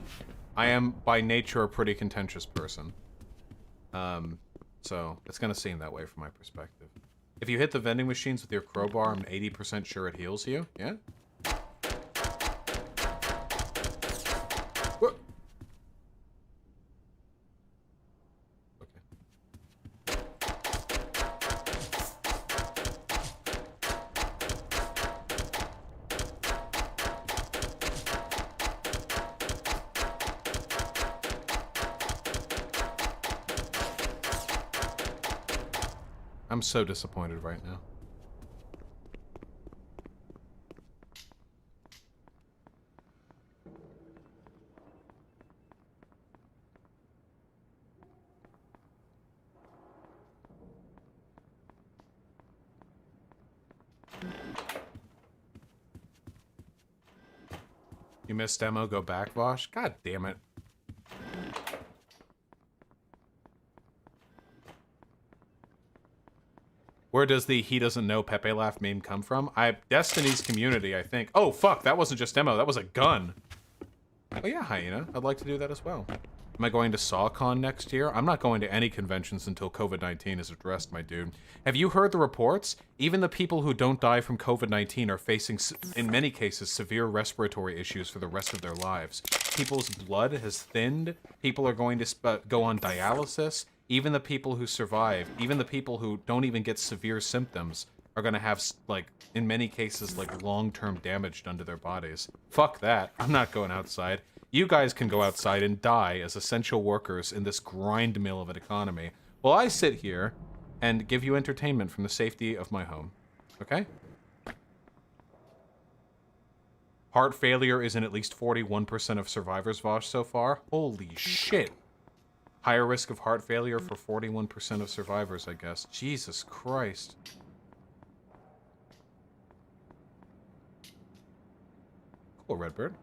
I am by nature a pretty contentious person. So it's gonna seem that way from my perspective. If you hit the vending machines with your crowbar, I'm 80% sure it heals you. Yeah? What? Okay. I'm so disappointed right now. You missed demo, go back, Vaush? God damn it. Where does the he doesn't know Pepe laugh meme come from? Destiny's community, I think. Oh, fuck, that wasn't just demo, that was a gun. Oh yeah, Hyena, I'd like to do that as well. Am I going to SawCon next year? I'm not going to any conventions until COVID-19 is addressed, my dude. Have you heard the reports? Even the people who don't die from COVID-19 are facing, in many cases, severe respiratory issues for the rest of their lives. People's blood has thinned. People are going to go on dialysis. Even the people who survive, even the people who don't even get severe symptoms, are gonna have, like, in many cases, like, long-term damage done to their bodies. Fuck that. I'm not going outside. You guys can go outside and die as essential workers in this grind mill of an economy, while I sit here and give you entertainment from the safety of my home. Okay? Heart failure is in at least 41% of survivors, Vaush, so far. Holy shit. Higher risk of heart failure for 41% of survivors, I guess. Jesus Christ. Cool, Redbird.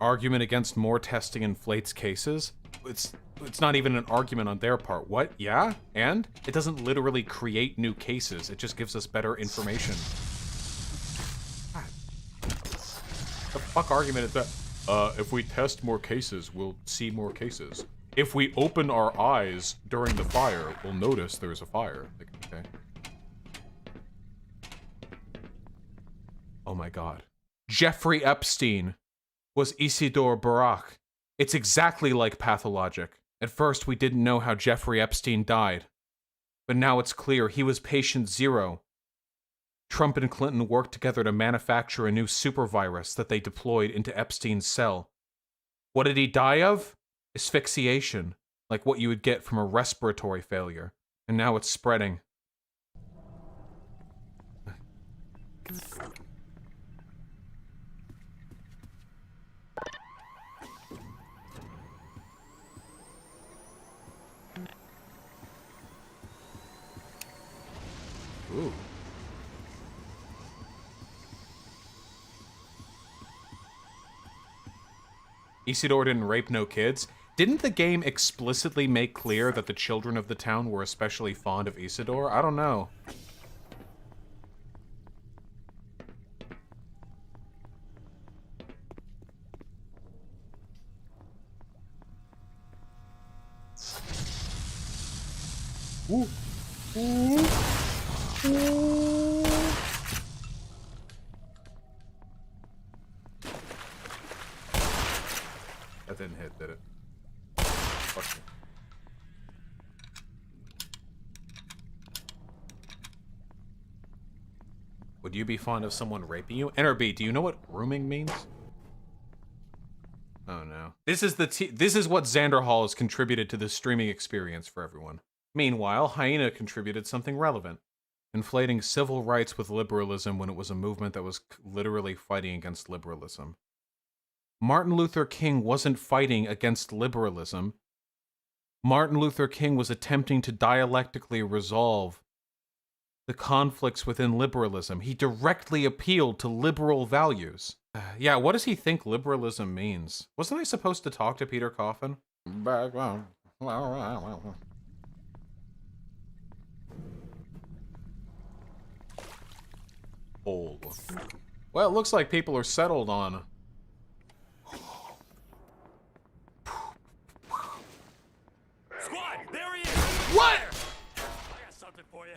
Argument against more testing inflates cases? It's not even an argument on their part. What? Yeah? And? It doesn't literally create new cases. It just gives us better information. God. The fuck argument is that? If we test more cases, we'll see more cases. If we open our eyes during the fire, we'll notice there's a fire. Like, okay. Oh my god. Jeffrey Epstein was Isidore Barak. It's exactly like Pathologic. At first, we didn't know how Jeffrey Epstein died. But now it's clear he was patient zero. Trump and Clinton worked together to manufacture a new supervirus that they deployed into Epstein's cell. What did he die of? Asphyxiation, like what you would get from a respiratory failure. And now it's spreading. Ooh. Isidore didn't rape no kids. Didn't the game explicitly make clear that the children of the town were especially fond of Isidore? I don't know. Ooh. Ooh. Ooh. Would you be fond of someone raping you? NRB, do you know what grooming means? Oh no. This is what Xander Hall has contributed to the streaming experience for everyone. Meanwhile, Hyena contributed something relevant. Inflating civil rights with liberalism when it was a movement that was literally fighting against liberalism. Martin Luther King wasn't fighting against liberalism. Martin Luther King was attempting to dialectically resolve the conflicts within liberalism. He directly appealed to liberal values. Yeah, what does he think liberalism means? Wasn't I supposed to talk to Peter Coffin? Old. Well, it looks like people are settled on. Squad, there he is. What? I got something for you.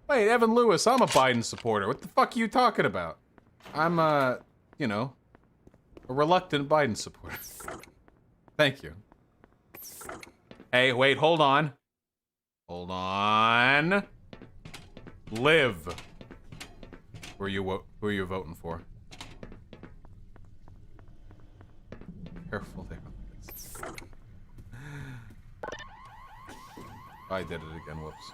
Wait, Evan Lewis, I'm a Biden supporter. What the fuck are you talking about? I'm, you know, a reluctant Biden supporter. Thank you. Hey, wait, hold on. Hold on. Live. Who are you voting for? Careful there. I did it again, whoops.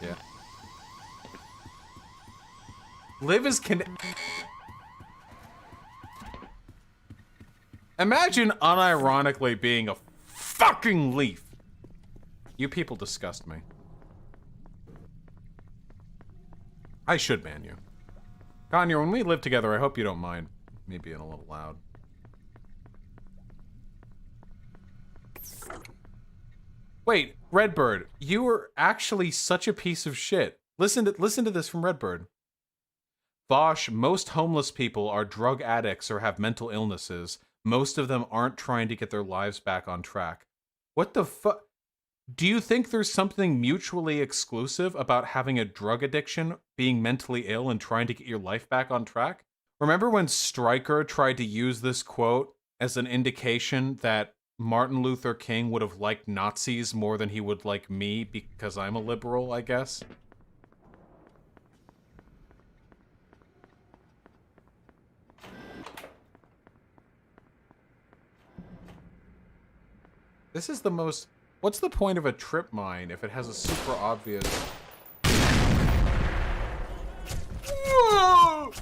Yeah. Live is Imagine unironically being a fucking leaf. You people disgust me. I should ban you. Kanye, when we live together, I hope you don't mind me being a little loud. Wait, Redbird, you were actually such a piece of shit. Listen to this from Redbird. Vaush, most homeless people are drug addicts or have mental illnesses. Most of them aren't trying to get their lives back on track. What the fuck? Do you think there's something mutually exclusive about having a drug addiction, being mentally ill, and trying to get your life back on track? Remember when Stryker tried to use this quote as an indication that Martin Luther King would have liked Nazis more than he would like me because I'm a liberal, I guess? This is the most... What's the point of a trip mine if it has a super obvious... Whoa!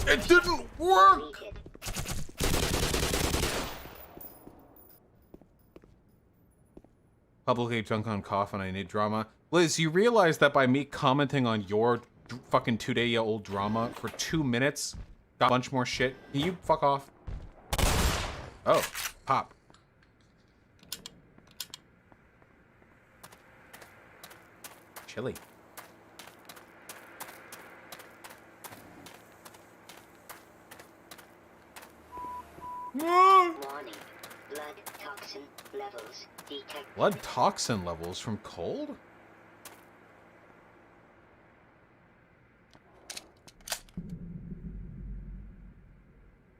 It didn't work! Publicly drunk on cough and I need drama. Liz, you realize that by me commenting on your fucking 2-day-old drama for 2 minutes, got a bunch more shit? Can you fuck off? Oh, pop. Chili. Warning. Blood toxin levels detected. Blood toxin levels from cold?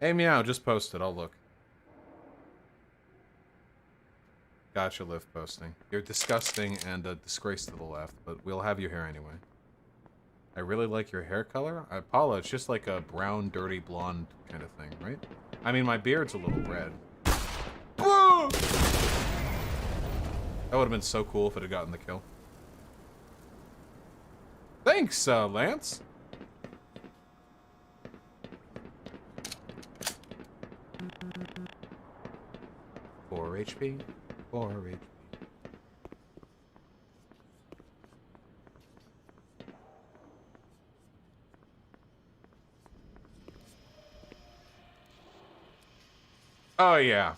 Hey, meow, just posted. I'll look. Gotcha, Liv posting. You're disgusting and a disgrace to the left, but we'll have you here anyway. I really like your hair color. Paula, it's just like a brown, dirty blonde kind of thing, right? I mean, my beard's a little red. Whoa! That would have been so cool if it had gotten the kill. Thanks, Lance. Four HP. 4 HP. Oh, yeah.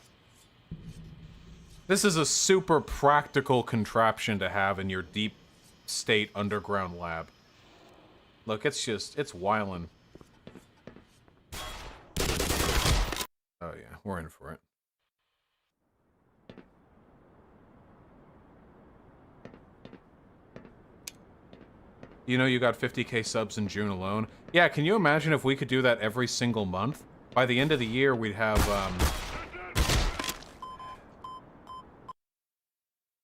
This is a super practical contraption to have in your deep state underground lab. Look, it's wildin'. Oh yeah, we're in for it. You know you got 50K subs in June alone? Yeah, can you imagine if we could do that every single month? By the end of the year, we'd have,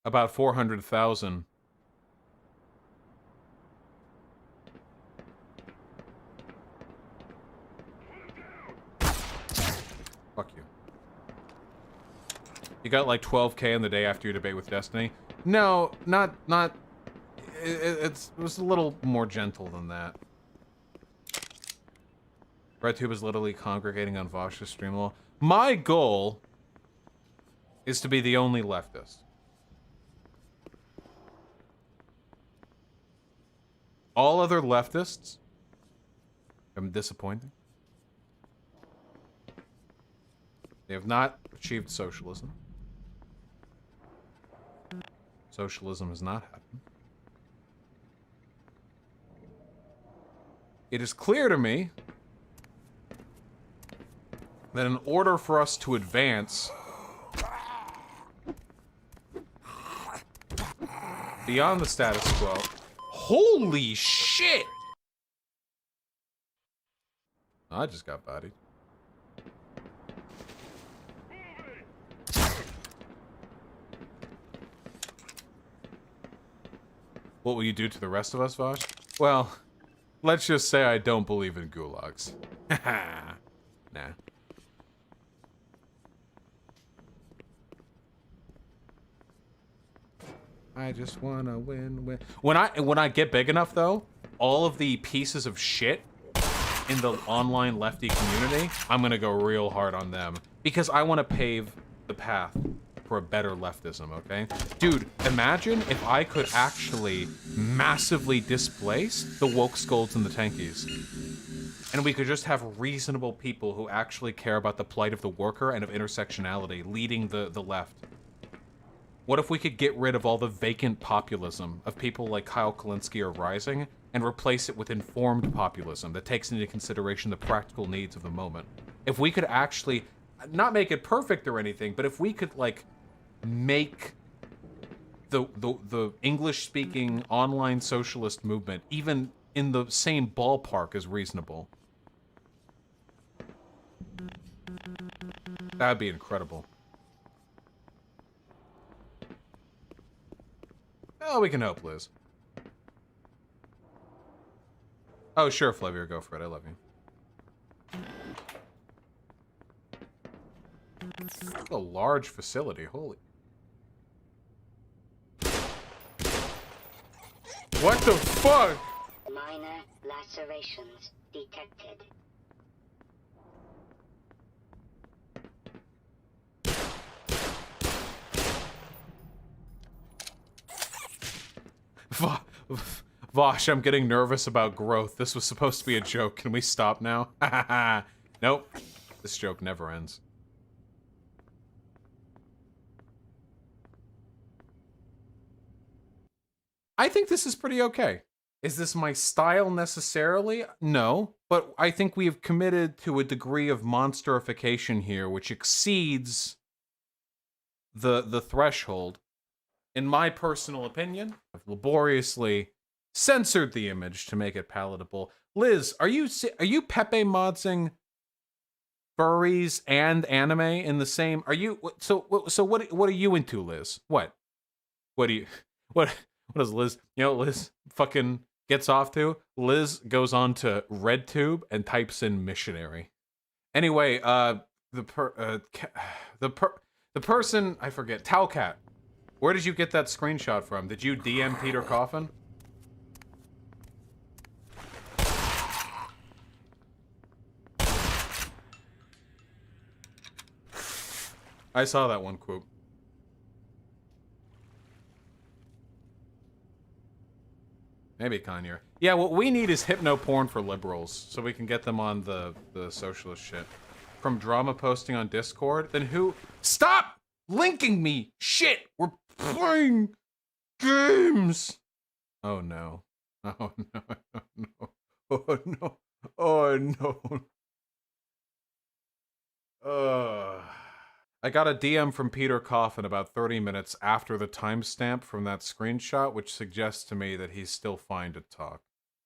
about 400,000. Fuck you. You got like 12K in the day after your debate with Destiny? No, not... It was a little more gentle than that. RedTube is literally congregating on Vaush's stream wall. My goal is to be the only leftist. All other leftists, I'm disappointed. They have not achieved socialism. Socialism has not happened. It is clear to me that in order for us to advance beyond the status quo... Holy shit! I just got bodied. What will you do to the rest of us, Vaush? Well, let's just say I don't believe in gulags. Nah. I just wanna win. When I get big enough, though, all of the pieces of shit in the online lefty community, I'm gonna go real hard on them because I want to pave the path for a better leftism. Okay, dude, imagine if I could actually massively displace the woke scolds and the tankies, and we could just have reasonable people who actually care about the plight of the worker and of intersectionality leading the left. What if we could get rid of all the vacant populism of people like Kyle Kalinske or Rising and replace it with informed populism that takes into consideration the practical needs of the moment? If we could actually, not make it perfect or anything, but if we could, like, make the English-speaking online socialist movement even in the same ballpark as reasonable, that'd be incredible. Oh, we can hope, Liz. Oh, sure, Flavier, go for it. I love you. That's a large facility. Holy. What the fuck? Minor lacerations detected. Vaush, I'm getting nervous about growth. This was supposed to be a joke. Can we stop now? Nope. This joke never ends. I think this is pretty okay. Is this my style necessarily? No, but I think we have committed to a degree of monsterification here which exceeds the threshold. In my personal opinion, I've laboriously censored the image to make it palatable. Liz, are you Pepe modsing furries and anime in the same? Are you what are you into, Liz? What does Liz? You know, Liz fucking gets off to. Liz goes on to RedTube and types in missionary. Anyway, the person I forget, Talcat. Where did you get that screenshot from? Did you DM Peter Coffin? I saw that one quote. Maybe Kanye. Yeah, what we need is hypno porn for liberals, so we can get them on the socialist shit. From drama posting on Discord? Then who? Stop! linking me. Shit, we're playing games. Oh no. Oh no. Oh no. Oh no. Oh no. I got a DM from Peter Coffin about 30 minutes after the timestamp from that screenshot, which suggests to me that he's still fine to talk.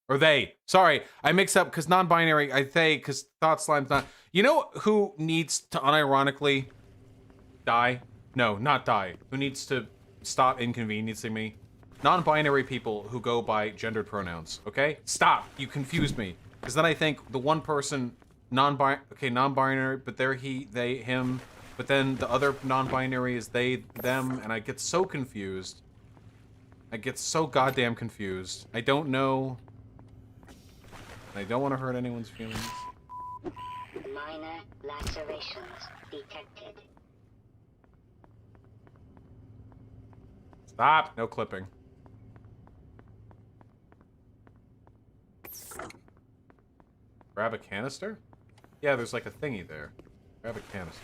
Or they. Sorry, I mix up because non-binary. I they because Thought Slime's not. You know who needs to unironically die? No, not die. Who needs to stop inconveniencing me? Non-binary people who go by gendered pronouns. Okay, stop. You confused me. Because then I think the one person non-binary, but they're he, they, him. But then the other non-binary is they, them, and I get so confused. I get so goddamn confused. I don't know. I don't want to hurt anyone's feelings. Minor lacerations detected. Stop! No clipping. Grab a canister? Yeah, there's like a thingy there. Grab a canister.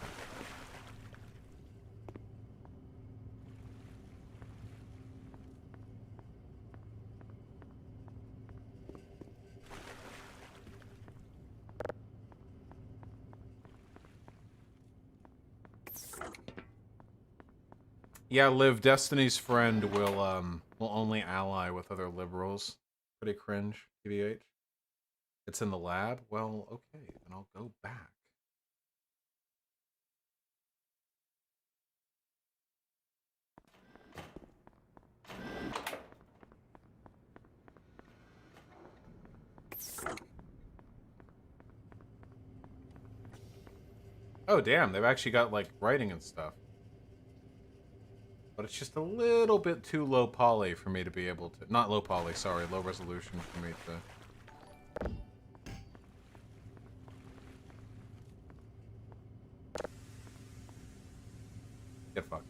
Yeah, Liv, Destiny's friend will only ally with other liberals. Pretty cringe, TBH. It's in the lab? Well, okay, then I'll go back. Oh, damn, they've actually got, like, writing and stuff. But it's just a little bit too low poly for me to be able to... Not low poly, sorry, low resolution for me to... Get fucked.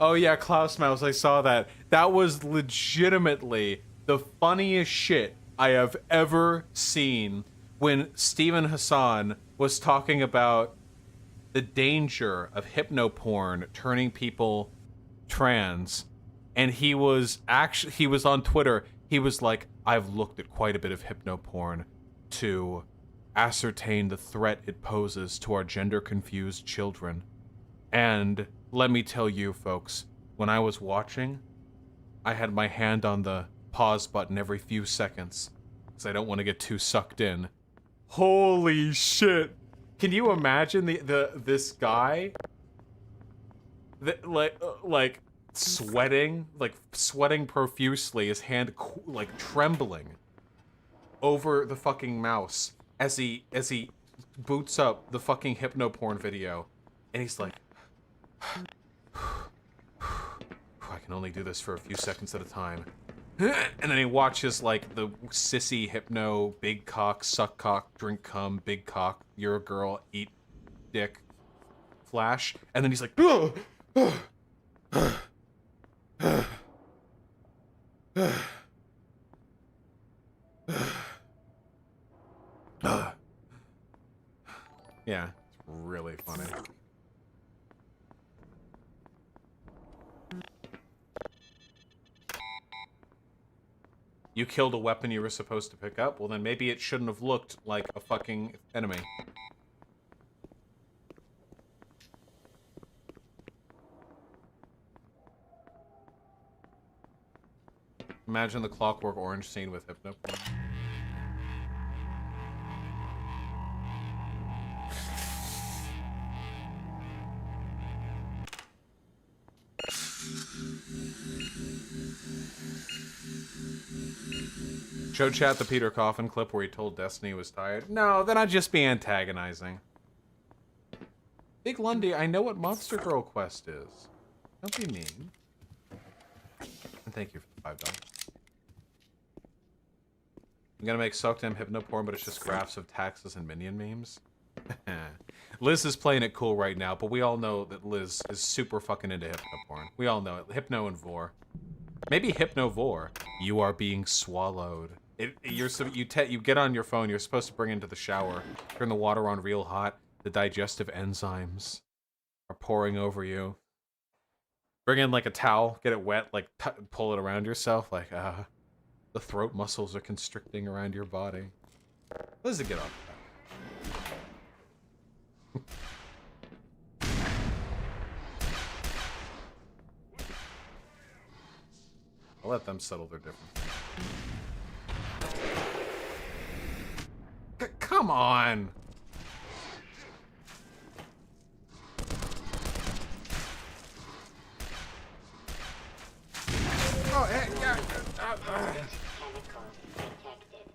Oh yeah, Klaus Mouse, I saw that. That was legitimately the funniest shit I have ever seen when Steven Hassan was talking about the danger of hypnoporn turning people trans. And he was on Twitter, he was like, I've looked at quite a bit of hypnoporn to ascertain the threat it poses to our gender-confused children. And let me tell you, folks, when I was watching, I had my hand on the pause button every few seconds, because I don't want to get too sucked in. Holy shit! Can you imagine this guy, like sweating profusely, his hand like trembling over the fucking mouse as he boots up the fucking hypnoporn video, and he's like, I can only do this for a few seconds at a time. And then he watches like the sissy hypno, big cock, suck cock, drink cum, big cock, you're a girl, eat dick, flash, and then he's like, yeah, it's really funny. You killed a weapon you were supposed to pick up? Well, then maybe it shouldn't have looked like a fucking enemy. Imagine the Clockwork Orange scene with Hypno. Show chat the Peter Coffin clip where he told Destiny he was tired. No, then I'd just be antagonizing. Big Lundy, I know what Monster Girl Quest is. Don't be mean. And thank you for the $5. I'm gonna make Sockdam Hypnoporn, but it's just graphs of taxes and minion memes. Liz is playing it cool right now, but we all know that Liz is super fucking into Hypnoporn. We all know it. Hypno and Vor. Maybe Hypnovore. You are being swallowed. You get on your phone. You're supposed to bring it into the shower. Turn the water on real hot. The digestive enzymes pouring over you. Bring in like a towel, get it wet, like pull it around yourself, like the throat muscles are constricting around your body. What does it get off? I'll let them settle their differences. Come on! Oh, hey, yeah. Chemical detected.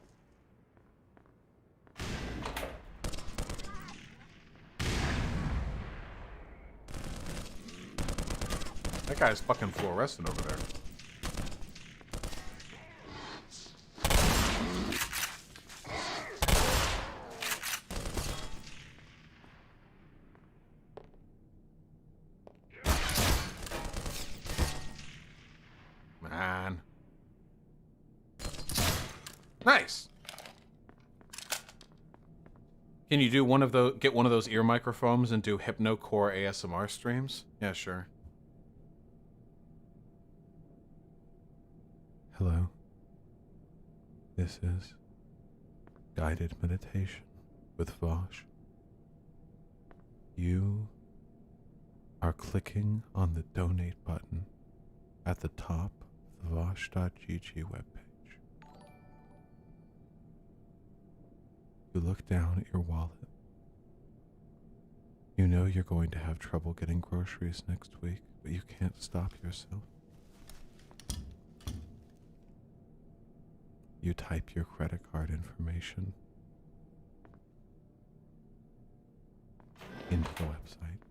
That guy's fucking fluorescent over there. Man. Nice. Can you do one of those, get one of those ear microphones and do hypnocore ASMR streams? Yeah, sure. Hello. This is guided meditation with Vaush. You are clicking on the donate button at the top of the Vaush.gg webpage. You look down at your wallet. You know you're going to have trouble getting groceries next week, but you can't stop yourself. You type your credit card information into the website.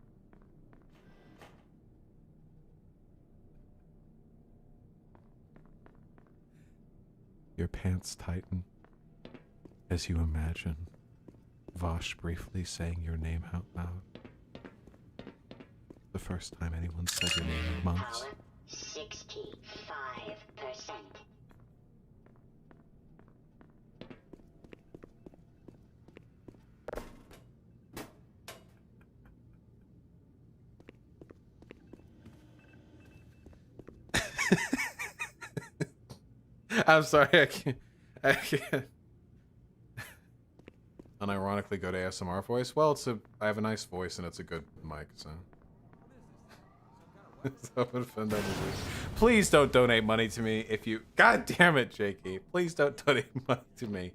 Your pants tighten as you imagine Vaush briefly saying your name out loud. The first time anyone said your name in months. Power 65%. I'm sorry, I can't unironically go to ASMR voice. Well, I have a nice voice and it's a good mic, so. Please don't donate money to me if you, god damn it, Jakey. Please don't donate money to me.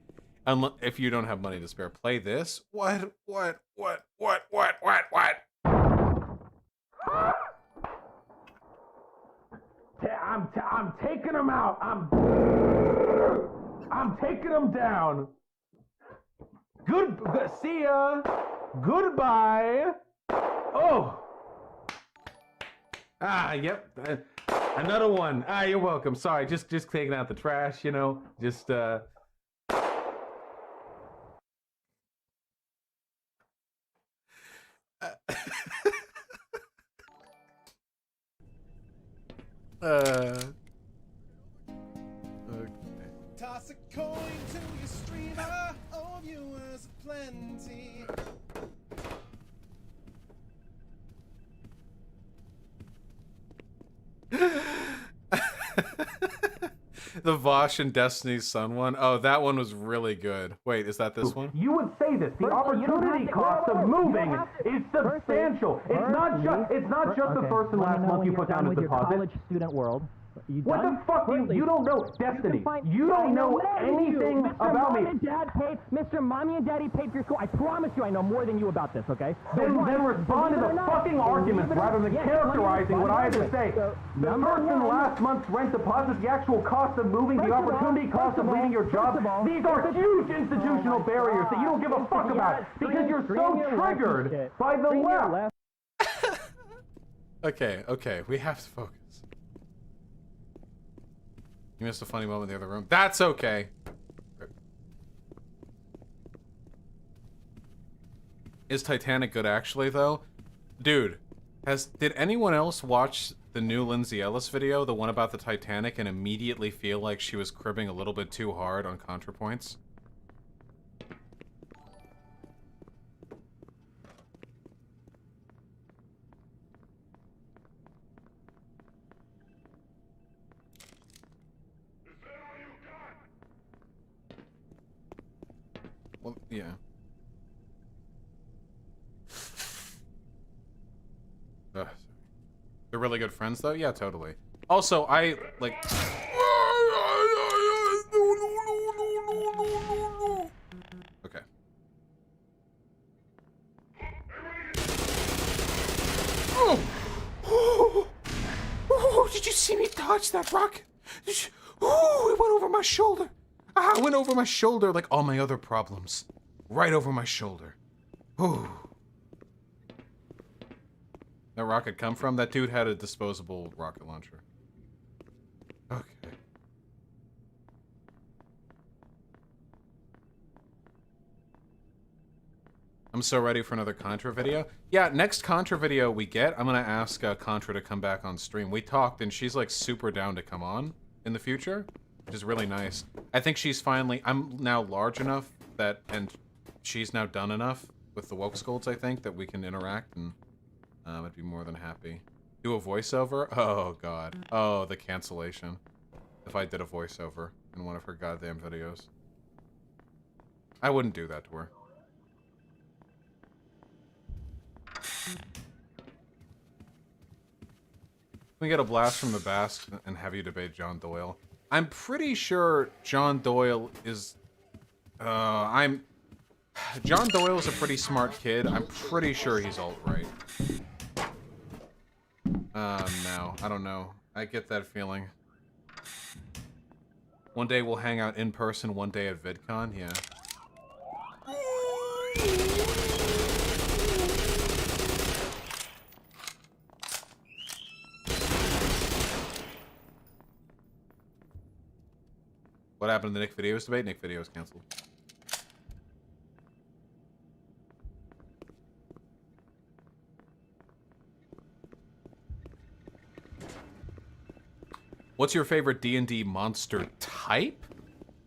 If you don't have money to spare. Play this? What? I'm taking him out. I'm taking him down. Good. See ya. Goodbye. Oh. Yep. Another one. You're welcome. Sorry, just taking out the trash. You know, just Okay. Toss a coin to your streamer. Oh, viewers plenty. The Vaush and Destiny's Son one. Oh, that one was really good. Wait, is that this one? You would say this. The opportunity cost of moving is substantial. It's not just the first and last month you put down as a deposit. College student world. What the fuck? You don't know Destiny. You don't know anything about me. Mr. Mommy and Daddy paid for your school. I promise you I know more than you about this, okay? Then respond to the fucking arguments rather than characterizing what I have to say. The first and last month's rent deposit, the actual cost of moving, the opportunity cost of leaving your job, these are huge institutional barriers that you don't give a fuck about because you're so triggered by the left. Okay, we have to focus. You missed a funny moment in the other room. That's okay. Is Titanic good actually, though? Dude, did anyone else watch the new Lindsay Ellis video, the one about the Titanic, and immediately feel like she was cribbing a little bit too hard on ContraPoints? Yeah. Ugh. They're really good friends, though? Yeah, totally. Also, I, like... Okay. Oh! Oh, did you see me dodge that rocket? Oh, it went over my shoulder. Ah, it went over my shoulder like all my other problems. Right over my shoulder. Oh. That rocket come from? That dude had a disposable rocket launcher. Okay. I'm so ready for another Contra video. Yeah, next Contra video we get, I'm gonna ask Contra to come back on stream. We talked and she's like super down to come on in the future, which is really nice. I think she's finally, I'm now large enough that, and she's now done enough with the woke scolds, I think, that we can interact, and I'd be more than happy. Do a voiceover? Oh god. Oh, the cancellation. If I did a voiceover in one of her goddamn videos. I wouldn't do that to her. We get a blast from the Basque and have you debate John Doyle. I'm pretty sure John Doyle is... John Doyle's a pretty smart kid. I'm pretty sure he's alt-right. No. I don't know. I get that feeling. One day we'll hang out in person, one day at VidCon, yeah. What happened to the Nick Videos debate? Nick Videos canceled. What's your favorite D&D monster type?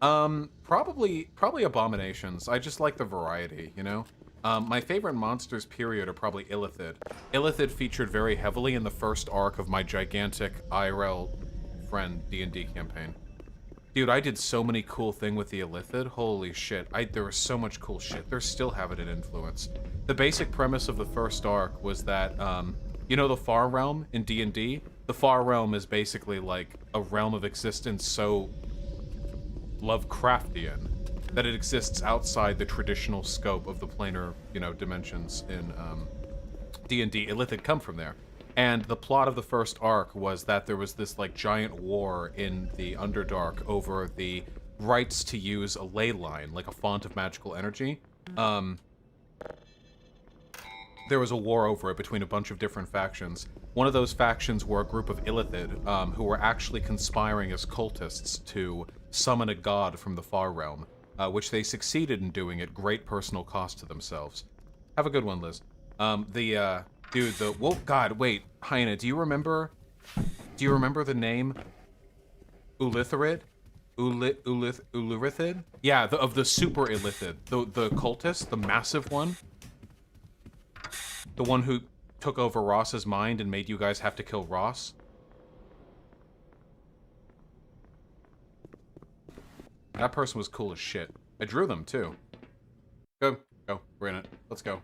Probably abominations. I just like the variety, you know? My favorite monsters, period, are probably Illithid. Illithid featured very heavily in the first arc of my gigantic IRL friend D&D campaign. Dude, I did so many cool things with the Illithid. Holy shit. There was so much cool shit. They still have it in influence. The basic premise of the first arc was that, you know the Far Realm in D&D? The Far Realm is basically like a realm of existence so Lovecraftian that it exists outside the traditional scope of the planar, you know, dimensions in D&D. Illithid come from there. And the plot of the first arc was that there was this, like, giant war in the Underdark over the rights to use a ley line, like a font of magical energy. There was a war over it between a bunch of different factions. One of those factions were a group of Illithid, who were actually conspiring as cultists to summon a god from the Far Realm, which they succeeded in doing at great personal cost to themselves. Have a good one, Liz. Dude, well, God, wait, Hyena, do you remember the name Ulitharid? Ulurithid? Yeah, of the super Illithid. The cultist, the massive one. The one who took over Ross's mind and made you guys have to kill Ross. That person was cool as shit. I drew them, too. Go, we're in it. Let's go.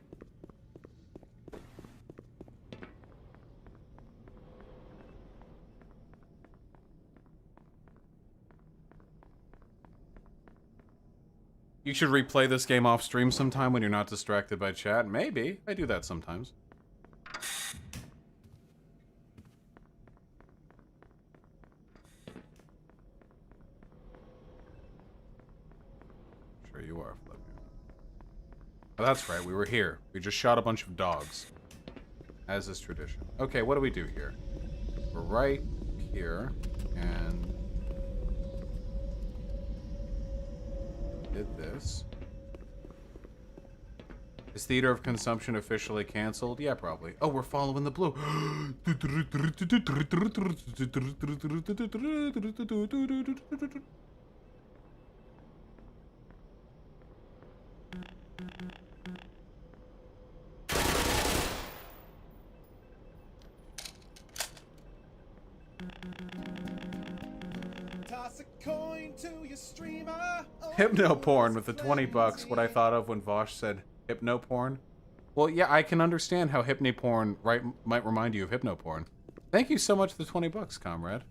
You should replay this game off stream sometime when you're not distracted by chat. Maybe. I do that sometimes. Sure you are, Flavio. Oh, that's right. We were here. We just shot a bunch of dogs. As is tradition. Okay, what do we do here? We're right here. And... did this. Is Theater of Consumption officially canceled? Yeah, probably. Oh, we're following the blue. Toss a coin to your streamer. Hypno porn with the 20 bucks. What I thought of when Vaush said hypno porn. Well, yeah, I can understand how hypno porn might remind you of hypno porn. Thank you so much for the 20 bucks, comrade.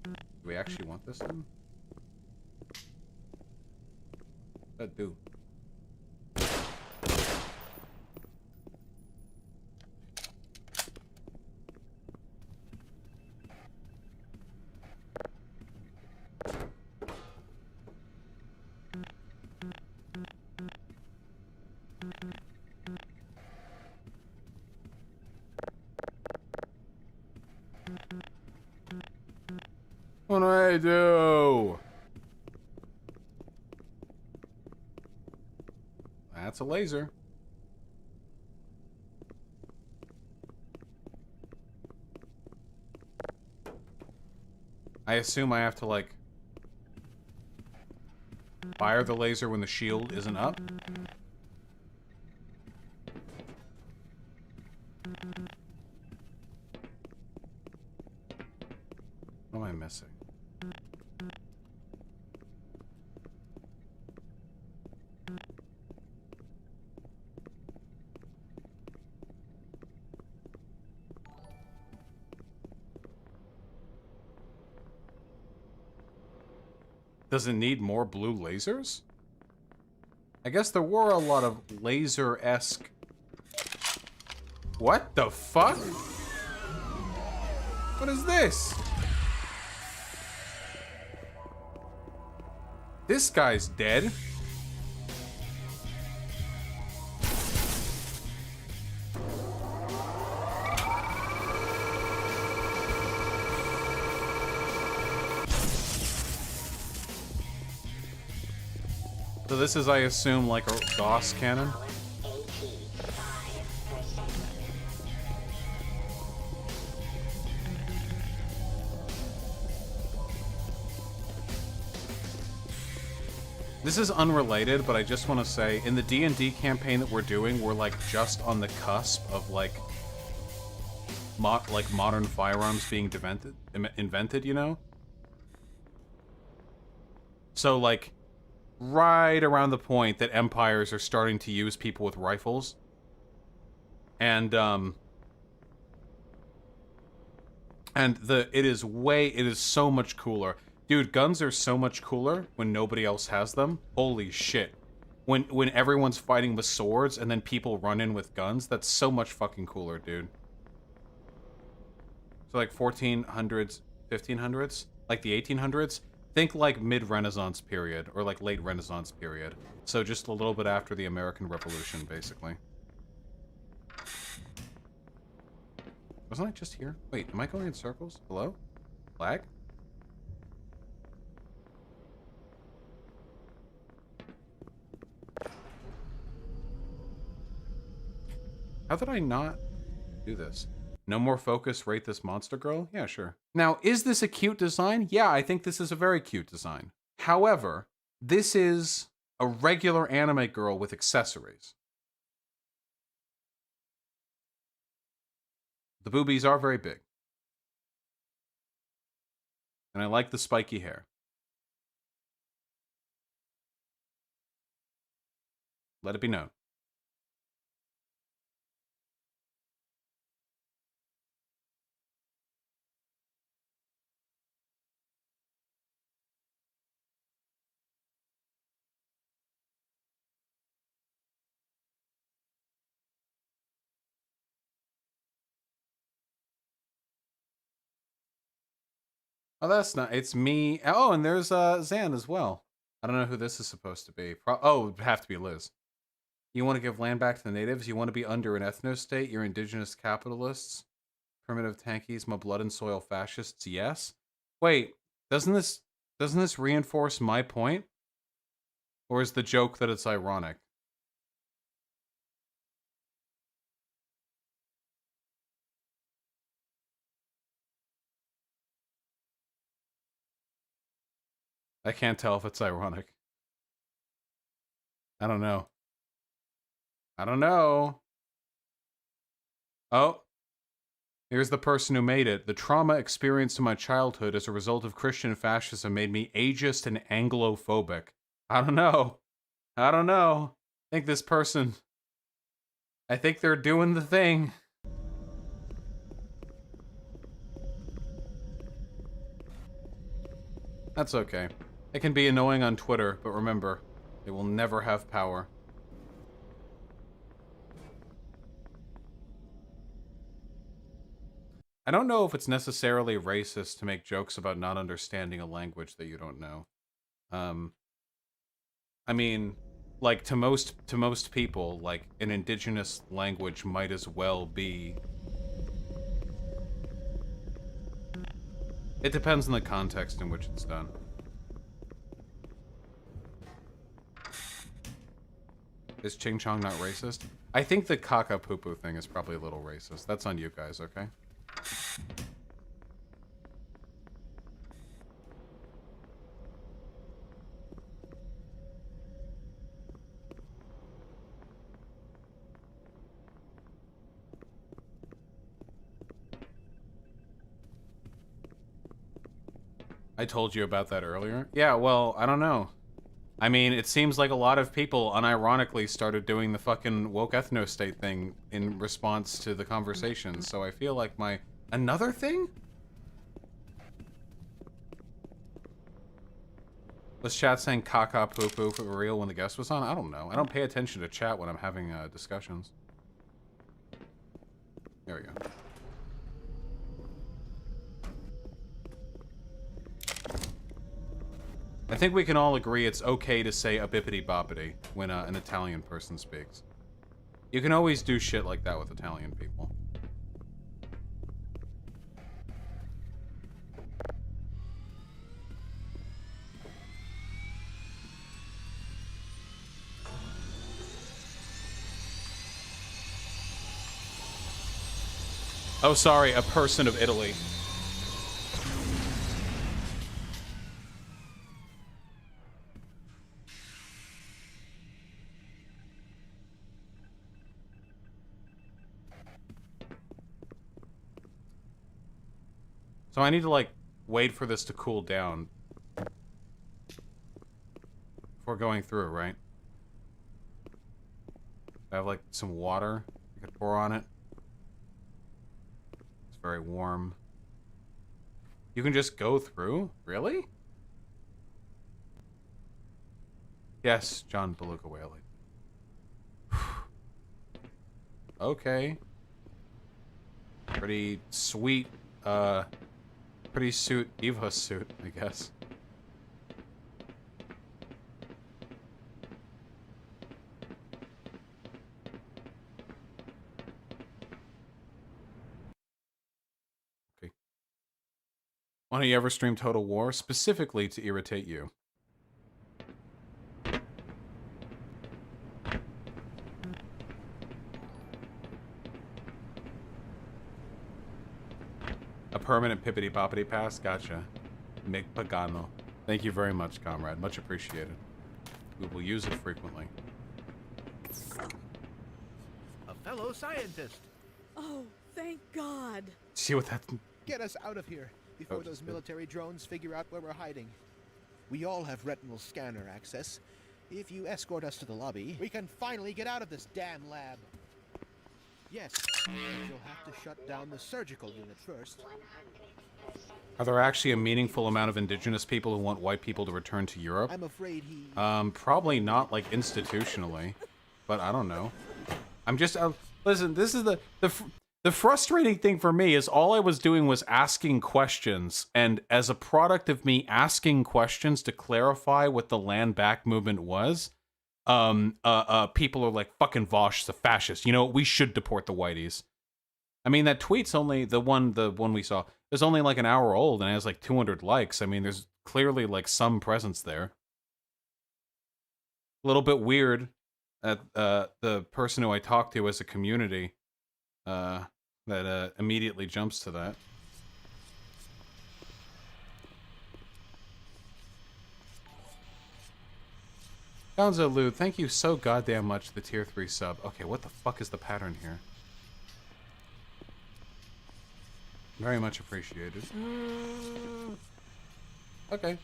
Do we actually want this then? I do. What do I do? That's a laser. I assume I have to, like, fire the laser when the shield isn't up. What am I missing? Does it need more blue lasers? I guess there were a lot of laser-esque... What the fuck? What is this? This guy's dead. So this is, I assume, like a Gauss cannon? This is unrelated, but I just want to say, in the D&D campaign that we're doing, we're like just on the cusp of like modern firearms being invented, you know? So like right around the point that empires are starting to use people with rifles. And it is so much cooler. Dude, guns are so much cooler when nobody else has them. Holy shit. When everyone's fighting with swords and then people run in with guns, that's so much fucking cooler, dude. So like 1400s, 1500s, like the 1800s, think like mid-Renaissance period or like late Renaissance period. So just a little bit after the American Revolution, basically. Wasn't I just here? Wait, am I going in circles? Hello? Lag? How did I not do this? No more focus, rate this monster girl? Yeah, sure. Now, is this a cute design? Yeah, I think this is a very cute design. However, this is a regular anime girl with accessories. The boobies are very big. And I like the spiky hair. Let it be known. Oh, that's not. It's me. Oh, and there's Zan as well. I don't know who this is supposed to be. Oh, it'd have to be Liz. You want to give land back to the natives? You want to be under an ethno-state? You're indigenous capitalists? Primitive tankies? My blood and soil fascists? Yes? Wait, doesn't this reinforce my point? Or is the joke that it's ironic? I can't tell if it's ironic. I don't know. I don't know. Oh. Here's the person who made it. The trauma experienced in my childhood as a result of Christian fascism made me ageist and Anglophobic. I don't know. I don't know. I think this person... I think they're doing the thing. That's okay. It can be annoying on Twitter, but remember, they will never have power. I don't know if it's necessarily racist to make jokes about not understanding a language that you don't know. I mean, like, to most people, like, an indigenous language might as well be... It depends on the context in which it's done. Is Ching Chong not racist? I think the caca poo poo thing is probably a little racist. That's on you guys, okay? I told you about that earlier. Yeah, well, I don't know. I mean, it seems like a lot of people unironically started doing the fucking woke ethno-state thing in response to the conversation, so I feel like my... Another thing? Was chat saying caca poo poo for real when the guest was on? I don't know. I don't pay attention to chat when I'm having discussions. There we go. I think we can all agree it's okay to say a bippity boppity when an Italian person speaks. You can always do shit like that with Italian people. Oh, sorry, a person of Italy. So I need to, like, wait for this to cool down before going through, right? I have, like, some water I could pour on it. It's very warm. You can just go through? Really? Yes, John Beluga Whaley. Okay. Pretty sweet, pretty suit, Eva suit, I guess. Okay. Why don't you ever stream Total War, specifically to irritate you? A permanent pippity boppity pass? Gotcha. Mig Pagano. Thank you very much, comrade. Much appreciated. We will use it frequently. A fellow scientist. Oh, thank God. See what that... Get us out of here before those military drones figure out where we're hiding. We all have retinal scanner access. If you escort us to the lobby, we can finally get out of this damn lab. Yes, but you'll have to shut down the surgical unit first. Are there actually a meaningful amount of indigenous people who want white people to return to Europe? I'm afraid he... Probably not, like, institutionally. But I don't know. I'm just... listen, this is the frustrating thing for me is all I was doing was asking questions, and as a product of me asking questions to clarify what the land back movement was, people are like, fucking Vaush is a fascist. You know, we should deport the whiteys. I mean, that tweet's only, the one we saw, is only like an hour old and it has like 200 likes. I mean, there's clearly like some presence there. A little bit weird that the person who I talked to as a community that immediately jumps to that. Gonzo Lou, thank you so goddamn much for the tier 3 sub. Okay, what the fuck is the pattern here? Very much appreciated. Okay.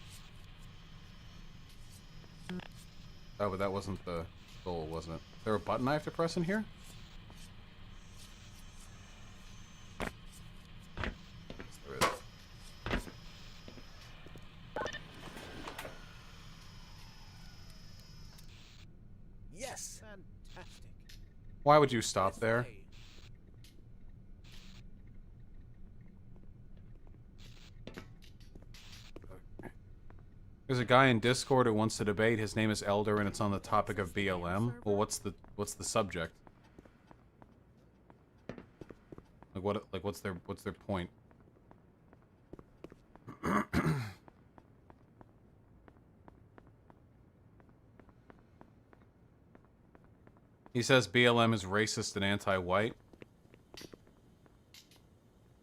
Oh, but that wasn't the goal, wasn't it? Is there a button I have to press in here? Yes, there is. Yes! Fantastic. Why would you stop there? There's a guy in Discord who wants to debate. His name is Elder, and it's on the topic of BLM. Well, what's the subject? Like what's their point? He says BLM is racist and anti-white.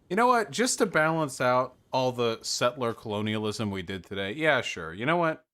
You know what? Just to balance out all the settler colonialism we did today. Yeah, sure. You know what?